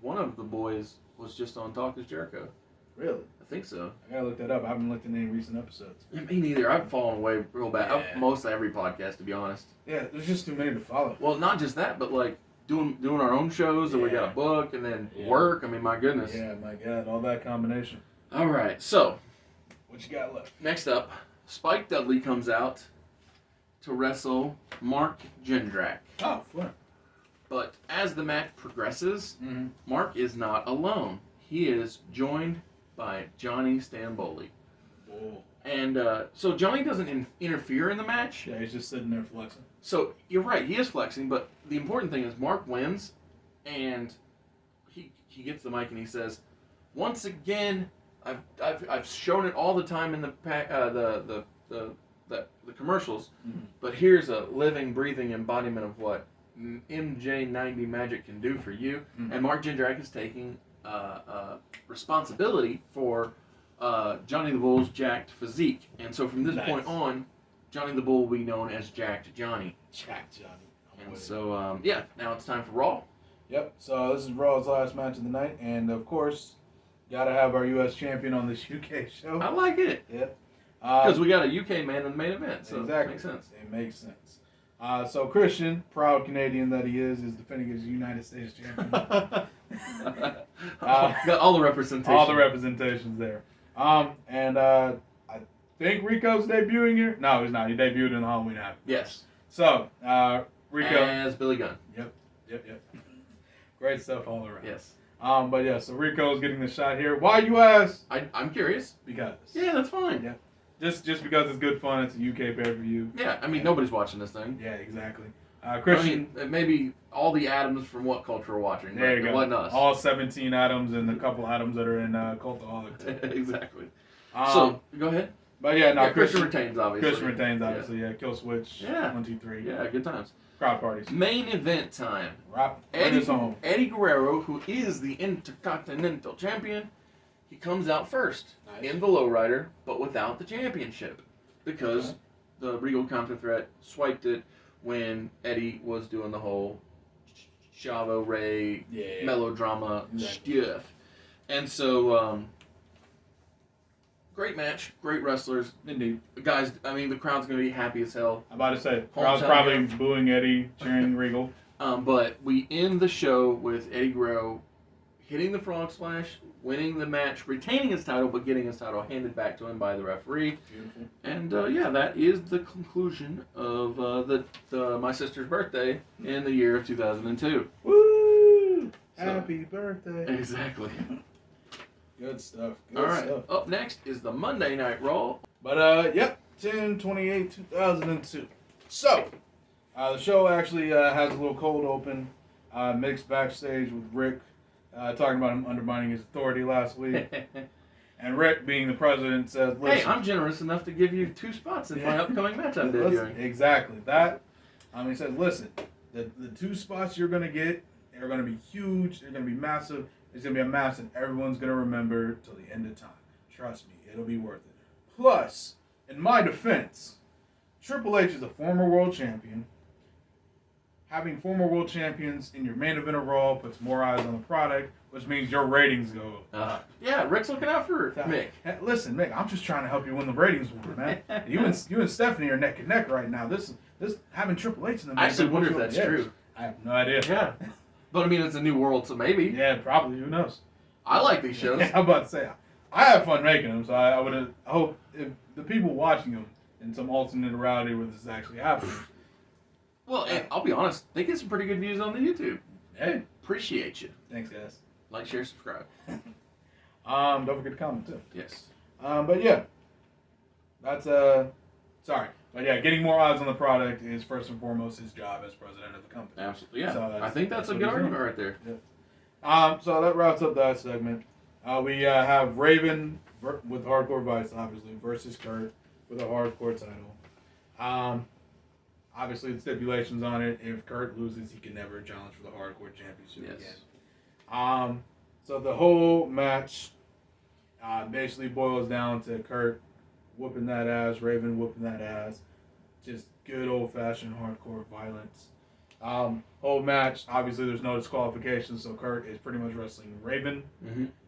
one of the boys was just on Talk is Jericho.
Really?
I think so.
I gotta look that up. I haven't looked at any recent episodes.
Yeah, me neither. I've fallen away real bad.
Yeah.
Most every podcast, to be honest.
Yeah, there's just too many to follow.
Well, not just that, but like doing our own shows, and we got a book, and then work. I mean, my goodness.
Yeah, my God, all that combination.
All right, so
What you got left?
next up, Spike Dudley comes out to wrestle Mark Jindrak.
Oh, fun.
But as the match progresses, Mark is not alone. He is joined by Johnny Stamboli.
Whoa.
And so Johnny doesn't interfere in the match.
Yeah, he's just sitting there flexing.
So you're right, he is flexing, but the important thing is Mark wins, and he gets the mic and he says, "Once again, I've shown it all the time in the commercials, but here's a living, breathing embodiment of what MJ90 Magic can do for you." And Mark Jindrak is taking responsibility for Johnny the Bull's jacked physique, and so from this point on, Johnny the Bull will be known as Jacked Johnny.
Jacked Johnny.
And so now it's time for Raw.
Yep. So this is Raw's last match of the night, and of course, gotta have our U.S. champion on this UK show.
I like it.
Yep.
Because we got a UK man in the main event, so
exactly.
It makes sense.
It makes sense. So Christian, proud Canadian that he is defending his United States champion.
Got all the representation.
All the representations there. And I think Rico's debuting here. No, he's not. He debuted in the Halloween Havoc.
Yes.
So, Rico.
As Billy Gunn.
Yep. Great stuff all around.
Yes.
So Rico's getting the shot here. Why, you ask?
I'm curious.
Because.
Yeah, that's fine.
Yeah. Just because it's good fun. It's a UK pay-per-view.
Yeah, I mean, nobody's watching this thing.
Yeah, exactly. Christian.
I mean, maybe all the Adams from What Culture are watching.
There you go.
It wasn't us.
All 17 Adams and a couple Adams that are in Cultaholic.
Exactly. So, go ahead.
But yeah,
Christian retains, obviously.
Christian retains, obviously. Yeah, Kill Switch.
Yeah.
1, 2, 3.
Yeah, good times.
Crowd parties.
Main event time. Eddie Guerrero, who is the Intercontinental Champion, he comes out first in the lowrider, but without the championship. Because the Regal Counter Threat swiped it when Eddie was doing the whole Chavo Ray melodrama stuff. And so, great match, great wrestlers.
Indeed.
Guys, I mean, the crowd's going to be happy as hell.
I'm about to say, crowd's probably booing Eddie, cheering Regal.
But we end the show with Eddie Guerrero hitting the frog splash, winning the match, retaining his title, but getting his title handed back to him by the referee.
Beautiful.
And that is the conclusion of the My Sister's Birthday in the year of 2002.
Woo! Happy birthday.
Exactly.
Good stuff.
All right. Up next is the Monday Night Raw.
But 10/28/2002. So, the show actually has a little cold open, mixed backstage with Rick. Talking about him undermining his authority last week. And Rick, being the president, says, listen.
Hey, I'm generous enough to give you 2 spots in my upcoming match I'm debuting.
Exactly. That. He says, listen, the 2 spots you're going to get are going to be huge. They're going to be massive. It's going to be a match that everyone's going to remember till the end of time. Trust me, it'll be worth it. Plus, in my defense, Triple H is a former world champion, having former world champions in your main event of Raw puts more eyes on the product, which means your ratings go up.
Yeah, Rick's looking out for Mick.
Hey, listen, Mick, I'm just trying to help you win the ratings war, man. you and Stephanie are neck and neck right now. This having Triple H in the main
I actually
event
wonder if
puts
that's
you over the
true.
edge. I have no idea.
Yeah. But I mean, it's a new world, so maybe.
Yeah, probably. Who knows?
I like these shows.
Yeah, I'm about to say, I have fun making them, so I would hope if the people watching them in some alternate reality where this is actually happening.
Well, and I'll be honest, they get some pretty good views on the YouTube.
Hey,
Appreciate you.
thanks, guys.
Like, share, subscribe.
Don't forget to comment too.
Yes.
But yeah, that's sorry, but yeah, getting more eyes on the product is first and foremost his job as president of the company.
Absolutely. Yeah.
So
I think that's a
what
good
he's
argument
doing.
right there.
So that wraps up that segment. We have Raven with Hardcore Vice, obviously, versus Kurt for the Hardcore title. Obviously, the stipulations on it: if Kurt loses, he can never challenge for the Hardcore Championship again. So the whole match basically boils down to Kurt whooping that ass, Raven whooping that ass. Just good old-fashioned hardcore violence. Whole match, obviously there's no disqualification, so Kurt is pretty much wrestling Raven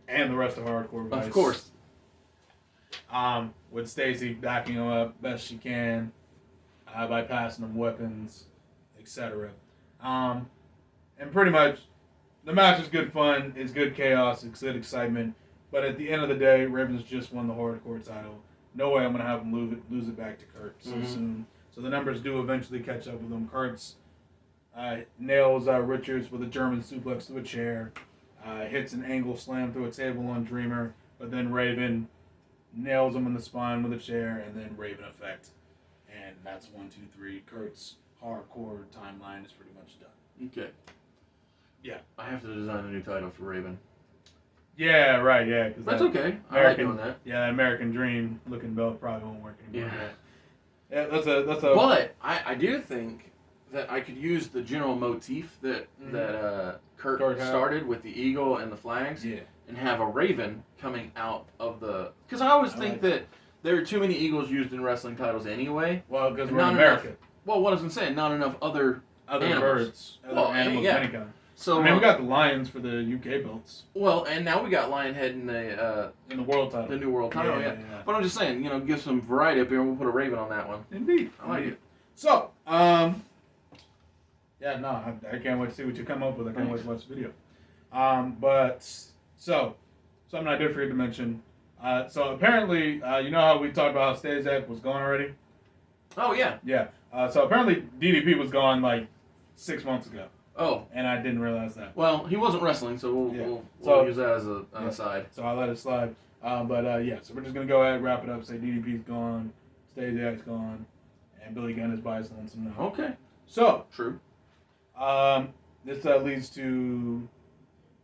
and the rest of Hardcore Vice.
Of course.
With Stacy backing him up best she can by passing him weapons, etc. And pretty much the match is good fun, it's good chaos, it's good excitement, but at the end of the day, Raven's just won the Hardcore title. No way I'm going to have him lose it back to Kurt so soon. So the numbers do eventually catch up with him. Kurt's nails Richards with a German suplex to a chair, hits an angle slam through a table on Dreamer, but then Raven nails him in the spine with a chair, and then Raven effect. And that's 1, 2, 3. Kurt's hardcore timeline is pretty much done.
Okay.
Yeah.
I have to design a new title for Raven.
Yeah, right, yeah.
That's okay. I like doing that.
Yeah, that American Dream looking belt probably won't work anymore.
Yeah.
Yeah, that's a.
But I do think that I could use the general motif that Kurt started with the eagle and the flags, and have a raven coming out of the. Because I always think that there are too many eagles used in wrestling titles anyway.
Well, because we're in America.
Well, what I was saying, not enough other
animals. Birds, other animals,
yeah.
any kind.
So
I mean, we got the lions for the UK belts.
Well, and now we got Lionhead in the
world title,
the new world title. Yeah. But I'm just saying, give some variety up here, and we'll put a raven on that one.
Indeed,
I like it.
So, I can't wait to see what you come up with. I can't wait to watch the video. But something I did forget to mention. So apparently, you know how we talked about how Stazak was gone already?
Oh yeah.
Yeah. So apparently DDP was gone like 6 months ago.
Oh.
And I didn't realize that.
Well, he wasn't wrestling, so we'll use that as an aside.
So I let it slide. So we're just going to go ahead and wrap it up. Say DDP's gone, Stasiak's gone, and Billy Gunn is by his lonesome now.
Okay.
So.
True.
This leads to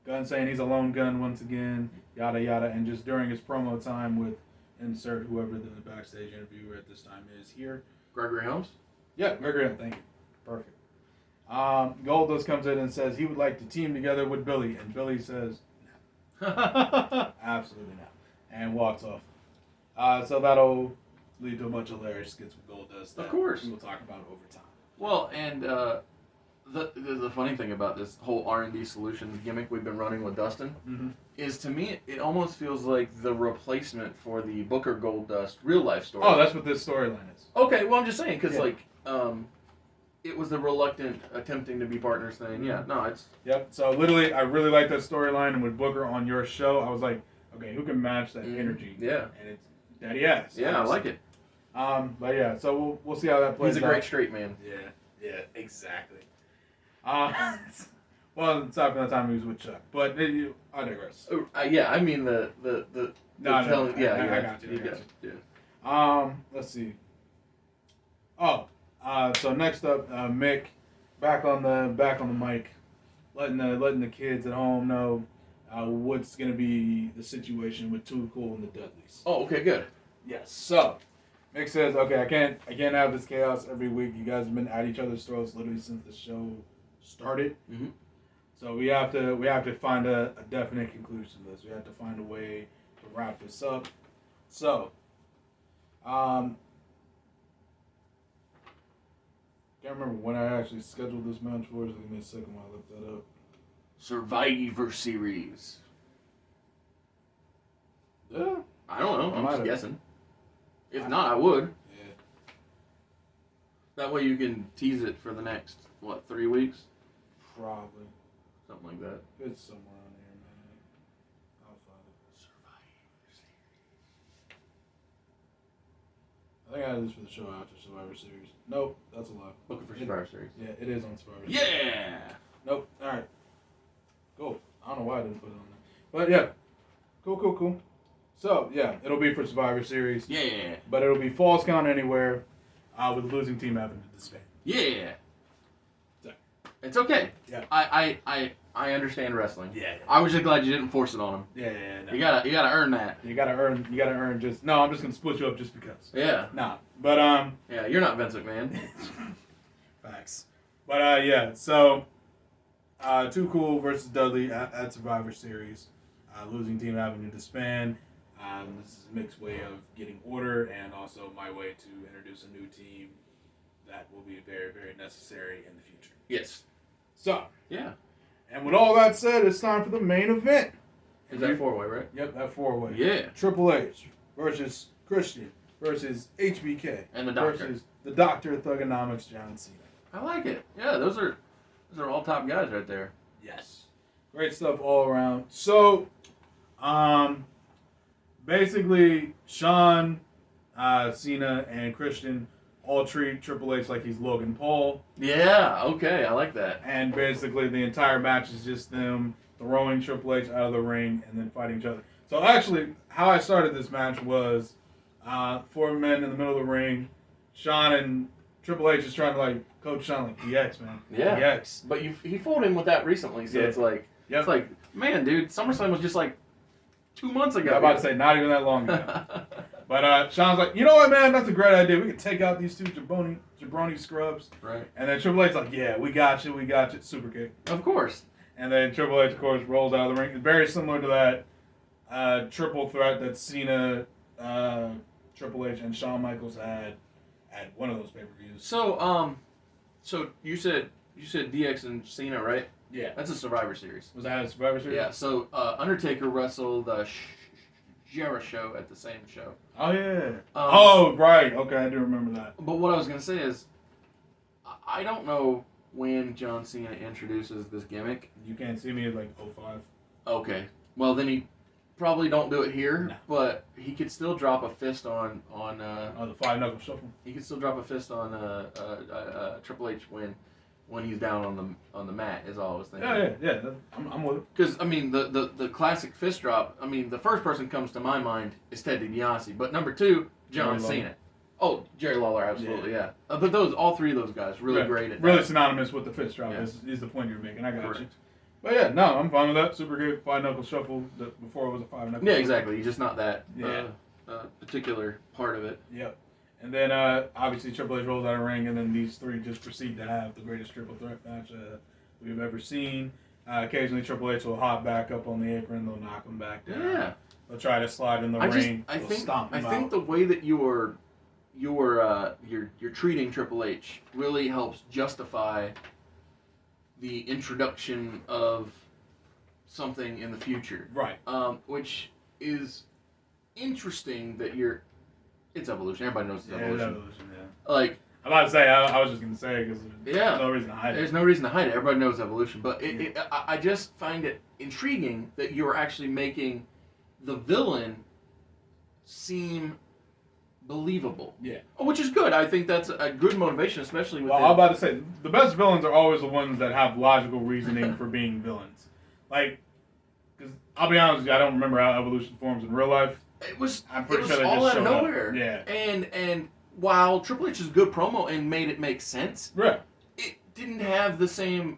Gunn saying he's a lone gun once again, yada yada, and just during his promo time with insert whoever the backstage interviewer at this time is here.
Gregory Helms?
Yeah, Gregory Helms, thank you. Perfect. Goldust comes in and says he would like to team together with Billy, and Billy says, no. Absolutely not, and walks off. So that'll lead to a bunch of hilarious skits with Goldust.
Of course.
We will talk about over time.
Well, and the funny thing about this whole R&D Solutions gimmick we've been running with Dustin is, to me, it almost feels like the replacement for the Booker Goldust real life story.
Oh, that's what this storyline is.
Okay, well, I'm just saying, because, it was the reluctant attempting to be partners thing. Yeah, no, it's...
Yep, so literally, I really like that storyline, and with Booker on your show, I was like, okay, who can match that energy?
Yeah.
And it's Daddy Ass.
Yeah, I like it.
But yeah, so we'll see how that plays out.
He's a great straight man.
Yeah, exactly. Well, aside from that time he was with Chuck, but I digress.
Yeah, I mean I got you.
Let's see. So next up, Mick, back on the mic, letting the kids at home know what's gonna be the situation with Too Cool and the Dudleys.
Oh, okay, good.
Yes. So Mick says, okay, I can't have this chaos every week. You guys have been at each other's throats literally since the show started.
Mm-hmm.
So we have to find a definite conclusion to this. We have to find a way to wrap this up. So, Can't remember when I actually scheduled this match for. So give me a second while I look that up.
Survivor Series.
Yeah.
I don't know. I'm
Might
just
have.
guessing. If not, I would.
Yeah.
That way you can tease it for the next, 3 weeks?
Probably.
Something like that.
It's somewhere on here, man. I'll find it.
Survivor Series.
I think I had this for the show after Survivor Series. Nope, that's a lie.
Looking for Survivor Series.
Yeah, it is on Survivor Series.
Yeah!
Nope. All right. Cool. I don't know why I didn't put it on there. But yeah. Cool. So, yeah, it'll be for Survivor Series.
Yeah!
But it'll be Falls Count Anywhere with the losing team having to disband.
Yeah!
So.
It's okay.
Yeah.
I understand wrestling.
Yeah.
I was just glad you didn't force it on him.
Yeah. No.
You gotta earn that.
You gotta earn just... No, I'm just gonna split you up just because.
Yeah.
Nah. But,
Yeah, you're not Vince McMahon.
Facts. But, yeah, so... Too Cool versus Dudley at Survivor Series. Losing team having to disband. This is a mixed way of getting order and also my way to introduce a new team that will be very, very necessary in the future.
Yes.
So,
Yeah.
and with all that said, it's time for the main event.
Is that 4-way, right?
Yep, that 4-way.
Yeah.
Triple H versus Christian versus HBK
And the Doctor.
versus the Doctor of Thugonomics, John Cena.
I like it. Yeah, those are all top guys right there.
Yes. Great stuff all around. So, basically, Shawn, Cena, and Christian all treat Triple H like he's Logan Paul.
Yeah, okay, I like that.
And basically, the entire match is just them throwing Triple H out of the ring and then fighting each other. So, actually, how I started this match was 4 men in the middle of the ring. Shawn and Triple H is trying to, like, coach Shawn, like, DX, man.
Yeah.
DX.
But he fooled him with that recently, so
Yeah.
it's like,
Yep.
it's like, man, dude, SummerSlam was just like 2 months ago.
I'm about to say, not even that long ago. But Shawn's like, you know what, man? That's a great idea. We could take out these two jabroni scrubs.
Right.
And then Triple H's like, yeah, we got you. Super kick.
Of course.
And then Triple H, of course, rolls out of the ring. It's very similar to that triple threat that Cena, Triple H, and Shawn Michaels had at one of those pay-per-views.
So you said DX and Cena, right?
Yeah.
That's a Survivor Series.
Was that a Survivor Series?
Yeah. So Undertaker wrestled Jericho at the same show.
Oh, yeah. Right. Okay, I do remember that.
But what I was gonna say is, I don't know when John Cena introduces this gimmick.
You Can't See Me at like 05.
Okay. Well, then he probably don't do it here,
No.
but he could still drop a fist on
The Five Knuckle Shuffle.
he could still drop a fist on Triple H when he's down on the mat. Is all I was thinking.
Yeah. I'm with it.
Because I mean the classic fist drop. I mean the first person comes to my mind is Ted DiBiase, but number 2, John
Jerry
Cena. Oh, Jerry Lawler, absolutely, yeah. But all 3 of those guys really great at
really
that.
synonymous with the fist drop.
Yeah.
Is the point you're making? I got
Correct.
you. But yeah, no, I'm fine with that. Super good. Five Knuckle Shuffle. Before it was a Five Knuckle.
Yeah,
Shuffle.
exactly. You're just not that
Yeah.
particular part of it.
Yep. And then obviously Triple H rolls out of the ring, and then these 3 just proceed to have the greatest triple threat match we've ever seen. Occasionally Triple H will hop back up on the apron. They'll knock him back down.
Yeah.
They'll try to slide in the ring.
I
They'll
think
stomp him out.
the way that you're treating Triple H really helps justify the introduction of something in the future.
Right.
Which is interesting that it's evolution. Everybody knows it's
Yeah,
evolution.
evolution, yeah.
Like,
I'm about to say, I was just going to say because
Yeah.
there's no reason to hide it.
there's no reason to hide it. Everybody knows evolution. But I just find it intriguing that you're actually making the villain seem believable.
Yeah.
Which is good. I think that's a good motivation, especially with
Well, I'm about to say, the best villains are always the ones that have logical reasoning for being villains. Like, because I'll be honest with you, I don't remember how evolution forms in real life. I'm pretty sure they
all
just
out of
showed up.
nowhere.
Yeah.
And while Triple H is good promo and made it make sense,
Right.
it didn't have the same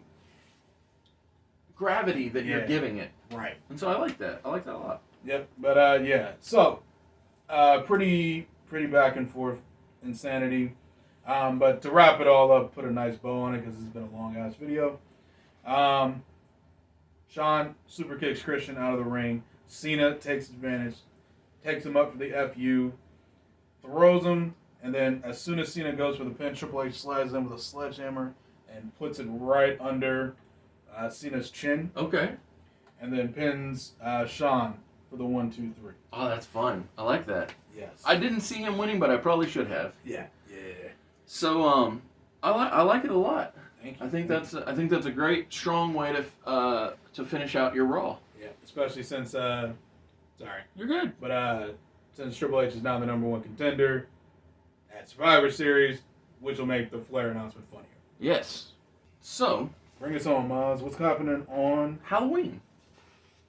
gravity that you're
Yeah.
giving it.
Right.
And so I like that. I like that a lot.
Yep. But, yeah. So, pretty back and forth insanity. But to wrap it all up, put a nice bow on it because it's been a long-ass video. Shawn super kicks Christian out of the ring. Cena takes advantage, takes him up for the FU, throws him And then as soon as Cena goes for the pin, Triple H slides in with a sledgehammer and puts it right under Cena's chin.
Okay.
And then pins Shawn for the 1, 2, 3.
Oh, that's fun. I like that.
Yes.
I didn't see him winning, but I probably should have.
Yeah.
So I like it a lot.
Thank you.
I think that's a great strong way to finish out your Raw.
Yeah, especially since sorry,
You're good.
but since Triple H is now the number 1 contender at Survivor Series, which will make the Flair announcement funnier.
Yes. So
Bring us on, Maz. What's happening on?
Halloween.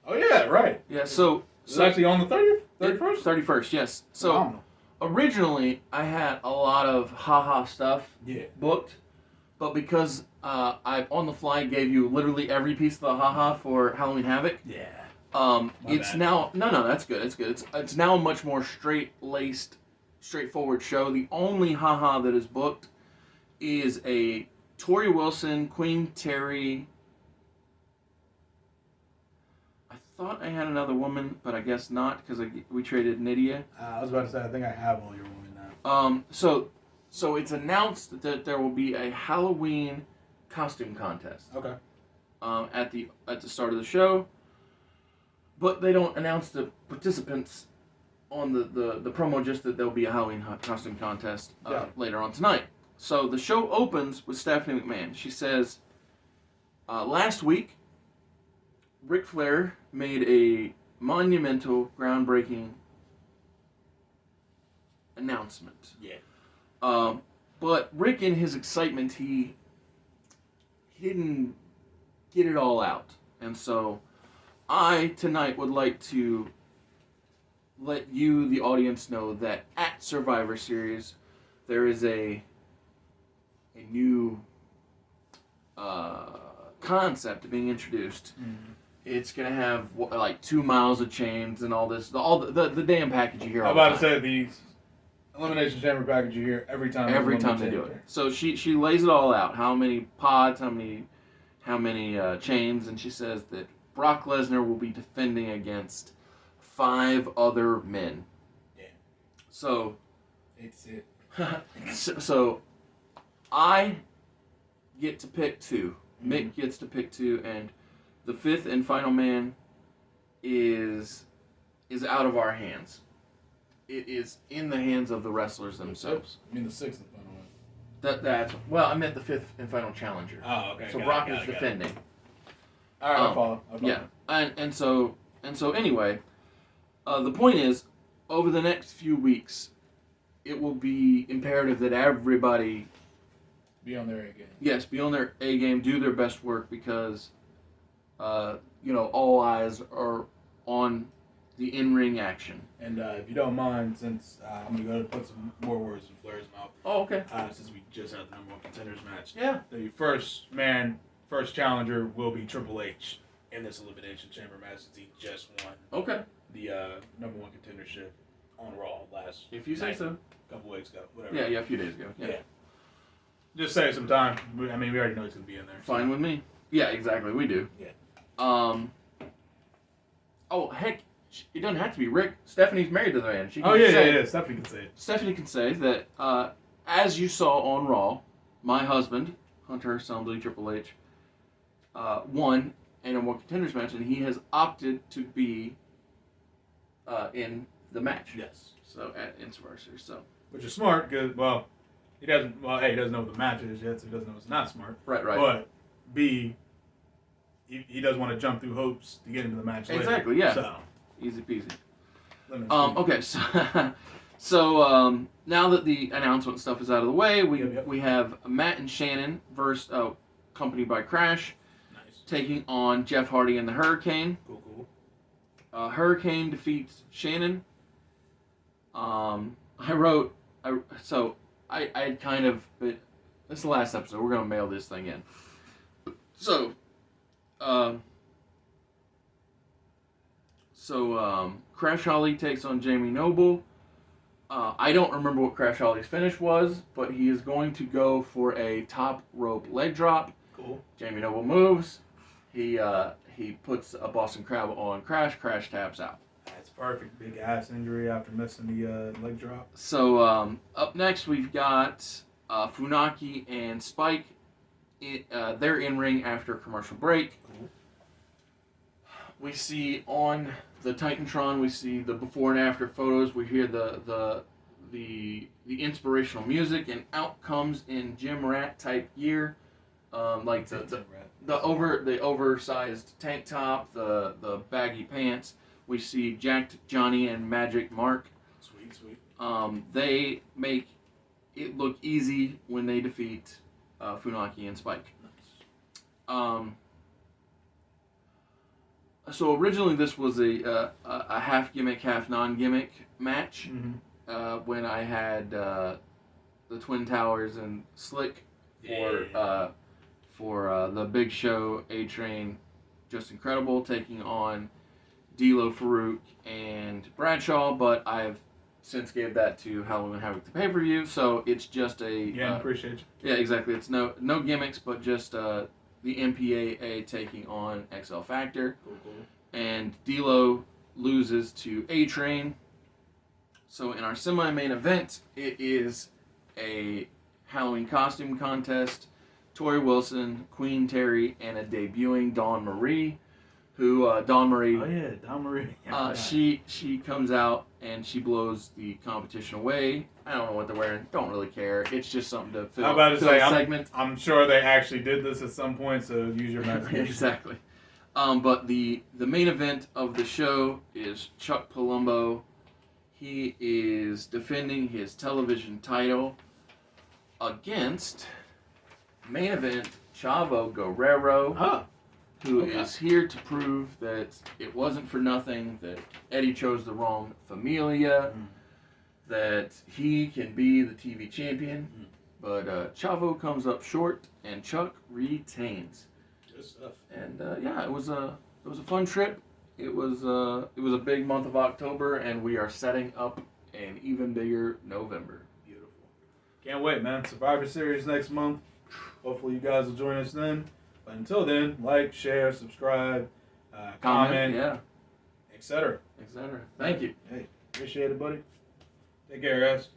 Oh yeah, right.
Yeah. So
It's actually on the 30th, 31st.
31st. Yes. So
Phenomenal.
originally I had a lot of haha stuff
Yeah.
booked, but because I on the fly gave you literally every piece of the haha for Halloween Havoc.
Yeah.
It's
bad.
now no, that's good. It's good. It's now a much more straight-laced, straightforward show. The only haha that is booked is a Tori Wilson, Queen Terry. I thought I had another woman, but I guess not because we traded Nydia.
I was about to say, I think I have all your women now.
So it's announced that there will be a Halloween costume contest.
Okay.
At the start of the show, but they don't announce the participants on the promo. Just that there'll be a Halloween costume contest later on tonight. So the show opens with Stephanie McMahon. She says, last week, Ric Flair made a monumental, groundbreaking announcement.
Yeah.
But Rick, in his excitement, he didn't get it all out. And so I, tonight, would like to let you, the audience, know that at Survivor Series, there is a new concept being introduced.
Mm-hmm.
It's going to have, like, 2 miles of chains and all this, all the damn package you hear all
I'm
the
about
time.
to say the Elimination Chamber package you hear every time.
Every time they do it. So she lays it all out. How many pods, how many chains, and she says that Brock Lesnar will be defending against 5 other men.
Yeah.
So
It's it.
so I get to pick 2.
Mm-hmm.
Mick gets to pick 2, and the 5th and final man is out of our hands. It is in the hands of the wrestlers themselves.
I mean the 6th and final one.
That's well, I meant the 5th and final challenger.
Oh, okay.
So Brock is defending.
All right, I'll follow.
Yeah, and so anyway, the point is, over the next few weeks, it will be imperative that everybody,
Be on there again.
yes, be on their A game, do their best work because, all eyes are on the in-ring action.
And if you don't mind, since I'm going to go to put some more words in Flair's mouth,
Oh, okay.
since we just had the number 1 contenders match,
Yeah.
the first challenger will be Triple H in this Elimination Chamber match since he just won
Okay.
the number 1 contendership on Raw last
If you say
night,
so.
a couple weeks ago, whatever.
Yeah, a few days ago. Yeah.
Just save some time. I mean, we already know he's going to be in there.
Fine with me. Yeah, exactly. We do.
Yeah.
Oh, heck, it doesn't have to be Rick. Stephanie's married to the man. She can
Oh, yeah,
say,
yeah. Stephanie can say it.
Stephanie can say that, as you saw on Raw, my husband, Hunter Somebly Triple H, won a number 1 contenders match, and he has opted to be in the match.
Yes.
So in Survivor Series. So
Which is smart because, he doesn't know what the match is yet, so he doesn't know it's not smart.
right.
But B, he does want to jump through hoops to get into the match later.
Exactly, yeah.
So,
Easy peasy.
lemon squeeze.
Okay, so now that the announcement stuff is out of the way,
Yep.
we have Matt and Shannon versus accompanied by Crash
Nice.
taking on Jeff Hardy and the Hurricane.
Cool.
Hurricane defeats Shannon. I had kind of, but this is the last episode. We're gonna mail this thing in. So, Crash Holly takes on Jamie Noble. I don't remember what Crash Holly's finish was, but he is going to go for a top rope leg drop.
Cool.
Jamie Noble moves. He puts a Boston Crab on Crash. Crash taps out.
That's perfect big ass injury after missing the leg drop.
So up next we've got Funaki and Spike. They're in ring after commercial break.
Cool.
We see on the Titantron, we see the before and after photos. We hear the inspirational music, and out comes in gym rat type gear, like the oversized tank top, the baggy pants. We see Jacked Johnny and Magic Mark.
Sweet.
They make it look easy when they defeat Funaki and Spike. So originally this was a half gimmick, half non-gimmick match.
Mm-hmm.
When I had the Twin Towers and Slick for the Big Show, A-Train, Just Incredible, taking on D'Lo, Farouk, and Bradshaw, but I've since gave that to Halloween Havoc the pay-per-view, so it's just a...
Yeah, appreciate you.
Yeah, exactly. It's no gimmicks, but just the MPAA taking on XL Factor.
Cool.
And D'Lo loses to A-Train. So in our semi-main event, it is a Halloween costume contest. Tori Wilson, Queen Terry, and a debuting Dawn Marie, who Dawn Marie.
Oh yeah, Dawn Marie.
She comes out and she blows the competition away. I don't know what they're wearing. Don't really care. It's just something to fill,
I'm about to
fill
say,
a segment.
I'm sure they actually did this at some point, so use your imagination.
Exactly. But the main event of the show is Chuck Palumbo. He is defending his television title against main event Chavo Guerrero, who is here to prove that it wasn't for nothing, that Eddie chose the wrong familia, that he can be the TV champion. But Chavo comes up short, and Chuck retains.
Good stuff.
And it was a fun trip. It was a big month of October, and we are setting up an even bigger November.
Beautiful. Can't wait, man. Survivor Series next month. Hopefully you guys will join us then. But until then, like, share, subscribe, comment,
yeah,
etc.
etc. Thank you.
Hey, appreciate it, buddy. Take care, guys.